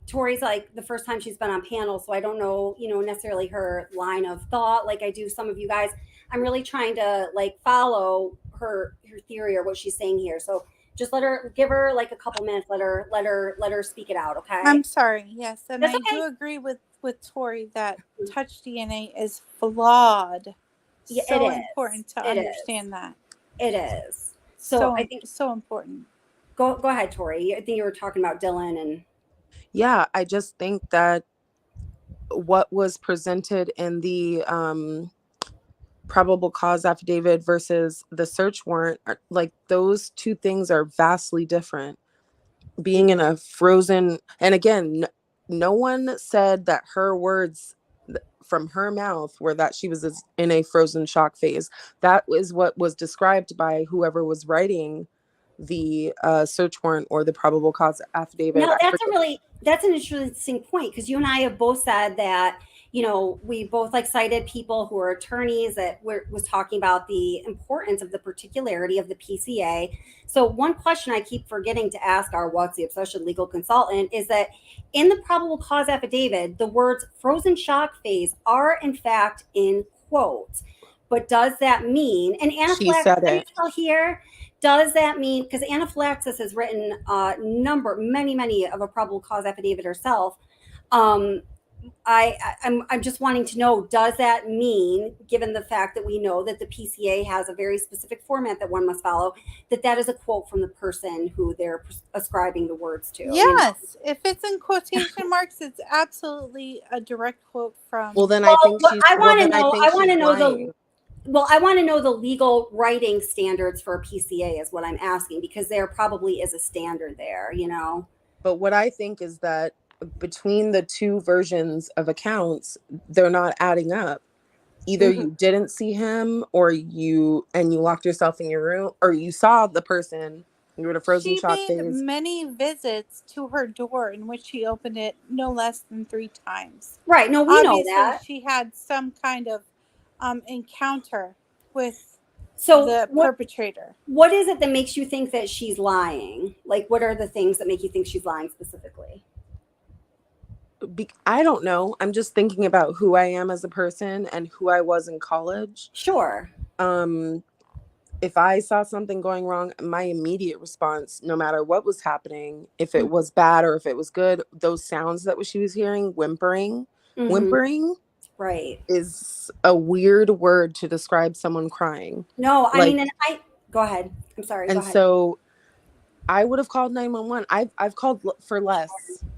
Tori's like the first time she's been on panel, so I don't know, necessarily her line of thought like I do some of you guys. I'm really trying to like follow her theory or what she's saying here. So just give her like a couple minutes. Let her speak it out. Okay.
I'm sorry. Yes, and
That's
I
okay.
do agree with Tori that touch DNA is flawed.
Yeah,
so
it is.
important to
It
understand
is.
that.
It is. So I think
so important.
Go ahead, Tori. I think you were talking about Dylan and.
Yeah, I just think that what was presented in the probable cause affidavit versus the search warrant, like those two things are vastly different. Being in a frozen, and again, no one said that her words from her mouth were that she was in a frozen shock phase. That is what was described by whoever was writing the search warrant or the probable cause affidavit.
No, that's an interesting point because you and I have both said that, we both like cited people who are attorneys that was talking about the importance of the particularity of the PCA. So one question I keep forgetting to ask our What's the Obsession legal consultant is that in the probable cause affidavit, the words frozen shock phase are in fact in quotes. But does that mean, and
She
anaphylaxis,
said
can you
it.
tell here? Does that mean, because anaphylaxis has written many of a probable cause affidavit herself. I'm just wanting to know, does that mean, given the fact that we know that the PCA has a very specific format that one must follow, that is a quote from the person who they're ascribing the words to?
Yes, if it's in quotation marks, it's absolutely a direct quote from.
Well, then I think she's.
I want to know. I want to know
lying.
I want to know the legal writing standards for a PCA is what I'm asking, because there probably is a standard there,
But what I think is that between the two versions of accounts, they're not adding up. Either you didn't see him or you locked yourself in your room, or you saw the person, you were in a frozen shock
She made
phase.
many visits to her door in which she opened it no less than 3 times.
Right. No, we
Obviously,
know that.
she had some kind of encounter with
the
perpetrator.
What is it that makes you think that she's lying? Like, what are the things that make you think she's lying specifically?
I don't know. I'm just thinking about who I am as a person and who I was in college.
Sure.
If I saw something going wrong, my immediate response, no matter what was happening, if it was bad or if it was good, those sounds that she was hearing, whimpering,
right,
is a weird word to describe someone crying.
No, I mean, and go ahead. I'm sorry.
And so I would have called 911. I've called for less.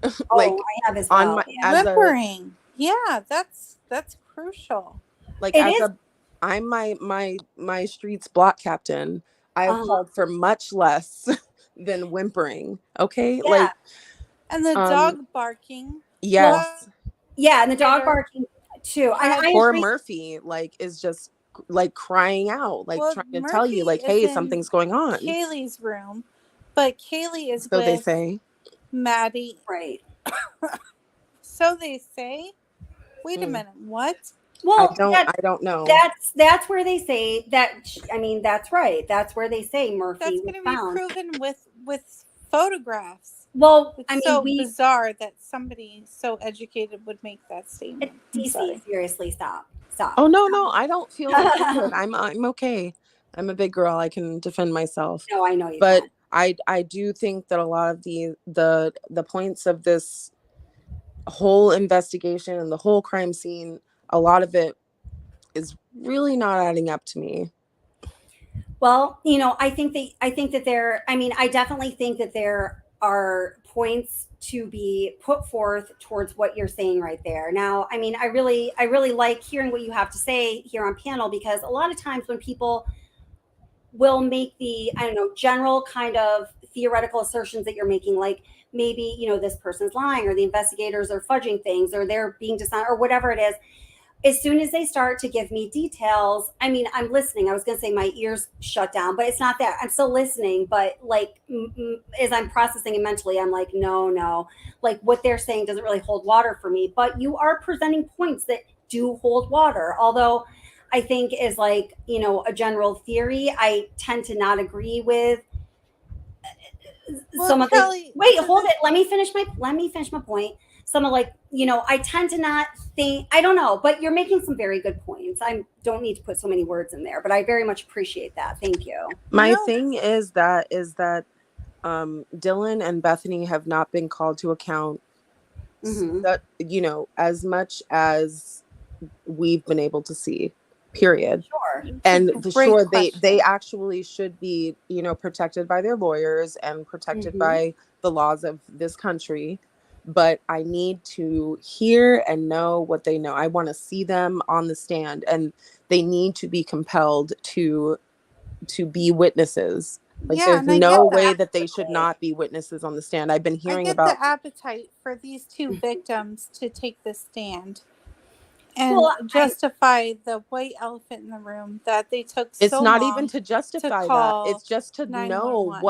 I have as well.
Whimpering. Yeah, that's crucial.
Like I'm my street's block captain. I've called for much less than whimpering. Okay.
Yeah.
Like,
and the dog barking.
Yes.
Yeah. And the dog barking too.
Poor Murphy, like, is just like crying out, like trying to tell you, like, hey, something's going on.
Kaylee's room, but Kaylee is
so
with
they say
Maddie.
Right.
So they say. Wait a minute. What?
Well,
I don't know.
That's where they say that. I mean, that's right. That's where they say Murphy.
That's going to be proven with photographs.
Well,
it's bizarre that somebody so educated would make that statement.
DC, seriously, stop.
Oh no, I don't feel offended. I'm okay. I'm a big girl. I can defend myself.
No, I know you.
But I do think that a lot of the points of this whole investigation and the whole crime scene, a lot of it is really not adding up to me.
Well, I think that they're, I mean, I definitely think that there are points to be put forth towards what you're saying right there. Now, I mean, I really like hearing what you have to say here on panel, because a lot of times when people will make the, I don't know, general kind of theoretical assertions that you're making, like maybe, you know, this person's lying, or the investigators are fudging things, or they're being dishonest, or whatever it is. As soon as they start to give me details, I mean, I'm listening. I was going to say my ears shut down, but it's not that. I'm still listening. But like, as I'm processing it mentally, I'm like, no, like what they're saying doesn't really hold water for me. But you are presenting points that do hold water. Although I think is like, you know, a general theory, I tend to not agree with
Well,
some of
Kelly,
the, wait, hold it. Let me finish my point. Some of like, you know, I tend to not think, I don't know, but you're making some very good points. I don't need to put so many words in there, but I very much appreciate that. Thank you.
My
No.
thing is that Dylan and Bethany have not been called to account, that, you know, as much as we've been able to see, period.
Sure.
And
Great
sure,
question.
they actually should be, you know, protected by their lawyers and protected by the laws of this country. But I need to hear and know what they know. I want to see them on the stand, and they need to be compelled to be witnesses. Like,
Yeah,
there's
and I
no
get that.
way that they should not be witnesses on the stand. I've been
I
hearing
get
about
the appetite for these two victims to take the stand and
Well,
justify the white elephant in the room that they took
it's
so
not
long
even to justify that.
call
It's just to know
911.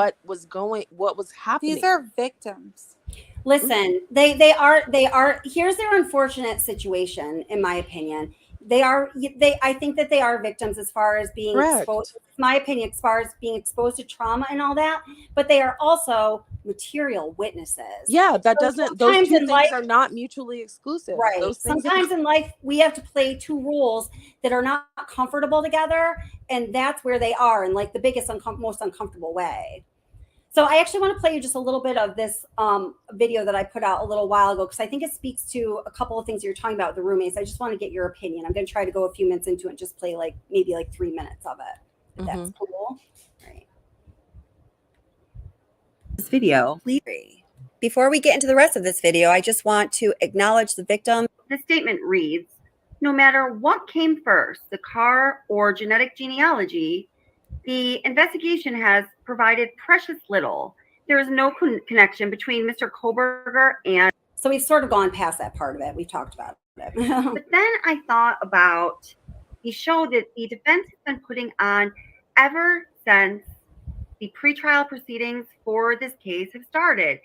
what was happening.
These are victims.
listen, they are, here's their unfortunate situation, in my opinion. I think that they are victims as far as being exposed,
Correct.
my opinion, as far as being exposed to trauma and all that, but they are also material witnesses.
Yeah, that
So
doesn't, those
sometimes
two
in
things
life,
are not mutually exclusive.
right,
Those things
sometimes in life we have to play two roles that are not comfortable together, and that's where they are in like the biggest most uncomfortable way. So I actually want to play you just a little bit of this video that I put out a little while ago, because I think it speaks to a couple of things you're talking about with the roommates. I just want to get your opinion. I'm going to try to go a few minutes into it and just play like maybe like 3 minutes of it, if that's cool. All right. This video. Before we get into the rest of this video, I just want to acknowledge the victim.
The statement reads, no matter what came first, the car or genetic genealogy, the investigation has provided precious little. There is no connection between Mr. Kohberger and.
So we've sort of gone past that part of it. We've talked about it.
But then I thought about the show that the defense has been putting on ever since the pretrial proceedings for this case have started.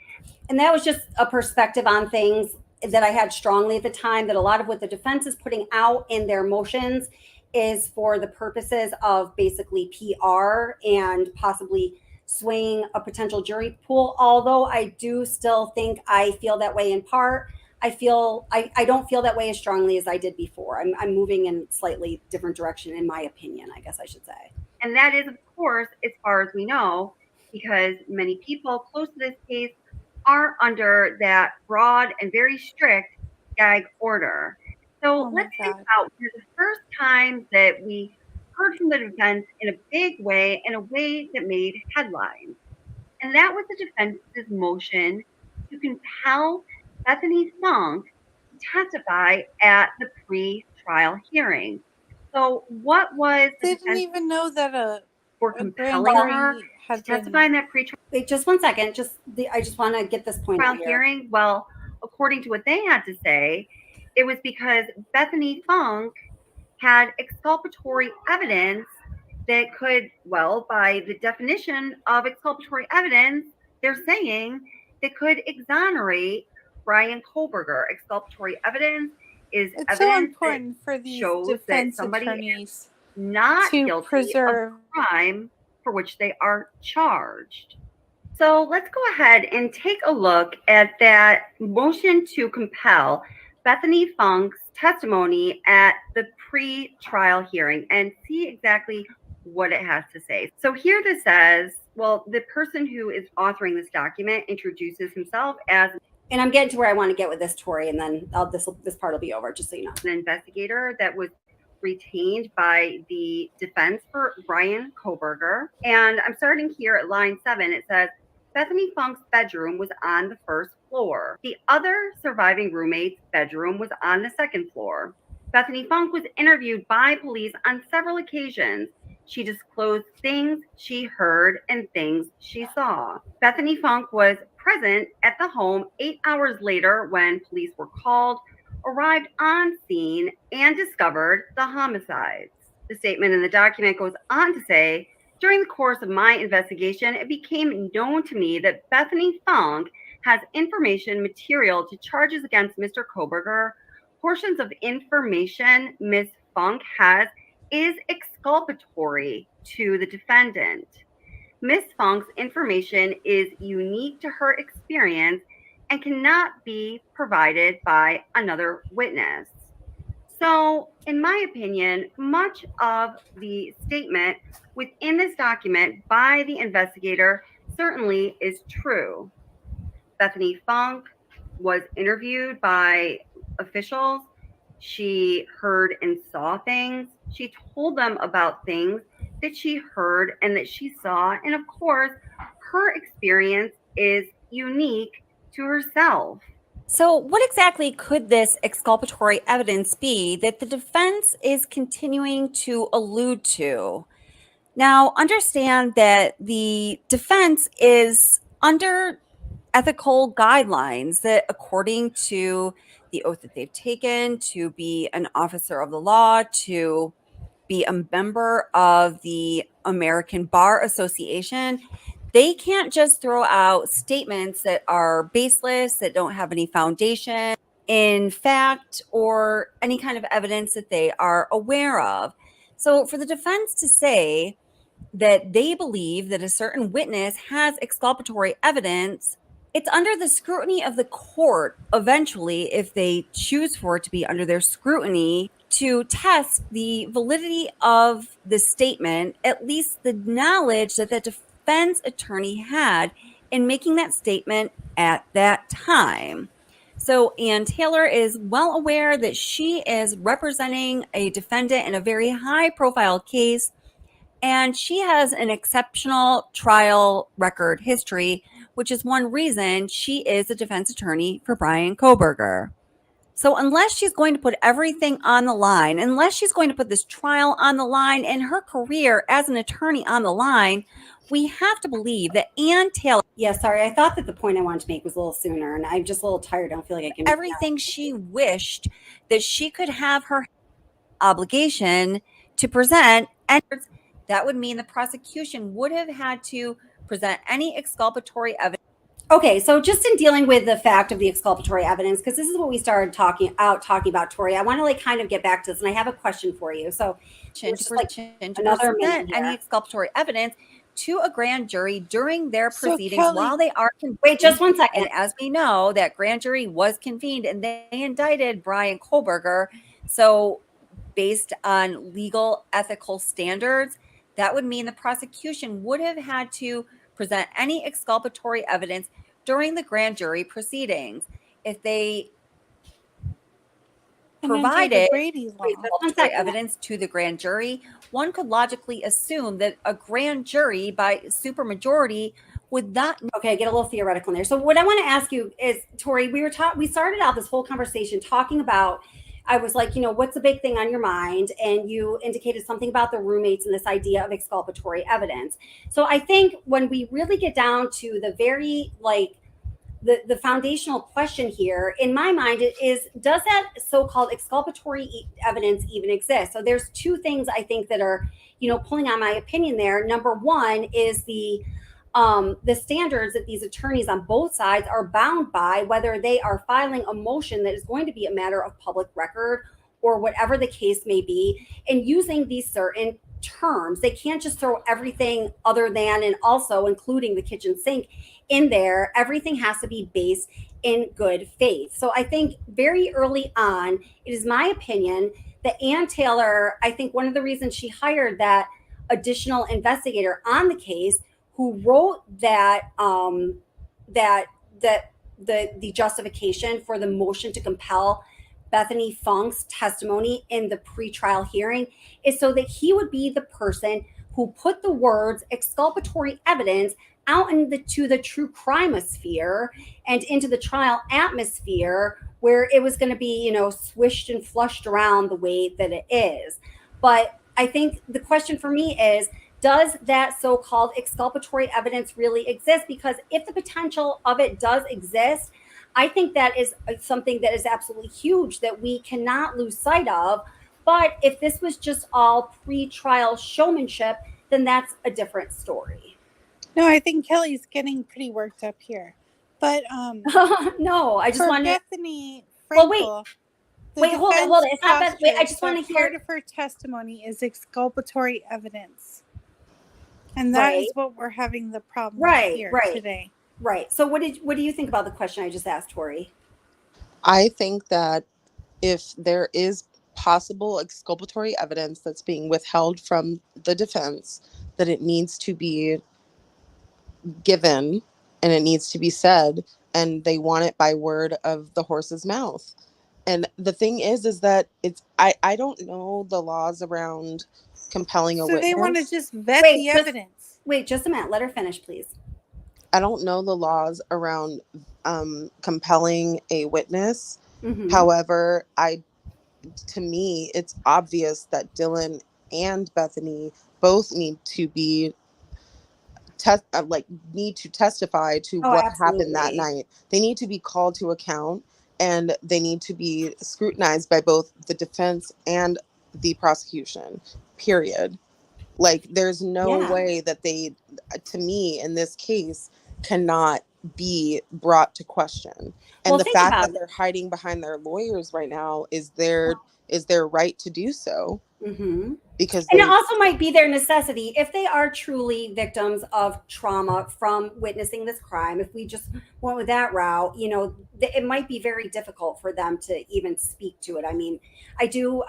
And that was just a perspective on things that I had strongly at the time, that a lot of what the defense is putting out in their motions is for the purposes of basically PR and possibly swaying a potential jury pool. Although I do still think I feel that way in part. I don't feel that way as strongly as I did before. I'm moving in slightly different direction, in my opinion, I guess I should say.
And that is, of course, as far as we know, because many people close to this case are under that broad and very strict gag order. So let's think about the first time that we heard from the defense in a big way, in a way that made headlines. And that was the defense's motion to compel Bethany Funk to testify at the pre-trial hearing. So what was the
They didn't even know that
for compelling her to testify in that pre-trial?
Wait, just 1 second. I just want to get this point out here.
Hearing. Well, according to what they had to say, it was because Bethany Funk had exculpatory evidence that could, well, by the definition of exculpatory evidence, they're saying that could exonerate Bryan Kohberger. Exculpatory evidence is
it's
evidence
so important for these
shows
defense
that somebody
attorneys
is not
to
guilty
preserve
of the crime for which they are charged. So let's go ahead and take a look at that motion to compel Bethany Funk's testimony at the pre-trial hearing and see exactly what it has to say. So here this says, well, the person who is authoring this document introduces himself as,
and I'm getting to where I want to get with this, Tori, and then this part will be over, just so you know.
An investigator that was retained by the defense for Bryan Kohberger. And I'm starting here at line 7. It says, Bethany Funk's bedroom was on the first floor. The other surviving roommate's bedroom was on the second floor. Bethany Funk was interviewed by police on several occasions. She disclosed things she heard and things she saw. Bethany Funk was present at the home 8 hours later when police were called, arrived on scene, and discovered the homicides. The statement in the document goes on to say, during the course of my investigation, it became known to me that Bethany Funk has information material to charges against Mr. Kohberger. Portions of information Ms. Funk has is exculpatory to the defendant. Ms. Funk's information is unique to her experience and cannot be provided by another witness. So, in my opinion, much of the statement within this document by the investigator certainly is true. Bethany Funk was interviewed by officials. She heard and saw things. She told them about things that she heard and that she saw. And of course, her experience is unique to herself.
So, what exactly could this exculpatory evidence be that the defense is continuing to allude to? Now, understand that the defense is under ethical guidelines that, according to the oath that they've taken to be an officer of the law, to be a member of the American Bar Association, they can't just throw out statements that are baseless, that don't have any foundation in fact or any kind of evidence that they are aware of. So for the defense to say that they believe that a certain witness has exculpatory evidence, it's under the scrutiny of the court eventually, if they choose for it to be under their scrutiny, to test the validity of the statement, at least the knowledge that the defense attorney had in making that statement at that time. So Ann Taylor is well aware that she is representing a defendant in a very high profile case, and she has an exceptional trial record history, which is one reason she is a defense attorney for Bryan Kohberger. So unless she's going to put everything on the line, unless she's going to put this trial on the line and her career as an attorney on the line, we have to believe that Ann Taylor.
Yeah, sorry. I thought that the point I wanted to make was a little sooner, and I'm just a little tired. I don't feel like I can.
Everything she wished that she could have her obligation to present, and that would mean the prosecution would have had to present any exculpatory evidence.
Okay, so just in dealing with the fact of the exculpatory evidence, because this is what we started talking about, Tori, I want to kind of get back to this, and I have a question for you. So
to present any exculpatory evidence to a grand jury during their proceedings while they are convened.
Wait, just one second.
And as we know, that grand jury was convened and they indicted Bryan Kohberger. So based on legal ethical standards, that would mean the prosecution would have had to present any exculpatory evidence during the grand jury proceedings. If they provided exculpatory evidence to the grand jury, one could logically assume that a grand jury by supermajority would not.
Okay, get a little theoretical in there. So what I want to ask you is, Tori, we started out this whole conversation talking about, I was like, what's the big thing on your mind? And you indicated something about the roommates and this idea of exculpatory evidence. So I think when we really get down to the very, the foundational question here, in my mind, is, does that so-called exculpatory evidence even exist? So there's two things I think that are, pulling on my opinion there. Number one is the standards that these attorneys on both sides are bound by, whether they are filing a motion that is going to be a matter of public record or whatever the case may be, and using these certain terms. They can't just throw everything other than and also including the kitchen sink in there. Everything has to be based in good faith. So I think very early on, it is my opinion that Ann Taylor, I think one of the reasons she hired that additional investigator on the case who wrote that the justification for the motion to compel Bethany Funk's testimony in the pretrial hearing is so that he would be the person who put the words exculpatory evidence out into the true crime-osphere and into the trial atmosphere where it was going to be, you know, swished and flushed around the way that it is. But I think the question for me is, does that so-called exculpatory evidence really exist? Because if the potential of it does exist, I think that is something that is absolutely huge that we cannot lose sight of. But if this was just all pre-trial showmanship, then that's a different story.
No, I think Kelly's getting pretty worked up here. But
No, I just
for
want to.
Bethany
Well, wait.
Frankel, the
Wait, hold it,
defense
hold it. It's not that. Wait, I
postures
just want
that
to hear.
part of her testimony is exculpatory evidence. And that is what we're having the problem with here today.
Right. So what do you think about the question I just asked, Tori?
I think that if there is possible exculpatory evidence that's being withheld from the defense, that it needs to be given and it needs to be said, and they want it by word of the horse's mouth. And the thing is that it's I don't know the laws around compelling a witness.
So they want to just vet the evidence.
Wait, just a minute. Let her finish, please.
I don't know the laws around compelling a witness.
Mm-hmm.
However, to me, it's obvious that Dylan and Bethany both need to be need to testify to what happened that night. They need to be called to account, and they need to be scrutinized by both the defense and the prosecution, period. Like, there's no way that they, to me, in this case, cannot be brought to question. And the fact that they're hiding behind their lawyers right now is their right to do so.
Mm-hmm.
Because
and it also might be their necessity if they are truly victims of trauma from witnessing this crime. If we just went with that route, you know, it might be very difficult for them to even speak to it. I mean, I do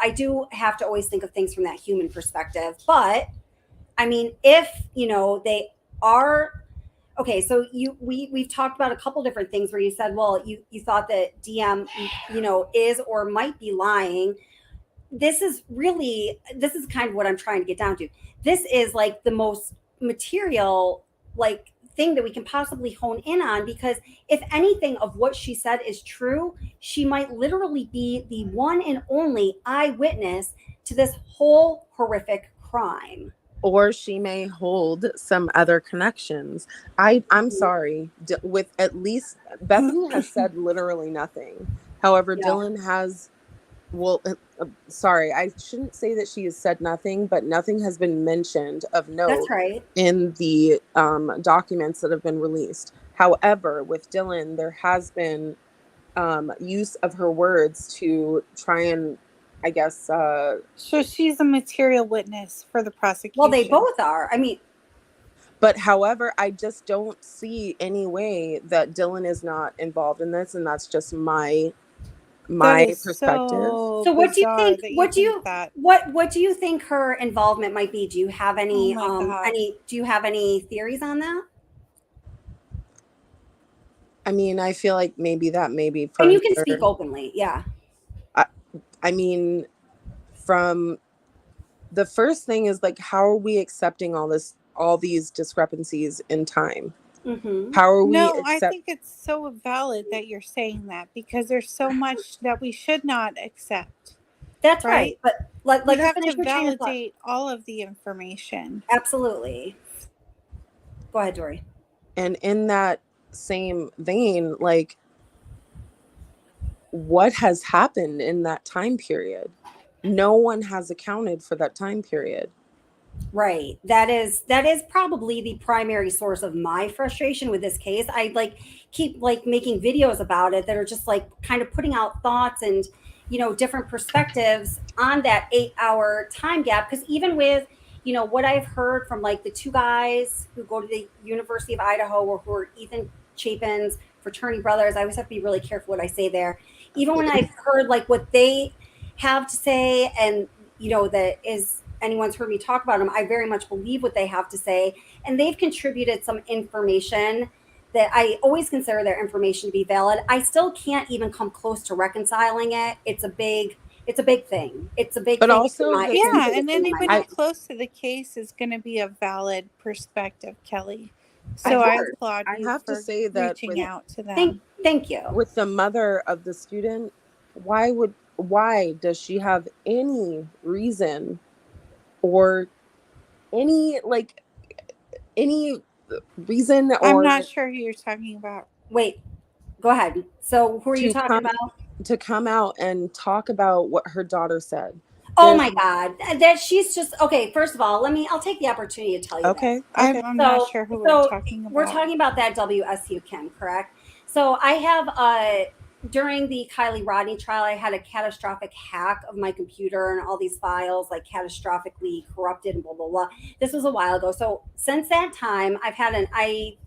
have to always think of things from that human perspective. But I mean, if, you know, they are okay, so we've talked about a couple different things where you said, well, you thought that DM, you know, is or might be lying. This is kind of what I'm trying to get down to. This is like the most material like thing that we can possibly hone in on, because if anything of what she said is true, she might literally be the one and only eyewitness to this whole horrific crime.
Or she may hold some other connections. I'm sorry, with at least Bethany has said literally nothing. However, Dylan has, sorry, I shouldn't say that she has said nothing, but nothing has been mentioned of note.
That's right.
In the documents that have been released. However, with Dylan, there has been use of her words to try and, I guess.
So she's a material witness for the prosecution.
Well, they both are. I mean.
But however, I just don't see any way that Dylan is not involved in this, and that's just my perspective.
So what do you think? What do you think her involvement might be? Do you have any Do you have any theories on that?
I mean, I feel like maybe that maybe.
And you can speak openly, yeah.
I mean, from the first thing is like, how are we accepting all these discrepancies in time?
Mm-hmm.
How are we?
No, I think it's so valid that you're saying that, because there's so much that we should not accept.
That's right. But
we have to validate all of the information.
Absolutely. Go ahead, Dory.
And in that same vein, like, what has happened in that time period? No one has accounted for that time period.
Right. That is probably the primary source of my frustration with this case. I keep making videos about it that are just kind of putting out thoughts and, you know, different perspectives on that 8-hour time gap. Because even with, you know, what I've heard from the two guys who go to the University of Idaho, or who are Ethan Chapin's fraternity brothers, I always have to be really careful what I say there. Even when I've heard what they have to say, and, you know, that is, anyone's heard me talk about them, I very much believe what they have to say. And they've contributed some information that I always consider their information to be valid. I still can't even come close to reconciling it. It's a big thing. It's a big
but
thing.
Also,
and anybody close to the case is going to be a valid perspective, Kelly. So I
heard.
applaud
I
you
have to
for
say that
reaching out to them.
Thank you.
with the mother of the student, why does she have any reason or any reason
I'm
or
not sure who you're talking about.
Wait, go ahead. So who are you
to
talking
come
about?
to come out and talk about what her daughter said?
Oh
There's
my God, that she's just okay. First of all, I'll take the opportunity to tell you this.
okay.
I'm not sure who we're talking about.
We're talking about that WSU Kim, correct? So I have during the Kylie Rodney trial, I had a catastrophic hack of my computer and all these files like catastrophically corrupted and blah blah blah. This was a while ago. So since that time, I've had a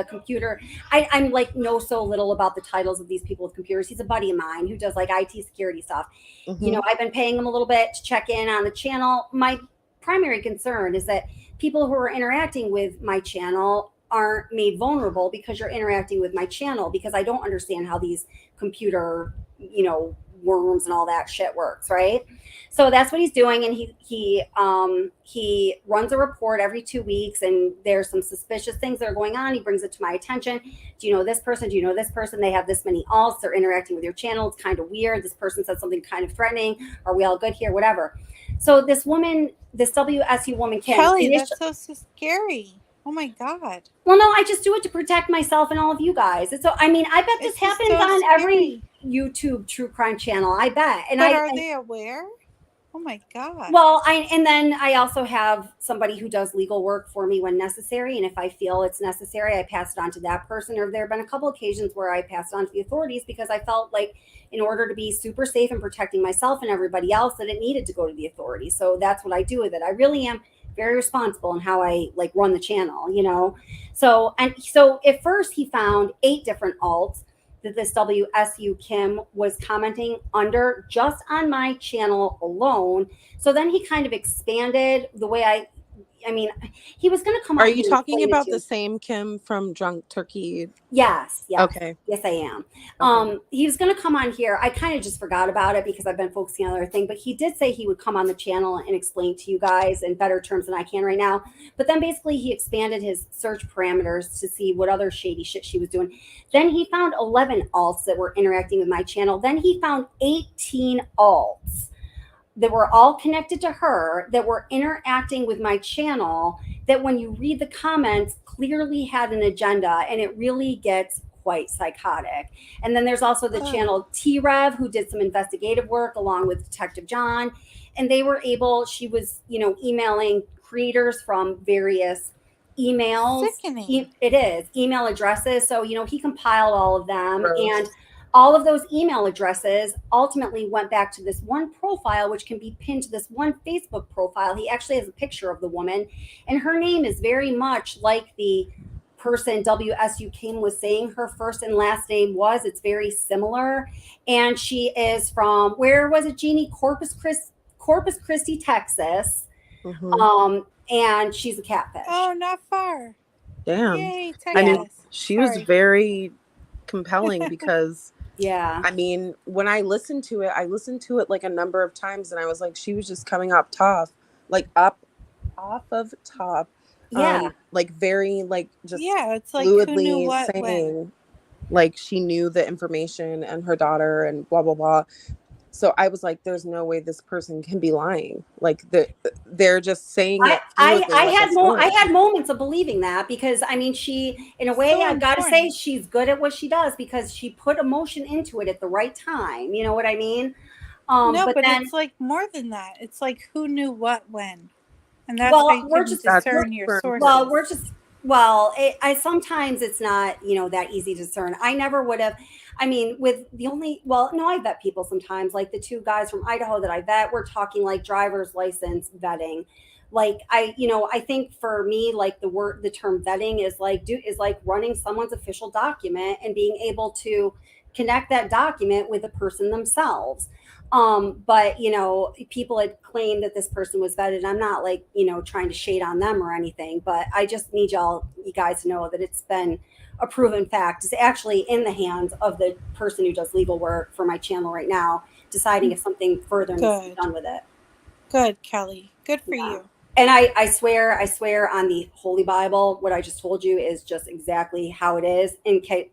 computer. I'm like know so little about the titles of these people with computers. He's a buddy of mine who does like IT security stuff.
Mm-hmm.
You know, I've been paying him a little bit to check in on the channel. My primary concern is that people who are interacting with my channel aren't made vulnerable because you're interacting with my channel, because I don't understand how these computer, worms and all that shit works, right? So that's what he's doing, and he runs a report every 2 weeks, and there's some suspicious things that are going on. He brings it to my attention. Do you know this person? Do you know this person? They have this many alts. They're interacting with your channel. It's kind of weird. This person said something kind of threatening. Are we all good here? Whatever. So this woman, this WSU woman,
Kelly, that's so scary. Oh my God.
Well, no, I just do it to protect myself and all of you guys. I bet this happens on every YouTube true crime channel. I bet. And
are they aware? Oh my God.
Well, and then I also have somebody who does legal work for me when necessary. And if I feel it's necessary, I pass it on to that person. Or there have been a couple occasions where I passed it on to the authorities because I felt like in order to be super safe and protecting myself and everybody else, that it needed to go to the authorities. So that's what I do with it. I really am very responsible in how I run the channel, So at first he found 8 different alts that this WSU Kim was commenting under just on my channel alone. So then he kind of expanded the way he was going to come.
Are you talking about the same Kim from Drunk Turkey?
Yes.
Okay.
Yes, I am.
Okay.
He was going to come on here. I kind of just forgot about it because I've been focusing on other thing, but he did say he would come on the channel and explain to you guys in better terms than I can right now. But then basically he expanded his search parameters to see what other shady shit she was doing. Then he found 11 alts that were interacting with my channel. Then he found 18 alts that were all connected to her, that were interacting with my channel, that when you read the comments clearly had an agenda, and it really gets quite psychotic. And then there's also the channel T-Rev, who did some investigative work along with Detective John, and they were able, she was, emailing creators from various emails.
Sickening.
It is email addresses. So, he compiled all of them.
Gross.
And all of those email addresses ultimately went back to this one profile, which can be pinned to this one Facebook profile. He actually has a picture of the woman, and her name is very much like the person WSU Kim was saying her first and last name was. It's very similar. And she is from, where was it, Jeannie? Corpus Christi, Texas.
Mm-hmm.
And she's a catfish.
Oh, not far.
Damn.
Yay, Texas.
I mean, she was very compelling because
yeah.
When I listened to it like a number of times, and I was like, she was just coming up top, off of top.
Yeah.
Very just
it's like
fluidly
who knew what
saying when. She knew the information and her daughter and blah blah blah. So I was like, there's no way this person can be lying. They're just saying it.
I had moments of believing that because she, in a way, I've got to say she's good at what she does because she put emotion into it at the right time. You know what I mean?
But then, it's like more than that. It's like who knew what when, and that's how you can discern your sources.
I sometimes it's not that easy to discern. I never would have. With the only, I vet people sometimes, like the 2 guys from Idaho that I vet, we're talking like driver's license vetting. I think for me, the term vetting is like running someone's official document and being able to connect that document with the person themselves. But people had claimed that this person was vetted. I'm not trying to shade on them or anything, but I just need you guys to know that it's been a proven fact. It's actually in the hands of the person who does legal work for my channel right now, deciding if something further needs to be done with it.
Good, Kelly. Good for you.
And I swear on the Holy Bible, what I just told you is just exactly how it is.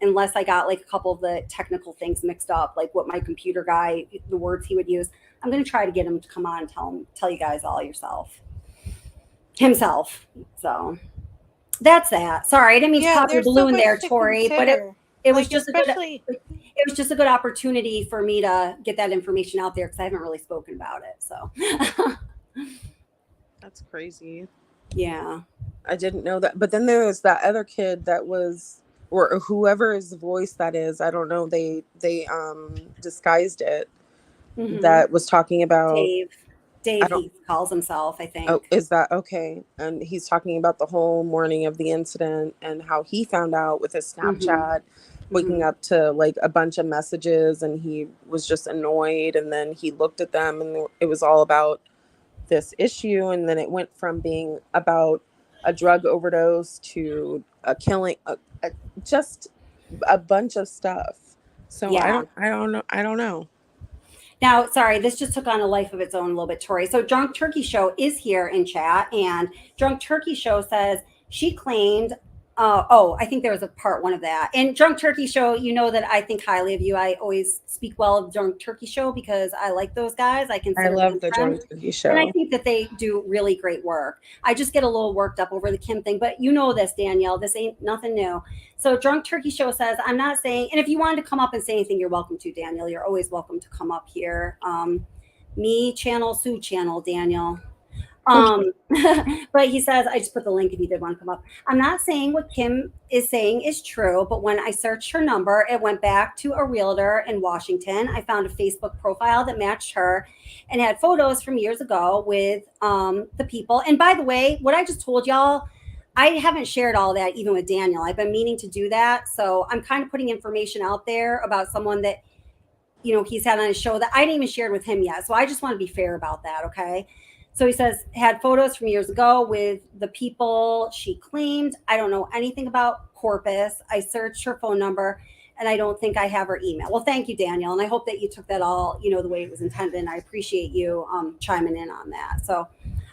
Unless I got like a couple of the technical things mixed up, like what my computer guy, the words he would use. I'm going to try to get him to come on and tell you guys all himself. So that's that. Sorry, I didn't mean to pop your
there's so
balloon
much
there,
to
Tori, but
consider.
it was
Like,
just
especially
it was just a good opportunity for me to get that information out there because I haven't really spoken about it. So
That's crazy.
yeah.
I didn't know that. But then there was that other kid that was, or whoever's voice that is, I don't know, they disguised it,
Mhm.
that was talking about
Dave
I don't
he calls himself, I think.
oh, is that okay? And he's talking about the whole morning of the incident and how he found out with his Snapchat, waking up to like a bunch of messages, and he was just annoyed, and then he looked at them and it was all about this issue, and then it went from being about a drug overdose to a killing, just a bunch of stuff. So
Yeah.
I don't know.
Now, sorry, this just took on a life of its own a little bit, Tori. So Drunk Turkey Show is here in chat, and Drunk Turkey Show says she claimed, I think there was a part one of that. And Drunk Turkey Show, you know that I think highly of you. I always speak well of Drunk Turkey Show because I like those guys. I consider
I love
them
the
friends.
Drunk Turkey Show.
And I think that they do really great work. I just get a little worked up over the Kim thing, but you know this, Danielle. This ain't nothing new. So Drunk Turkey Show says, I'm not saying, and if you wanted to come up and say anything, you're welcome to, Daniel. You're always welcome to come up here. Me channel, Sue channel, Daniel. But he says, I just put the link if you did want to come up. I'm not saying what Kim is saying is true, but when I searched her number, it went back to a realtor in Washington. I found a Facebook profile that matched her and had photos from years ago with the people. And by the way, what I just told y'all, I haven't shared all that even with Daniel. I've been meaning to do that. So I'm kind of putting information out there about someone that, you know, he's had on his show that I didn't even share with him yet. So I just want to be fair about that. Okay. So he says, had photos from years ago with the people she claimed. I don't know anything about Corpus. I searched her phone number and I don't think I have her email. Well, thank you, Daniel. And I hope that you took that all, you know, the way it was intended. And I appreciate you chiming in on that. So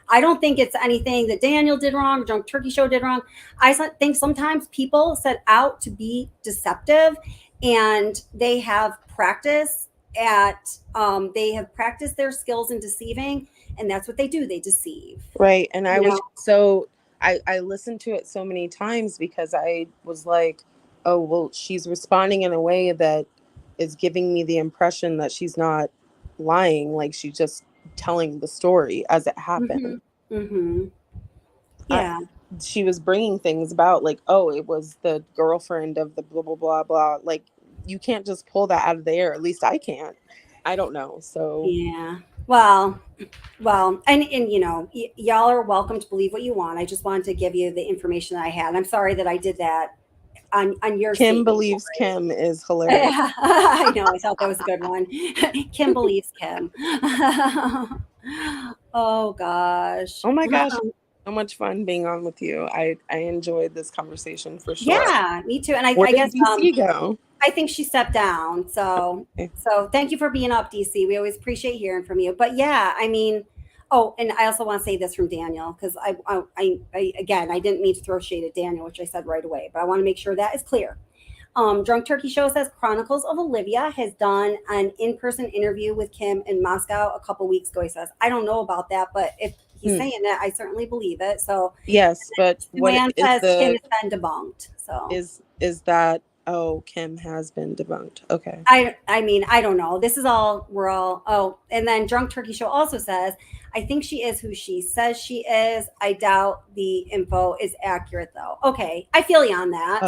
I don't think it's anything that Daniel did wrong, Drunk Turkey Show did wrong. I think sometimes people set out to be deceptive and they have practice they have practiced their skills in deceiving, and that's what they do. They deceive.
Right. And I was so I listened to it so many times because I was like, oh, well, she's responding in a way that is giving me the impression that she's not lying, like she's just telling the story as it happened.
Yeah.
She was bringing things about like, oh, it was the girlfriend of the blah, blah, blah, blah. Like, you can't just pull that out of the air. At least I can't. I don't know. So
yeah. Well, and you know, y'all are welcome to believe what you want. I just wanted to give you the information that I had. I'm sorry that I did that on your
Kim believes Kim is hilarious.
I know. I thought that was a good one. Kim believes Kim. Oh gosh.
Oh my gosh. So much fun being on with you. I enjoyed this conversation for sure.
Yeah, me too. And I guess
DC go?
I think she stepped down. So so thank you for being up, DC. We always appreciate hearing from you. But yeah, I mean, oh, and I also want to say this from Daniel because I again, I didn't mean to throw shade at Daniel, which I said right away, but I want to make sure that is clear. Drunk Turkey Show says Chronicles of Olivia has done an in-person interview with Kim in Moscow a couple weeks ago. He says, I don't know about that, but if he's saying that, I certainly believe it. So
yes, but
what says Kim has been debunked. So
is that Kim has been debunked. Okay.
I mean, I don't know. This is all and then Drunk Turkey Show also says, I think she is who she says she is. I doubt the info is accurate though. Okay. I feel you on that.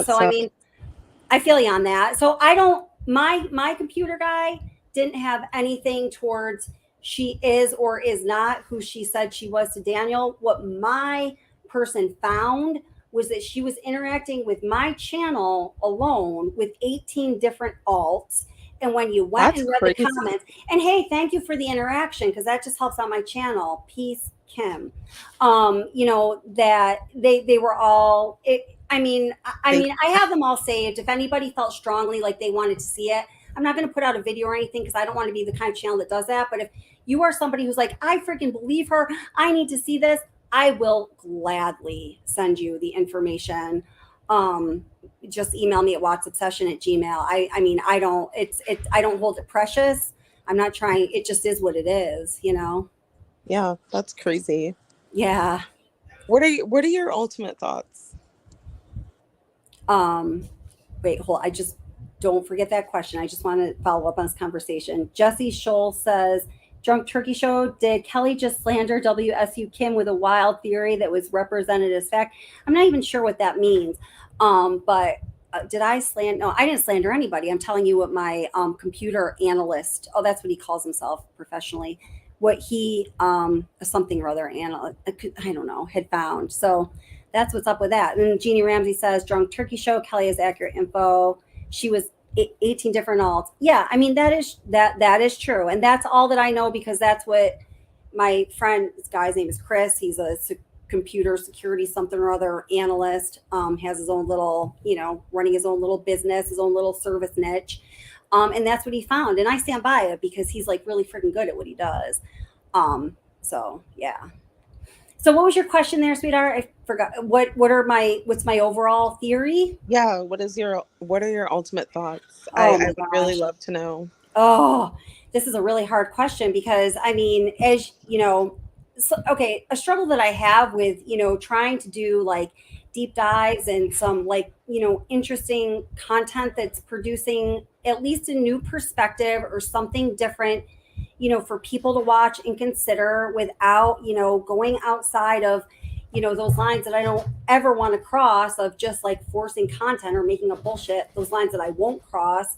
I feel you on that. So I don't my computer guy didn't have anything towards she is or is not who she said she was to Daniel. What my person found was that she was interacting with my channel alone with 18 different alts. And when you went and read the comments, and hey, thank you for the interaction because that just helps out my channel. Peace, Kim. You know, that they were all I mean, I have them all saved. If anybody felt strongly like they wanted to see it, I'm not going to put out a video or anything because I don't want to be the kind of channel that does that. But if you are somebody who's like, I freaking believe her, I need to see this, I will gladly send you the information. Just email me at whatsobsession@gmail. I mean, I don't, I don't hold it precious. I'm not trying, it just is what it is, you know?
Yeah, that's crazy.
Yeah.
What are your ultimate thoughts?
Wait, hold, I just, don't forget that question. I just want to follow up on this conversation. Jesse Scholl says, Drunk Turkey Show, did Kelly just slander WSU Kim with a wild theory that was represented as fact? I'm not even sure what that means. But did I slander? No, I didn't slander anybody. I'm telling you what my computer analyst, oh, that's what he calls himself professionally, what he, something or other analyst, I don't know, had found. So that's what's up with that. And Jeannie Ramsey says, Drunk Turkey Show, Kelly has accurate info. She was 18 different alts. Yeah, I mean, that is true. And that's all that I know, because that's what my friend, this guy's name is Chris. He's a computer security something or other analyst, has his own little, you know, running his own little business, his own little service niche. And that's what he found. And I stand by it because he's like really freaking good at what he does. So yeah. So what was your question there, sweetheart? I forgot. What's my overall theory?
Yeah, what are your ultimate thoughts?
Oh,
I would really love to know.
Oh, this is a really hard question, because I mean, as you know, okay, a struggle that I have with, you know, trying to do like deep dives and some like, you know, interesting content that's producing at least a new perspective or something different, you know, for people to watch and consider without, you know, going outside of, you know, those lines that I don't ever want to cross, of just like forcing content or making a bullshit, those lines that I won't cross.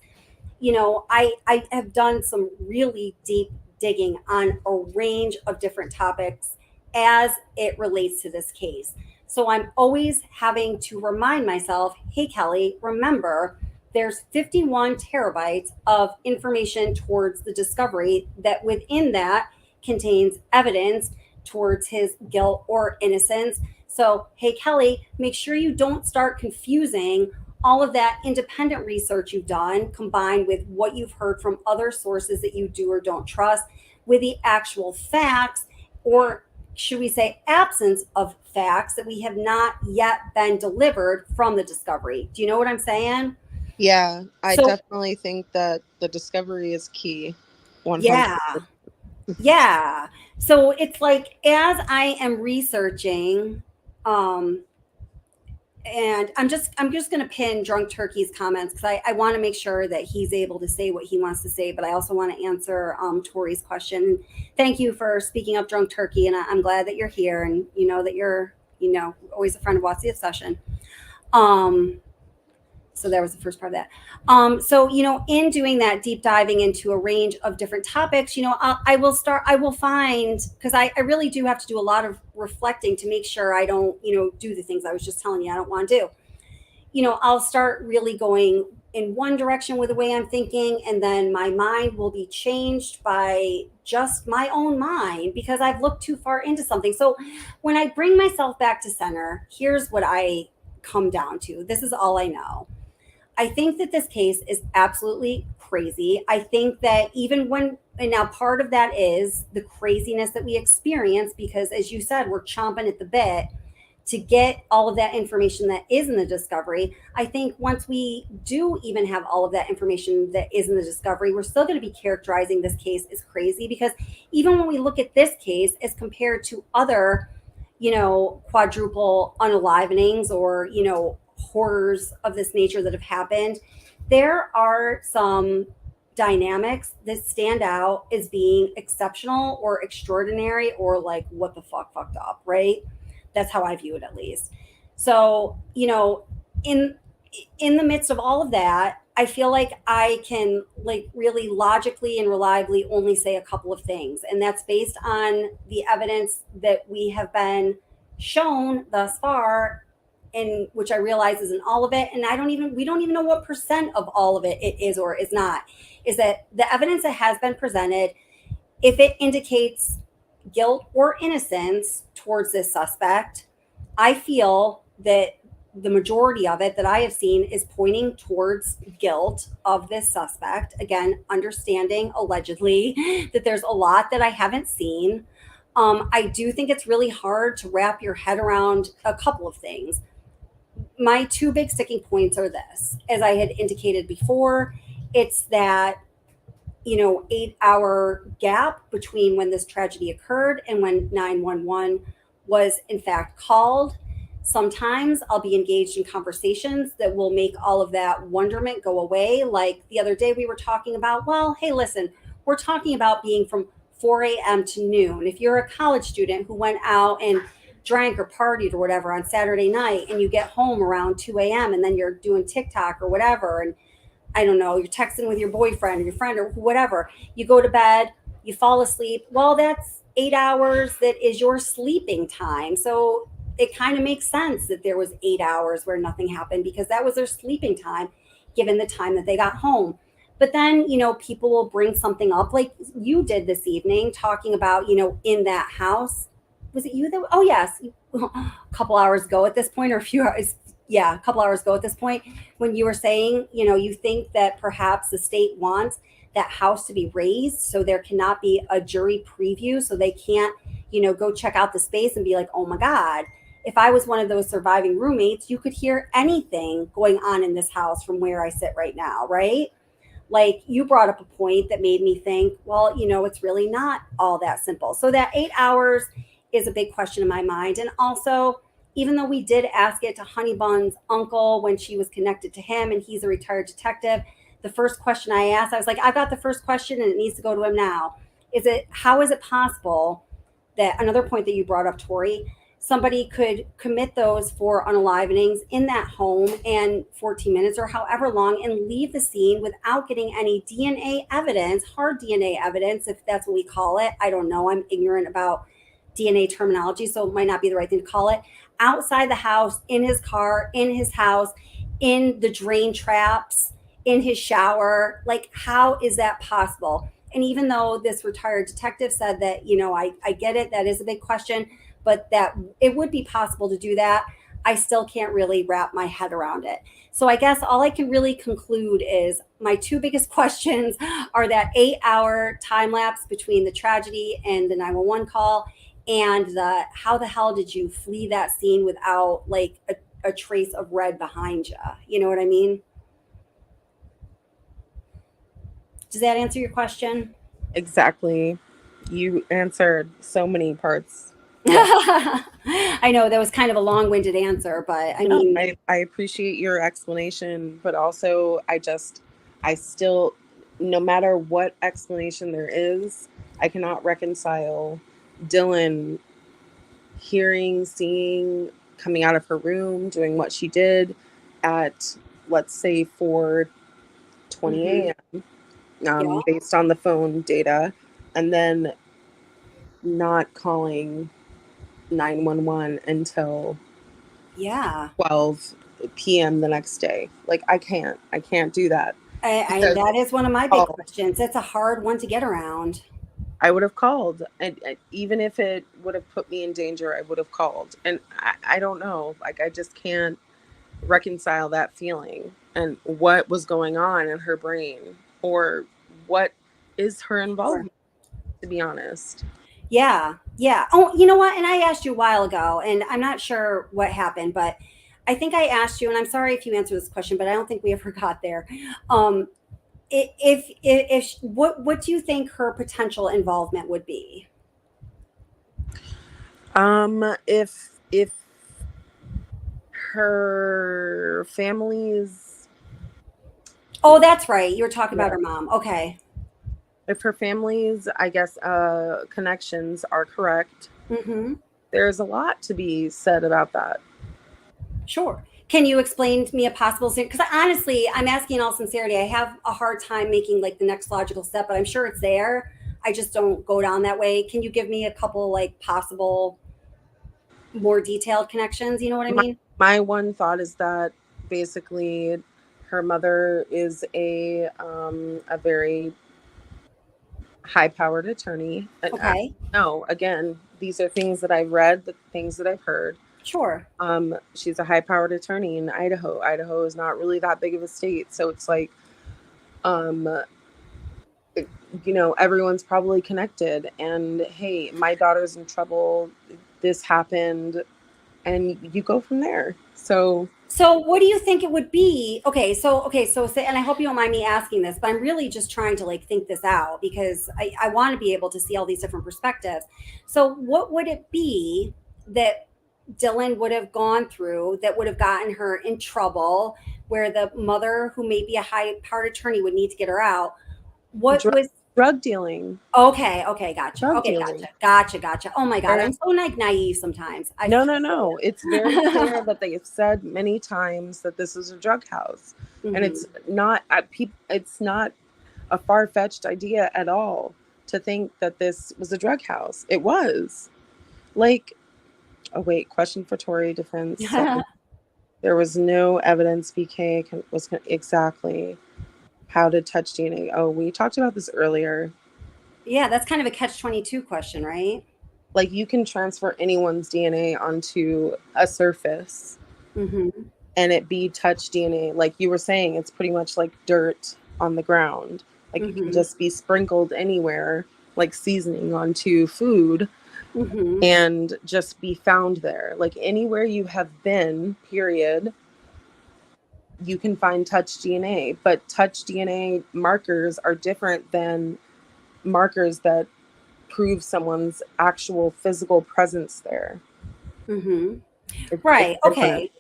You know, I have done some really deep digging on a range of different topics as it relates to this case. So I'm always having to remind myself, hey, Kelly, remember, there's 51 terabytes of information towards the discovery, that within that contains evidence towards his guilt or innocence. So, hey, Kelly, make sure you don't start confusing all of that independent research you've done, combined with what you've heard from other sources that you do or don't trust, with the actual facts, or should we say absence of facts, that we have not yet been delivered from the discovery. Do you know what I'm saying?
Yeah, I
So-
definitely think that the discovery is key. 100%.
Yeah. Yeah. So it's like, as I am researching, and I'm just going to pin Drunk Turkey's comments, because I want to make sure that he's able to say what he wants to say, but I also want to answer Tori's question. Thank you for speaking up, Drunk Turkey, and I'm glad that you're here, and you know that you're, you know, always a friend of What's the Obsession. So that was the first part of that. So, you know, in doing that deep diving into a range of different topics, you know, I will find, because I really do have to do a lot of reflecting to make sure I don't, you know, do the things I was just telling you I don't want to do. You know, I'll start really going in one direction with the way I'm thinking, and then my mind will be changed by just my own mind, because I've looked too far into something. So when I bring myself back to center, here's what I come down to. This is all I know. I think that this case is absolutely crazy. I think that even when, and now part of that is the craziness that we experience, because as you said, we're chomping at the bit to get all of that information that is in the discovery. I think once we do even have all of that information that is in the discovery, we're still going to be characterizing this case as crazy, because even when we look at this case as compared to other, you know, quadruple unalivenings or, you know, horrors of this nature that have happened, there are some dynamics that stand out as being exceptional or extraordinary, or like, what the fuck fucked up, right? That's how I view it, at least. So, you know, in the midst of all of that, I feel like I can like really logically and reliably only say a couple of things, and that's based on the evidence that we have been shown thus far, and which I realize isn't all of it, and we don't even know what percent of all of it is or is not, is that the evidence that has been presented, if it indicates guilt or innocence towards this suspect, I feel that the majority of it that I have seen is pointing towards guilt of this suspect. Again, understanding allegedly that there's a lot that I haven't seen. I do think it's really hard to wrap your head around a couple of things. My two big sticking points are this, as I had indicated before, it's that 8-hour gap between when this tragedy occurred and when 911 was in fact called. Sometimes I'll be engaged in conversations that will make all of that wonderment go away. Like the other day, we were talking about, well, hey, listen, we're talking about being from 4 a.m. to noon. If you're a college student who went out and drank or partied or whatever on Saturday night and you get home around 2 a.m. and then you're doing TikTok or whatever, and I don't know, you're texting with your boyfriend or your friend or whatever, you go to bed, you fall asleep. Well, that's 8 hours that is your sleeping time. So it kind of makes sense that there was 8 hours where nothing happened because that was their sleeping time, given the time that they got home. But then, people will bring something up like you did this evening, talking about, in that house. Was it you that, oh, yes, a couple hours ago at this point, or a few hours, yeah, a couple hours ago at this point, when you were saying, you think that perhaps the state wants that house to be raised so there cannot be a jury preview, so they can't, go check out the space and be like, oh my God, if I was one of those surviving roommates, you could hear anything going on in this house from where I sit right now, right? Like you brought up a point that made me think, well, it's really not all that simple. So that 8 hours is a big question in my mind. And also, even though we did ask it to Honeybun's uncle when she was connected to him and he's a retired detective, the first question I asked, I was like, I've got the first question and it needs to go to him now. How is it possible that, another point that you brought up, Tori, somebody could commit those 4 unalivenings in that home and 14 minutes or however long and leave the scene without getting any DNA evidence, hard DNA evidence, if that's what we call it. I don't know. I'm ignorant about DNA terminology, so it might not be the right thing to call it. Outside the house, in his car, in his house, in the drain traps, in his shower. Like, how is that possible? And even though this retired detective said that, I get it, that is a big question, but that it would be possible to do that, I still can't really wrap my head around it. So I guess all I can really conclude is my two biggest questions are that 8-hour time lapse between the tragedy and the 911 call, and how the hell did you flee that scene without like a trace of red behind you? You know what I mean? Does that answer your question?
Exactly. You answered so many parts.
I know that was kind of a long-winded answer, but I mean,
I appreciate your explanation, but also I still, no matter what explanation there is, I cannot reconcile Dylan hearing, seeing, coming out of her room, doing what she did at, let's say, 4:20 a.m.
Yeah.
Based on the phone data, and then not calling 911 until
Yeah.
12 p.m. the next day. Like, I can't do that.
That is one of my big questions. It's a hard one to get around.
I would have called, and even if it would have put me in danger, I would have called. And I don't know, like, I just can't reconcile that feeling and what was going on in her brain, or what is her involvement, to be honest.
Yeah. Oh, you know what? And I asked you a while ago, and I'm not sure what happened, but I think I asked you, and I'm sorry if you answered this question, but I don't think we ever got there. If what do you think her potential involvement would be?
If her family's,
oh, that's right, you were talking about her mom. Okay.
If her family's, I guess, connections are correct, there's a lot to be said about that.
Sure. Can you explain to me a possible, because honestly, I'm asking in all sincerity, I have a hard time making like the next logical step, but I'm sure it's there. I just don't go down that way. Can you give me a couple like possible more detailed connections? You know what I mean?
My one thought is that basically her mother is a very high-powered attorney.
Okay.
No, again, these are things that I've read, the things that I've heard.
Sure.
She's a high-powered attorney in Idaho. Idaho is not really that big of a state, so it's like, you know, everyone's probably connected, and hey, my daughter's in trouble, this happened, and you go from there. So
what do you think it would be? So say, and I hope you don't mind me asking this, but I'm really just trying to like think this out because I want to be able to see all these different perspectives. So what would it be that Dylan would have gone through that would have gotten her in trouble, where the mother, who may be a high powered attorney, would need to get her out? What was
drug dealing.
Okay, gotcha.
Drug
Okay,
dealing.
gotcha. Oh my God, I'm so like naive sometimes.
No. It's very clear that they have said many times that this is a drug house, and it's not it's not a far-fetched idea at all to think that this was a drug house. It was. Like, oh wait, question for Tori defense. There was no evidence BK was exactly how to touch DNA. Oh, we talked about this earlier.
Yeah, that's kind of a catch-22 question, right?
Like, you can transfer anyone's DNA onto a surface and it be touch DNA. Like you were saying, it's pretty much like dirt on the ground. Like it can just be sprinkled anywhere, like seasoning onto food, and just be found there. Like anywhere you have been, period, you can find touch DNA. But touch DNA markers are different than markers that prove someone's actual physical presence there.
Right. Okay.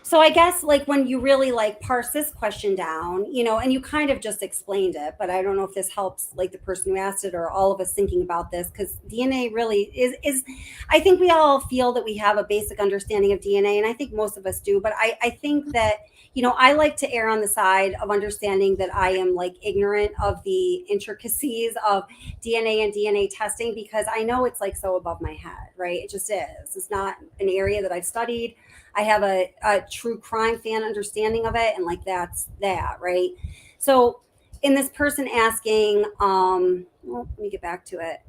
So I guess like when you really like parse this question down, you know, and you kind of just explained it, but I don't know if this helps like the person who asked it or all of us thinking about this, because DNA really is I think we all feel that we have a basic understanding of DNA, and I think most of us do, but I think that, you know, I like to err on the side of understanding that I am like ignorant of the intricacies of DNA and DNA testing, because I know it's like so above my head, right? It just is. It's not an area that I've studied. I have a true crime fan understanding of it, and like that's that, right? So in this person asking, well, let me get back to it.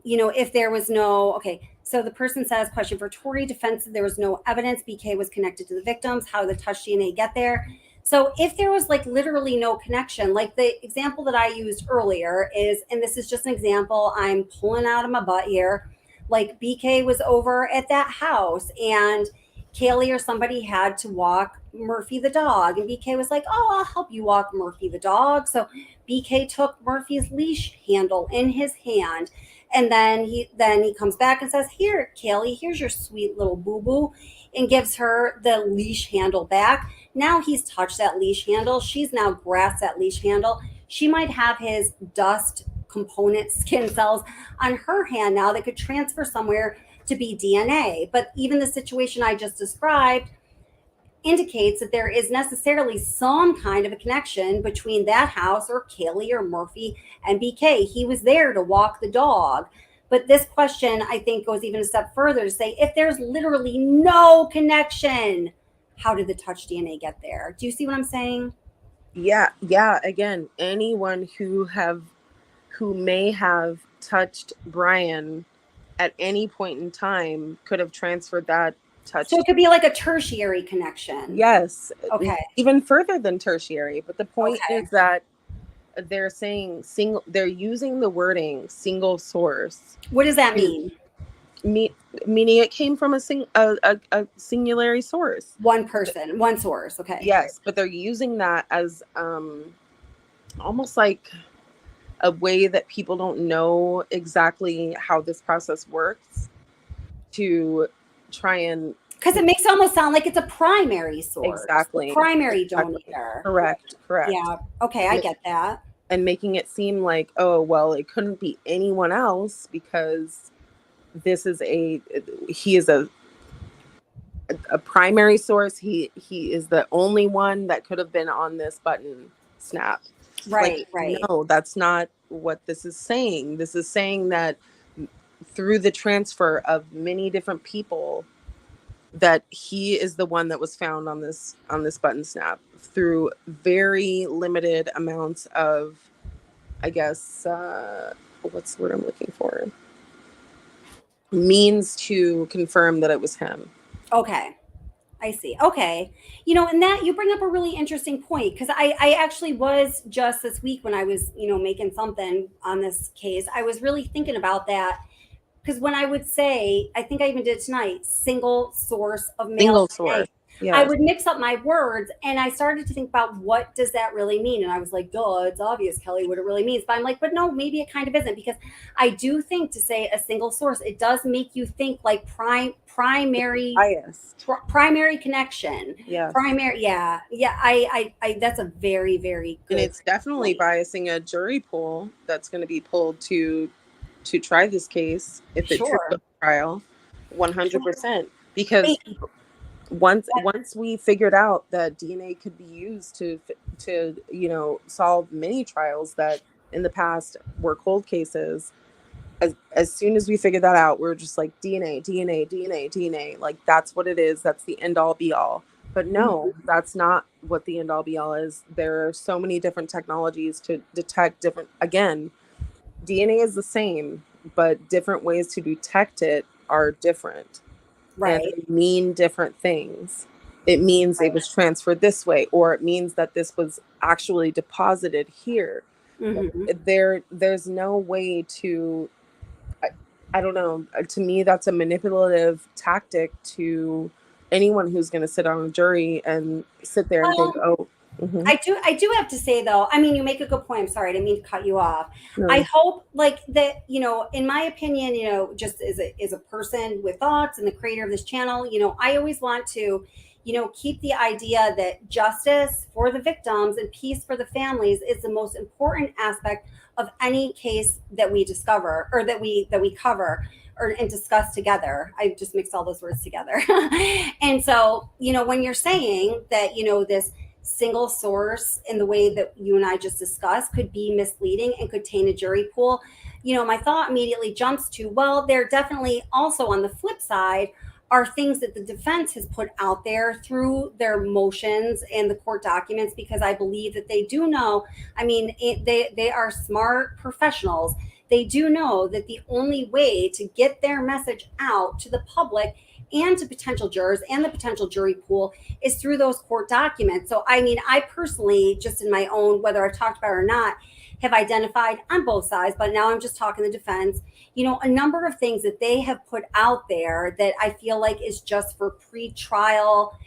You know, if there was no, okay, so the person says, question for Tori, defense, there was no evidence BK was connected to the victims. How did the touch DNA get there? So if there was like literally no connection, like the example that I used earlier is, and this is just an example I'm pulling out of my butt here, like BK was over at that house and Kaylee or somebody had to walk Murphy the dog, and BK was like, oh, I'll help you walk Murphy the dog. So BK took Murphy's leash handle in his hand, and then he comes back and says, here, Kaylee, here's your sweet little boo-boo, and gives her the leash handle back. Now he's touched that leash handle. She's now grasped that leash handle. She might have his dust component skin cells on her hand now that could transfer somewhere to be DNA. But even the situation I just described indicates that there is necessarily some kind of a connection between that house or Kaylee or Murphy and BK. He was there to walk the dog. But this question, I think, goes even a step further to say, if there's literally no connection, how did the touch DNA get there? Do you see what I'm saying?
Yeah. Again, anyone who may have touched Bryan at any point in time could have transferred that touch.
So it could be like a tertiary connection.
Yes.
Okay.
Even further than tertiary. But the point is that they're saying they're using the wording single source.
What does that mean?
Meaning it came from a singularity source.
One person, one source. Okay.
Yes, but they're using that as almost like a way that people don't know exactly how this process works to try and,
because it makes it almost sound like it's a primary source.
Exactly.
Primary donator.
Correct.
Yeah. Okay, I get that.
And making it seem like, oh, well, it couldn't be anyone else because he is a primary source. He is the only one that could have been on this button snap.
Right.
No, that's not what this is saying. This is saying that through the transfer of many different people, that he is the one that was found on this button snap through very limited amounts of, I guess, what's the word I'm looking for? Means to confirm that it was him.
Okay. I see. Okay. And that you bring up a really interesting point, because I actually was just this week when I was, making something on this case, I was really thinking about that. Because when I would say, I think I even did tonight, single source of male
Single
DNA,
source.
I
Yes.
would mix up my words, and I started to think about what does that really mean? And I was like, duh, it's obvious, Kelly, what it really means. But I'm like, but no, maybe it kind of isn't, because I do think to say a single source, it does make you think like primary
Biased.
primary connection.
Yes.
Primary, yeah. I that's a very, very good
And it's definitely
point.
biasing a jury pool that's going to be pulled to try this case if it should go
Sure.
to trial. 100%, because
Wait,
once we figured out that DNA could be used to solve many trials that in the past were cold cases, as soon as we figured that out, we're just like DNA, like that's what it is, that's the end all be all. But no, that's not what the end all be all is. There are so many different technologies to detect different, again, DNA is the same, but different ways to detect it are different. And
right.
they mean different things. It means it was transferred this way, or it means that this was actually deposited here.
Hmm.
There's no way to, I don't know. To me, that's a manipulative tactic to anyone who's going to sit on a jury and sit there and think,
Well,
oh, mhm,
I do have to say though, I mean, you make a good point. I'm sorry, I didn't mean to cut you off. I
no.
hope like that, in my opinion, just as a person with thoughts and the creator of this channel, I always want to, keep the idea that justice for the victims and peace for the families is the most important aspect of any case that we discover or that we cover or and discuss together. I just mixed all those words together. And so, when you're saying that, this single source in the way that you and I just discussed could be misleading and could taint a jury pool, my thought immediately jumps to, well, there definitely also on the flip side are things that the defense has put out there through their motions and the court documents, because I believe that they do know, I mean, they are smart professionals. They do know that the only way to get their message out to the public and to potential jurors and the potential jury pool is through those court documents. So, I mean, I personally, just in my own, whether I've talked about it or not, have identified on both sides, but now I'm just talking the defense, a number of things that they have put out there that I feel like is just for pre-trial,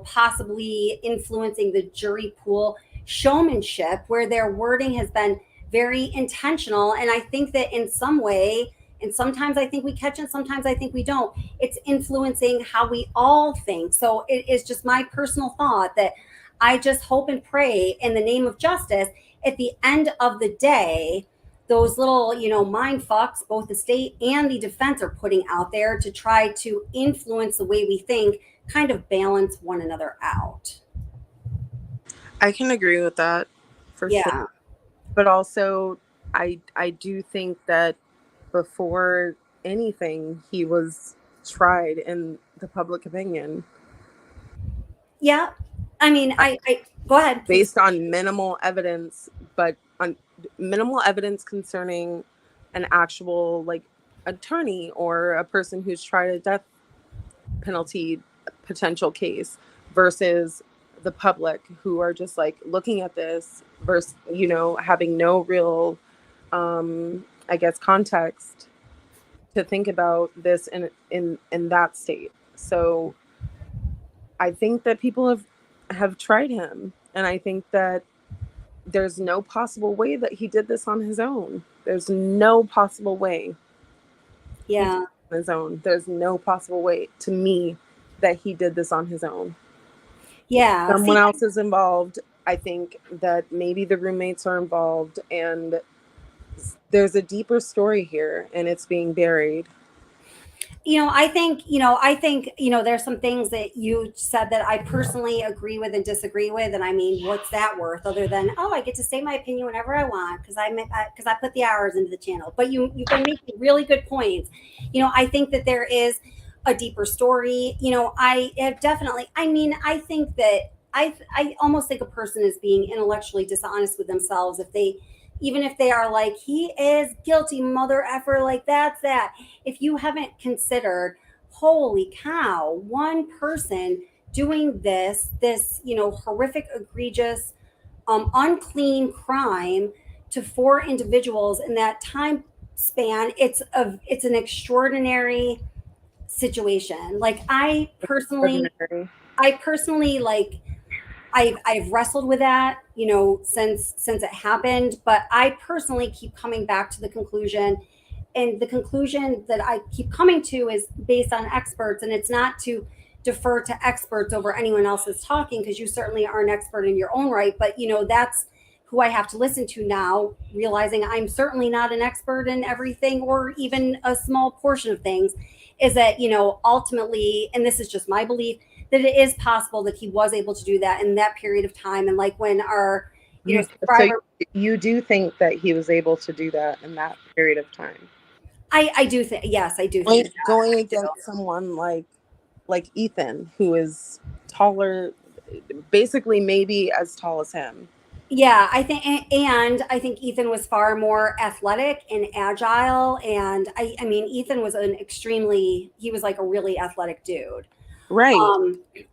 possibly influencing the jury pool showmanship, where their wording has been very intentional. And I think that in some way, and sometimes I think we catch it, sometimes I think we don't, it's influencing how we all think. So it is just my personal thought that I just hope and pray in the name of justice at the end of the day, those little, mind fucks, both the state and the defense are putting out there to try to influence the way we think, kind of balance one another out.
I can agree with that for sure.
Yeah.
But also, I do think that before anything, he was tried in the public opinion.
Yeah. I mean, I go ahead. Please.
Based on minimal evidence, but on minimal evidence concerning an actual like attorney or a person who's tried a death penalty potential case versus the public who are just like looking at this versus having no real I guess context to think about this in that state. So I think that people have tried him, and I think that there's no possible way that he did this on his own. There's no possible way.
Yeah.
On his own. There's no possible way to me that he did this on his own.
Yeah.
Someone else is involved. I think that maybe the roommates are involved, and there's a deeper story here, and it's being buried.
I think, there's some things that you said that I personally agree with and disagree with. And I mean, what's that worth other than, oh, I get to say my opinion whenever I want because I put the hours into the channel. But you've been making really good points. I think that there is a deeper story. I have definitely, I think that I almost think a person is being intellectually dishonest with themselves even if they are like, he is guilty, mother effer, like that's that. If you haven't considered, holy cow, one person doing this, horrific, egregious, unclean crime to 4 individuals in that time span. It's an extraordinary situation. Like I personally like I've wrestled with that, since it happened, but I personally keep coming back to the conclusion, and the conclusion that I keep coming to is based on experts, and it's not to defer to experts over anyone else's talking, because you certainly are an expert in your own right, but that's who I have to listen to now, realizing I'm certainly not an expert in everything or even a small portion of things, is that, ultimately, and this is just my belief, that it is possible that he was able to do that in that period of time. And like when our,
so you do think that he was able to do that in that period of time?
I do think, yes, I do think
going against someone like Ethan, who is taller, basically maybe as tall as him.
Yeah, I think, and I think Ethan was far more athletic and agile. And I mean, Ethan was he was like a really athletic dude.
Right.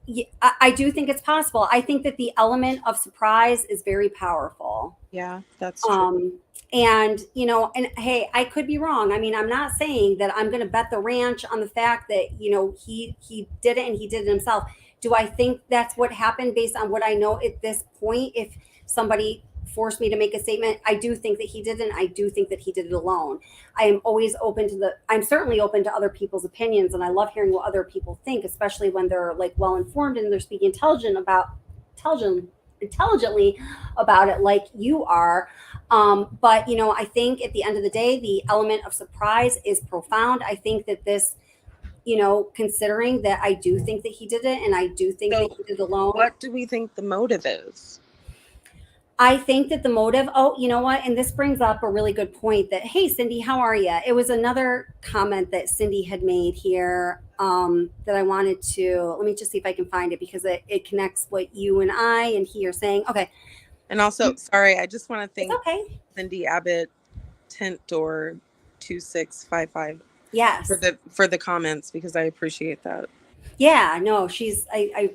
Yeah, I do think it's possible. I think that the element of surprise is very powerful.
Yeah, that's true.
And, and hey, I could be wrong. I mean, I'm not saying that I'm going to bet the ranch on the fact that, he did it and he did it himself. Do I think that's what happened based on what I know at this point? If somebody forced me to make a statement, I do think that he didn't. I do think that he did it alone. I'm certainly open to other people's opinions, and I love hearing what other people think, especially when they're like well informed and they're speaking intelligently about it, like you are. But I think at the end of the day, the element of surprise is profound. I think that this, considering that I do think that he did it, and I do think that he did it alone.
What do we think the motive is?
I think that the motive, you know what? And this brings up a really good point that, hey, Cindy, how are you? It was another comment that Cindy had made here that I wanted to, let me just see if I can find it, because it connects what you and I and he are saying. Okay.
And also, sorry, I just want to thank
okay.
Cindy Abbott, Tent Door 2655.
Yes.
For the comments, because I appreciate that.
Yeah, no,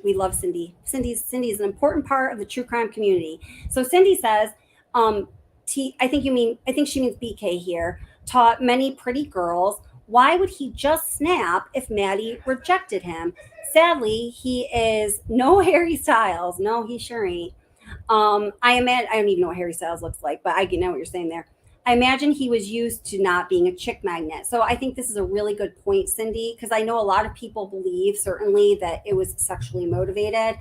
we love Cindy. Cindy's an important part of the true crime community. So Cindy says, I think she means BK here, taught many pretty girls. Why would he just snap if Maddie rejected him? Sadly, he is no Harry Styles. No, he sure ain't. I don't even know what Harry Styles looks like, but I know what you're saying there. I imagine he was used to not being a chick magnet. So I think this is a really good point, Cindy, because I know a lot of people believe certainly that it was sexually motivated,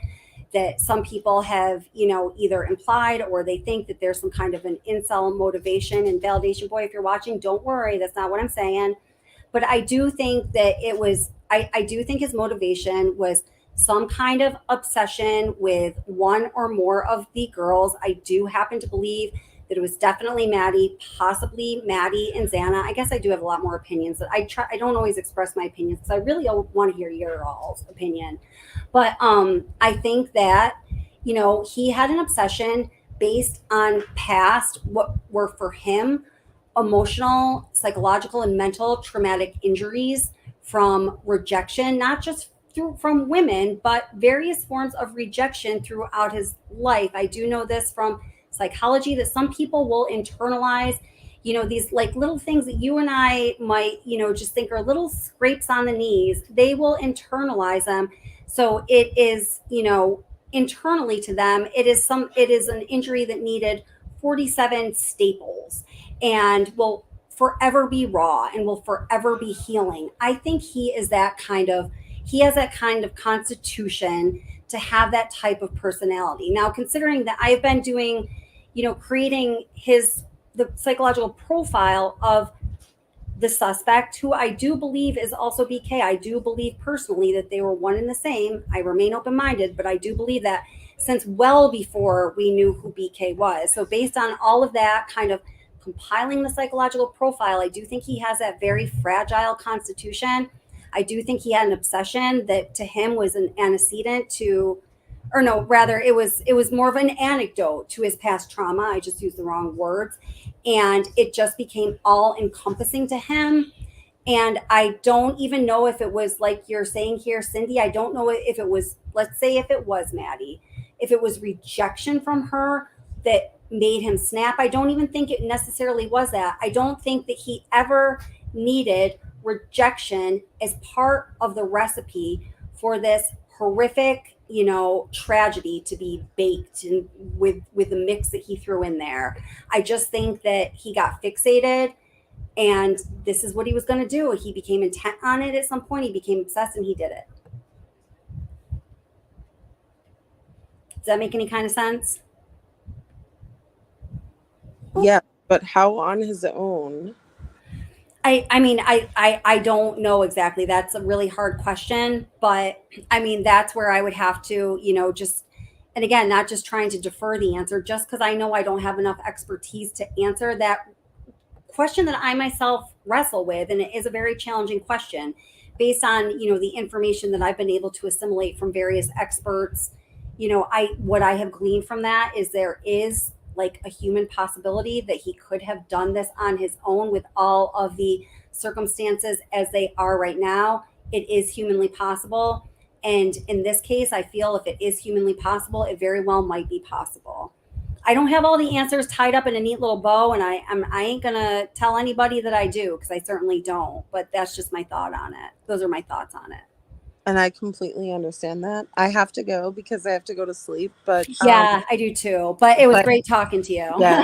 that some people have, either implied or they think that there's some kind of an incel motivation and validation. Boy, if you're watching, don't worry. That's not what I'm saying. But I do think that I do think his motivation was some kind of obsession with one or more of the girls. I do happen to believe that it was definitely Maddie, possibly Maddie and Xana. I guess I do have a lot more opinions. I don't always express my opinions because I really want to hear your all's opinion. But I think that, he had an obsession based on past, what were for him emotional, psychological, and mental traumatic injuries from rejection, not just from women, but various forms of rejection throughout his life. I do know this from psychology, that some people will internalize, these like little things that you and I might, just think are little scrapes on the knees. They will internalize them. So it is, internally to them, it is an injury that needed 47 staples and will forever be raw and will forever be healing. I think he has that kind of constitution to have that type of personality. Now, considering that I've been doing, creating the psychological profile of the suspect, who I do believe is also BK. I do believe personally that they were one and the same. I remain open-minded, but I do believe that since well before we knew who BK was. So based on all of that, kind of compiling the psychological profile, I do think he has that very fragile constitution. I do think he had an obsession that to him was an antecedent to, or no, rather it was more of an anecdote to his past trauma. I just used the wrong words. And it just became all encompassing to him. And I don't even know if it was like you're saying here, Cindy, I don't know if it was let's say if it was Maddie, if it was rejection from her that made him snap, I don't even think it necessarily was that. I don't think that he ever needed rejection as part of the recipe for this horrific, tragedy to be baked in with the mix that he threw in there. I just think that he got fixated, and this is what he was going to do. He became intent on it at some point. He became obsessed, and he did it. Does that make any kind of sense?
Yeah, but how on his own?
I mean, I don't know exactly. That's a really hard question, but I mean, that's where I would have to, just, and again, not just trying to defer the answer, just because I know I don't have enough expertise to answer that question that I myself wrestle with. And it is a very challenging question based on, the information that I've been able to assimilate from various experts. What I have gleaned from that is there is like a human possibility that he could have done this on his own with all of the circumstances as they are right now. It is humanly possible. And in this case, I feel if it is humanly possible, it very well might be possible. I don't have all the answers tied up in a neat little bow, and I ain't going to tell anybody that I do, because I certainly don't. But that's just my thought on it. Those are my thoughts on it.
And I completely understand that. I have to go because I have to go to sleep. But
yeah, I do too. But it was great talking to you.
Yeah,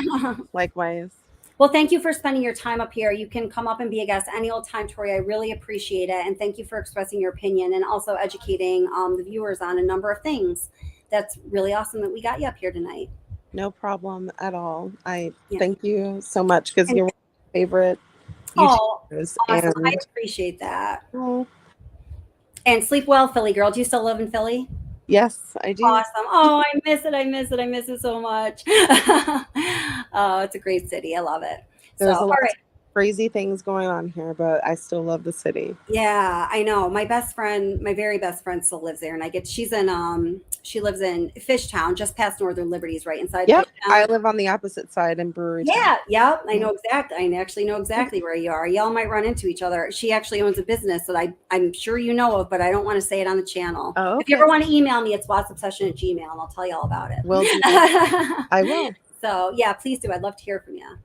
likewise.
Well, thank you for spending your time up here. You can come up and be a guest any old time, Tori. I really appreciate it. And thank you for expressing your opinion and also educating the viewers on a number of things. That's really awesome that we got you up here tonight.
No problem at all. I thank you so much, because you're one of my favorite
YouTubers. Awesome. And I appreciate that. And sleep well, Philly girl. Do you still live in Philly?
Yes, I do.
Awesome. Oh, I miss it. I miss it so much. Oh, it's a great city. I love it.
There's a lot of crazy things going on here, but I still love the city.
Yeah, I know. My very best friend still lives there, and she lives in Fishtown, just past Northern Liberties, right inside.
Yep,
Fishtown.
I live on the opposite side in Brewery.
Yeah, I know exactly. I actually know exactly where you are. Y'all might run into each other. She actually owns a business that I'm sure you know of, but I don't want to say it on the channel.
Oh, okay.
If you ever want to email me, it's watsobsession@gmail, and I'll tell you all about it.
Will do. I will.
So yeah, please do. I'd love to hear from you.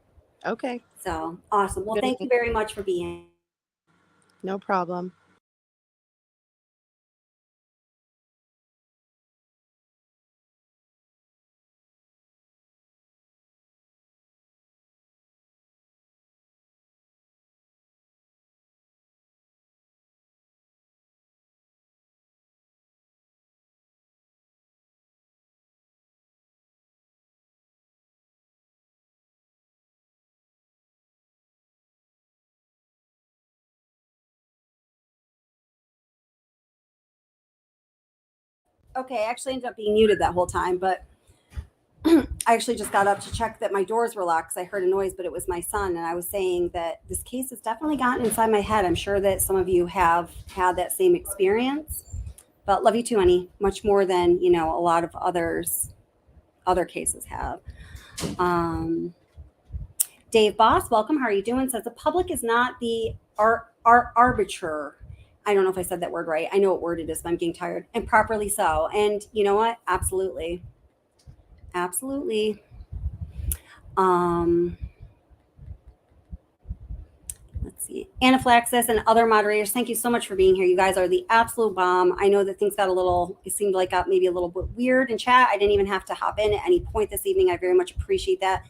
Okay.
So awesome. Well, thank you very much for being.
No problem.
Okay, I actually ended up being muted that whole time, but I actually just got up to check that my doors were locked because I heard a noise, but it was my son. And I was saying that this case has definitely gotten inside my head. I'm sure that some of you have had that same experience, but love you too, honey. Much more than, a lot of other cases have. Dave Boss, welcome. How are you doing? Says the public is not the arbiter. I don't know if I said that word right. I know what word it is, but I'm getting tired. And properly so. And you know what? Absolutely. Absolutely. Let's see. Anaphylaxis and other moderators, thank you so much for being here. You guys are the absolute bomb. I know that things got it seemed like got maybe a little bit weird in chat. I didn't even have to hop in at any point this evening. I very much appreciate that.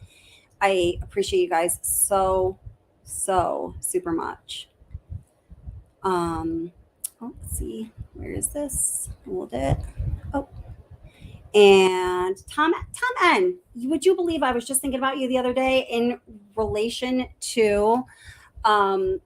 I appreciate you guys so super much. Let's see, where is this? Hold it. Oh, and Tom N, would you believe I was just thinking about you the other day in relation to, I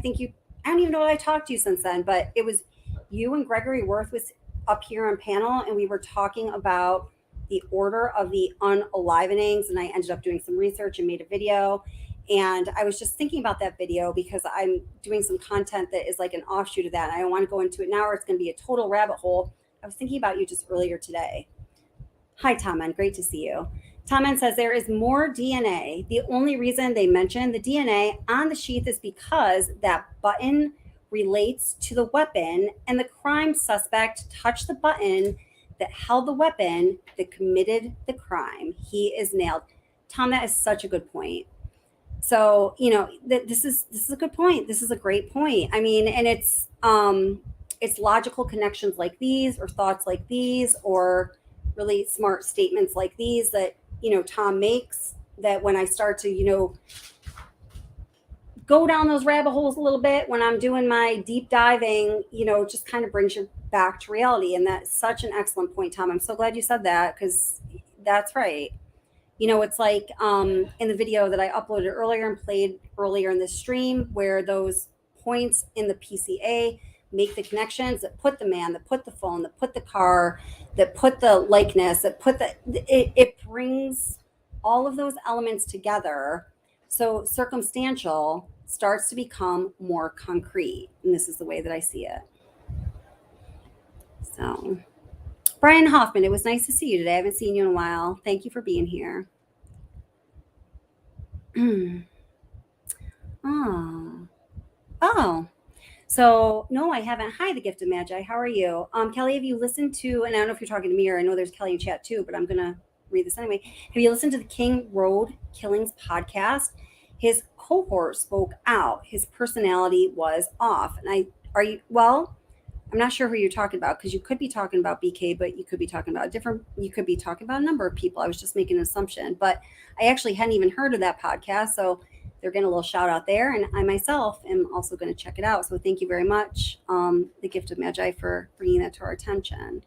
think I don't even know what I talked to you since then, but it was you and Gregory Worth was up here on panel, and we were talking about the order of the unalivenings, and I ended up doing some research and made a video. And I was just thinking about that video because I'm doing some content that is like an offshoot of that. And I don't want to go into it now or it's going to be a total rabbit hole. I was thinking about you just earlier today. Hi, Tom N. Great to see you. Tom N says there is more DNA. The only reason they mention the DNA on the sheath is because that button
relates to the weapon, and the crime suspect touched the button that held the weapon that committed the crime. He is nailed. Tom, that is such a good point. So, this is a good point. This is a great point. I mean, and it's logical connections like these, or thoughts like these, or really smart statements like these that, Tom makes, that when I start to, go down those rabbit holes a little bit, when I'm doing my deep diving, it just kind of brings you back to reality. And that's such an excellent point, Tom. I'm so glad you said that, because that's right. It's like in the video that I uploaded earlier and played earlier in this stream, where those points in the PCA make the connections that put the man, that put the phone, that put the car, that put the likeness, that put it brings all of those elements together. So circumstantial starts to become more concrete. And this is the way that I see it. So, Brian Hoffman, it was nice to see you today. I haven't seen you in a while. Thank you for being here. Oh. So, no, I haven't. Hi, the Gift of Magi. How are you? Kelly, have you listened to, and I don't know if you're talking to me, or I know there's Kelly in chat too, but I'm going to read this anyway. Have you listened to the King Road Killings podcast? His cohort spoke out. His personality was off. And I'm not sure who you're talking about, because you could be talking about BK, but you could be talking about you could be talking about a number of people. I was just making an assumption, but I actually hadn't even heard of that podcast. So they're getting a little shout out there. And I myself am also going to check it out. So thank you very much, the Gift of Magi, for bringing that to our attention.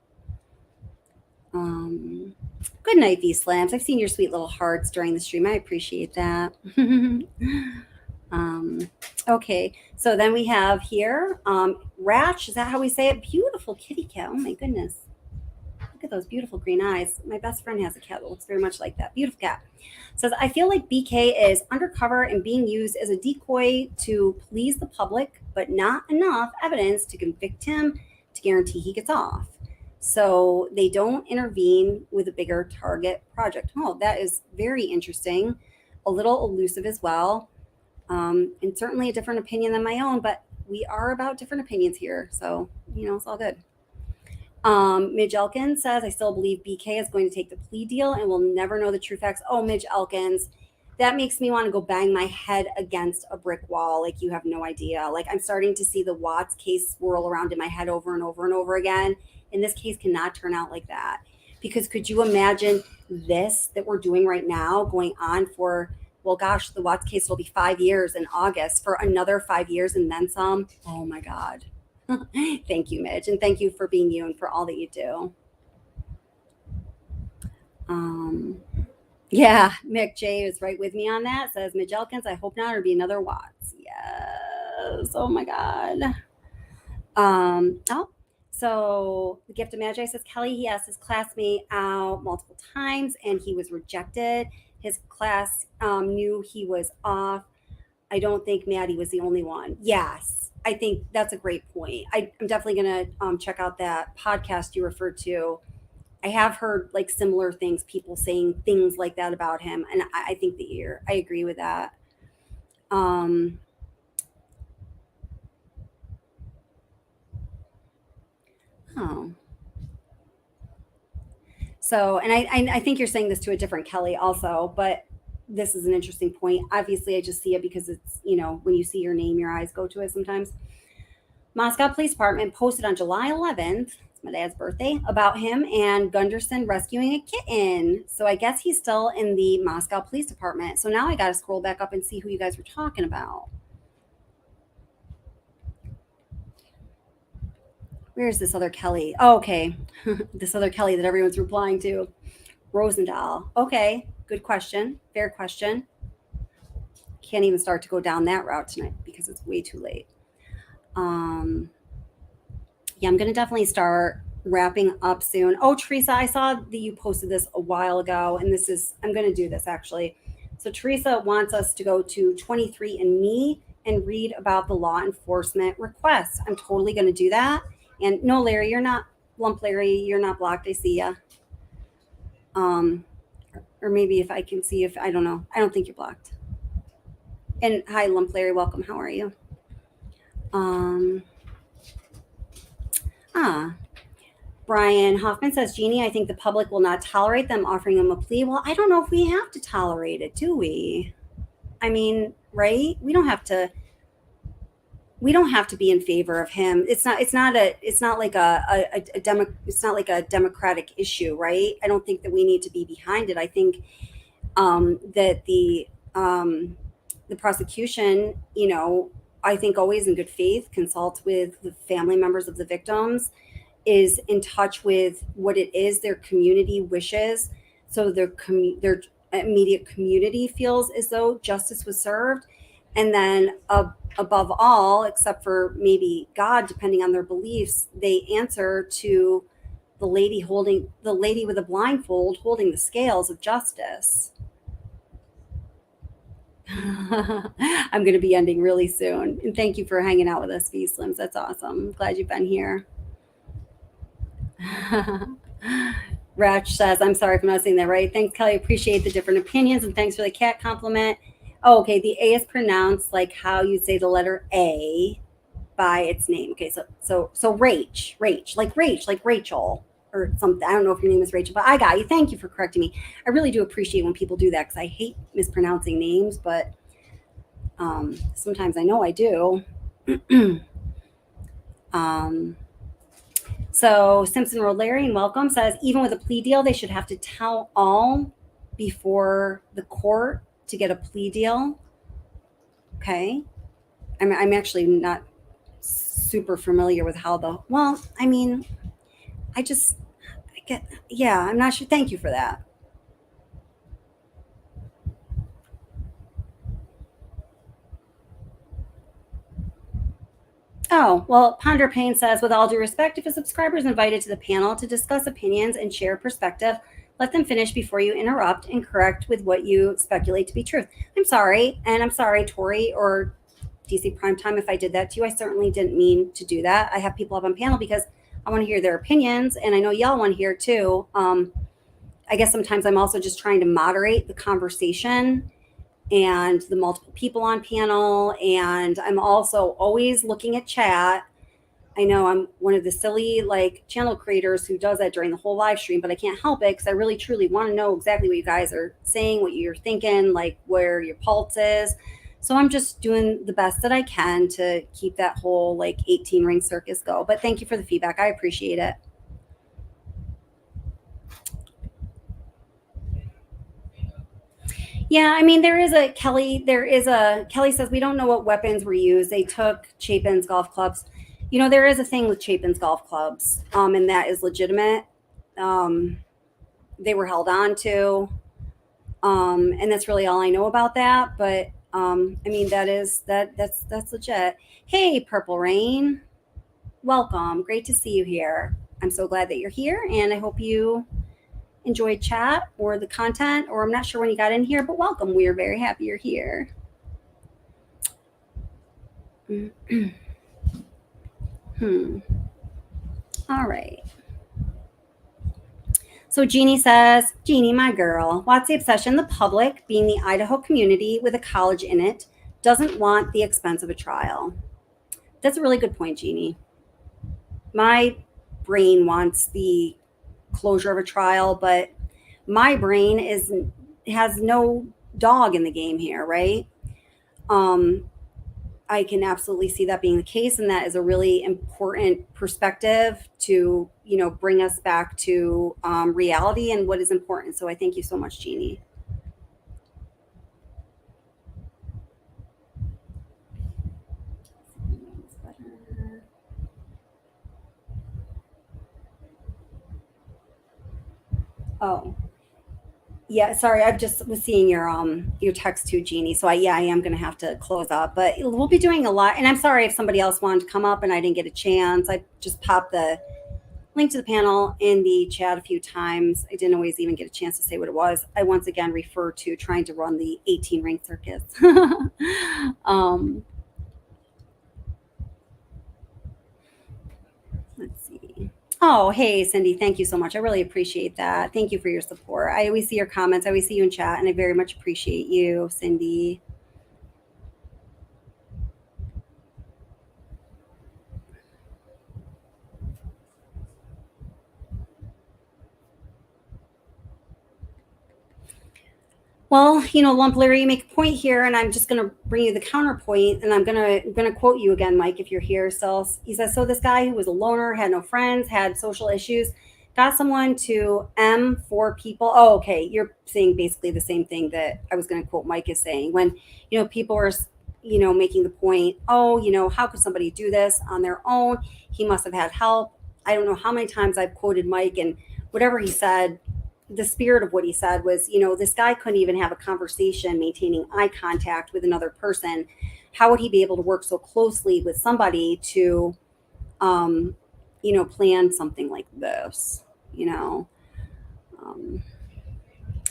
Good night, V-Slams. I've seen your sweet little hearts during the stream. I appreciate that. Okay, so then we have here Ratch. Is that how we say it? Beautiful kitty cat. Oh my goodness. Look at those beautiful green eyes. My best friend has a cat that looks very much like that. Beautiful cat. Says, I feel like BK is undercover and being used as a decoy to please the public, but not enough evidence to convict him to guarantee he gets off. So they don't intervene with a bigger target project. Oh, that is very interesting. A little elusive as well. And certainly a different opinion than my own, but we are about different opinions here. So, it's all good. Midge Elkins says, I still believe BK is going to take the plea deal and we'll never know the true facts. Oh, Midge Elkins, that makes me want to go bang my head against a brick wall. Like, you have no idea. Like, I'm starting to see the Watts case swirl around in my head over and over and over again. And this case cannot turn out like that. Because could you imagine this that we're doing right now going on for, well, gosh, the Watts case will be 5 years in August, for another 5 years and then some. Oh my God. Thank you, Midge. And thank you for being you and for all that you do. Yeah, Mick J is right with me on that. Says Midge Elkins, I hope not, or be another Watts. Yes. Oh my God. So the Gift of Magi says, Kelly, he asked his classmate out multiple times and he was rejected. His class knew he was off. I don't think Maddie was the only one. Yes, I think that's a great point. I'm definitely going to check out that podcast you referred to. I have heard like similar things, people saying things like that about him. And I think I agree with that. So, and I think you're saying this to a different Kelly also, but this is an interesting point. Obviously, I just see it because it's, when you see your name, your eyes go to it sometimes. Moscow Police Department posted on July 11th, it's my dad's birthday, about him and Gunderson rescuing a kitten. So I guess he's still in the Moscow Police Department. So now I got to scroll back up and see who you guys were talking about. Where's this other Kelly? Oh, okay. This other Kelly that everyone's replying to. Rosendahl. Okay. Good question. Fair question. Can't even start to go down that route tonight because it's way too late. Yeah, I'm going to definitely start wrapping up soon. Oh, Teresa, I saw that you posted this a while ago, and I'm going to do this actually. So Teresa wants us to go to 23andMe and read about the law enforcement requests. I'm totally going to do that. And no, Larry, you're not, Lump Larry, you're not blocked. I see ya. Or maybe if I can see if, I don't know. I don't think you're blocked. And hi, Lump Larry, welcome. How are you?
Brian Hoffman says, Jeannie, I think the public will not tolerate them offering him a plea. Well, I don't know if we have to tolerate it, do we? I mean, right? We don't have to be in favor of him. It's not like a democratic issue, right? I don't think that we need to be behind it. I think that the prosecution, I think always in good faith consults with the family members of the victims, is in touch with what it is their community wishes, so their immediate community feels as though justice was served. And then above all, except for maybe God, depending on their beliefs, they answer to the lady with a blindfold holding the scales of justice. I'm going to be ending really soon. And thank you for hanging out with us, V Slims. That's awesome. Glad you've been here. Ratch says, I'm sorry if I'm not saying that right. Thanks, Kelly. Appreciate the different opinions, and thanks for the cat compliment. Oh, okay. The A is pronounced like how you say the letter A by its name. Okay, so Rach, like Rachel or something. I don't know if your name is Rachel, but I got you. Thank you for correcting me. I really do appreciate when people do that because I hate mispronouncing names, but sometimes I know I do. So Simpson Road Larry, and welcome, says, even with a plea deal, they should have to tell all before the court to get a plea deal. Okay. I'm actually not super familiar with how I'm not sure. Thank you for that. Oh, well, Ponder Payne says, with all due respect, if a subscriber is invited to the panel to discuss opinions and share perspective, let them finish before you interrupt and correct with what you speculate to be truth. I'm sorry, and I'm sorry, Tori or DC Primetime, if I did that to you. I certainly didn't mean to do that. I have people up on panel because I want to hear their opinions, and I know y'all want to hear too. I guess sometimes I'm also just trying to moderate the conversation and the multiple people on panel, and I'm also always looking at chat. I know I'm one of the silly channel creators who does that during the whole live stream, but I can't help it because I really truly want to know exactly what you guys are saying, what you're thinking, where your pulse is. So I'm just doing the best that I can to keep that whole 18 ring circus go. But thank you for the feedback. I appreciate it. Yeah, I mean, Kelly says, we don't know what weapons were used. They took Chapin's golf clubs. There is a thing with Chapin's golf clubs, and that is legitimate. They were held on to, and that's really all I know about that. But I mean, that's legit. Hey, Purple Rain, welcome. Great to see you here. I'm so glad that you're here, and I hope you enjoyed chat or the content, or I'm not sure when you got in here, but welcome. We are very happy you're here. All right. So Jeannie says, Jeannie, my girl, what's the obsession? The public, being the Idaho community with a college in it, doesn't want the expense of a trial. That's a really good point, Jeannie. My brain wants the closure of a trial, but my brain has no dog in the game here, right? I can absolutely see that being the case, and that is a really important perspective to bring us back to reality and what is important. So I thank you so much, Jeannie. Oh, yeah. Sorry, I just was seeing your text too, Jeannie. So I am going to have to close up, but we'll be doing a lot. And I'm sorry if somebody else wanted to come up and I didn't get a chance. I just popped the link to the panel in the chat a few times. I didn't always even get a chance to say what it was. I once again refer to trying to run the 18 ring circus. Let's see. Oh, hey, Cindy, thank you so much. I really appreciate that. Thank you for your support. I always see your comments. I always see you in chat, and I very much appreciate you, Cindy. Well, Lump Larry, you make a point here, and I'm just going to bring you the counterpoint, and I'm going to quote you again, Mike, if you're here. So he says, so this guy who was a loner, had no friends, had social issues, got someone to M for people. Oh, okay. You're saying basically the same thing that I was going to quote Mike is saying when, people are, making the point, oh, how could somebody do this on their own? He must have had help. I don't know how many times I've quoted Mike, and whatever he said, the spirit of what he said was, this guy couldn't even have a conversation maintaining eye contact with another person. How would he be able to work so closely with somebody to, plan something like this?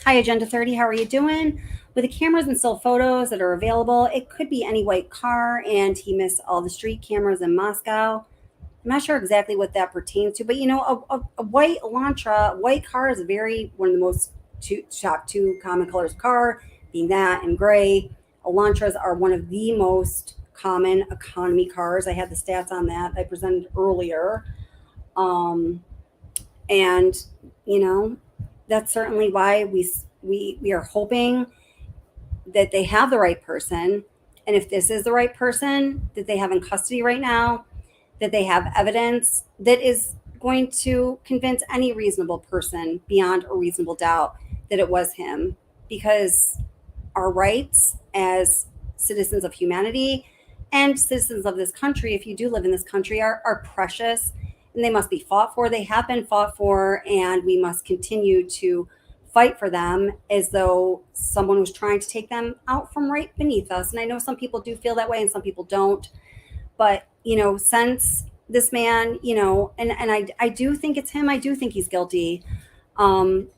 Hi, Agenda 30. How are you doing? With the cameras and still photos that are available, it could be any white car, and he missed all the street cameras in Moscow. I'm not sure exactly what that pertains to, but a white Elantra, white car is one of the most top two common colors of car, being that and gray. Elantras are one of the most common economy cars. I had the stats on that I presented earlier. And that's certainly why we are hoping that they have the right person. And if this is the right person that they have in custody right now, that they have evidence that is going to convince any reasonable person beyond a reasonable doubt that it was him, because our rights as citizens of humanity and citizens of this country, if you do live in this country, are precious, and they must be fought for. They have been fought for, and we must continue to fight for them as though someone was trying to take them out from right beneath us. And I know some people do feel that way and some people don't. But, since this man, and I do think it's him, I do think he's guilty. But,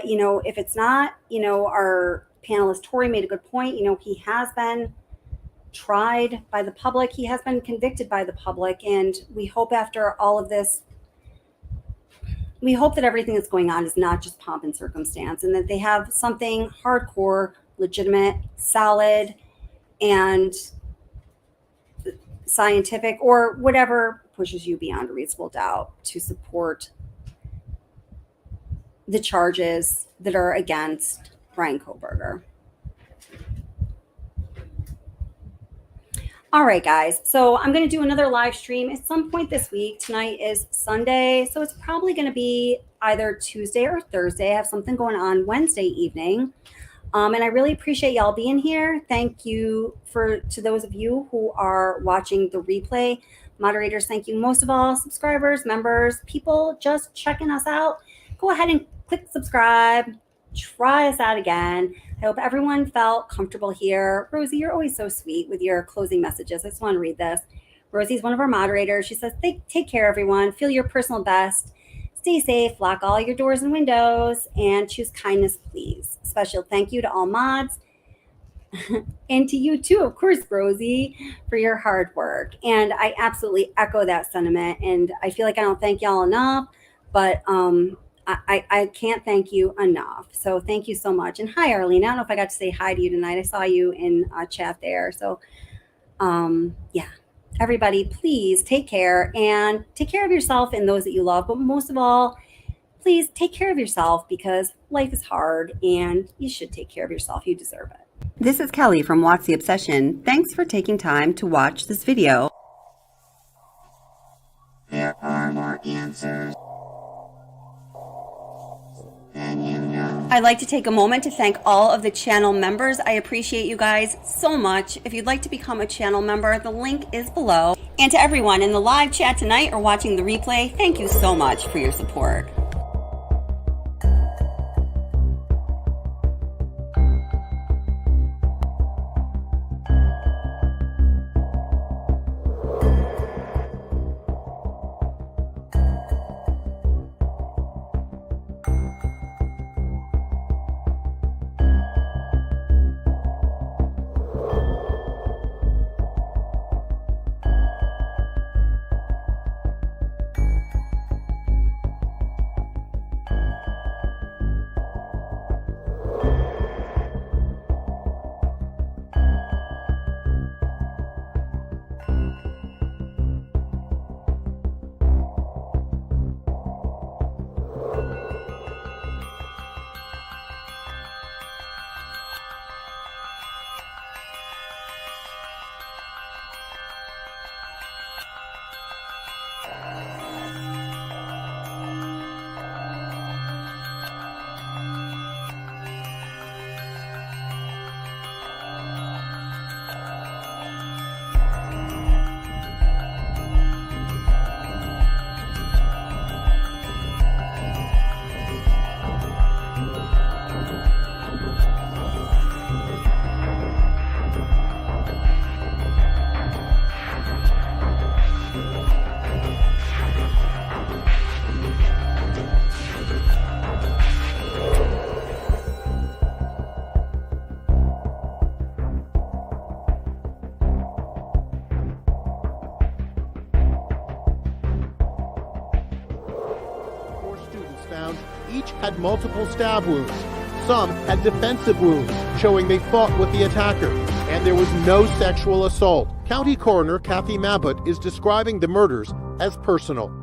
if it's not, our panelist Tori made a good point. He has been tried by the public. He has been convicted by the public. And we hope after all of this, we hope that everything that's going on is not just pomp and circumstance, and that they have something hardcore, legitimate, solid, and scientific, or whatever pushes you beyond a reasonable doubt to support the charges that are against Bryan Kohberger. All right, guys. So I'm going to do another live stream at some point this week. Tonight is Sunday, so it's probably going to be either Tuesday or Thursday. I have something going on Wednesday evening. And I really appreciate y'all being here. Thank you to those of you who are watching the replay. Moderators, thank you most of all. Subscribers, members, people just checking us out. Go ahead and click subscribe. Try us out again. I hope everyone felt comfortable here. Rosie, you're always so sweet with your closing messages. I just want to read this. Rosie's one of our moderators. She says, take care, everyone. Feel your personal best. Stay safe, lock all your doors and windows, and choose kindness, please. Special thank you to all mods. And to you too, of course, Rosie, for your hard work. And I absolutely echo that sentiment. And I feel like I don't thank y'all enough, but I can't thank you enough. So thank you so much. And hi, Arlene. I don't know if I got to say hi to you tonight. I saw you in chat there. So yeah. Everybody, please take care, and take care of yourself and those that you love. But most of all, please take care of yourself, because life is hard and you should take care of yourself. You deserve it. This is Kelly from Watch the Obsession. Thanks for taking time to watch this video.
There are more answers than you know.
I'd like to take a moment to thank all of the channel members. I appreciate you guys so much. If you'd like to become a channel member, the link is below. And to everyone in the live chat tonight or watching the replay, thank you so much for your support.
found each had multiple stab wounds. Some had defensive wounds, showing they fought with the attacker. And there was no sexual assault. County Coroner Kathy Mabbutt is describing the murders as personal.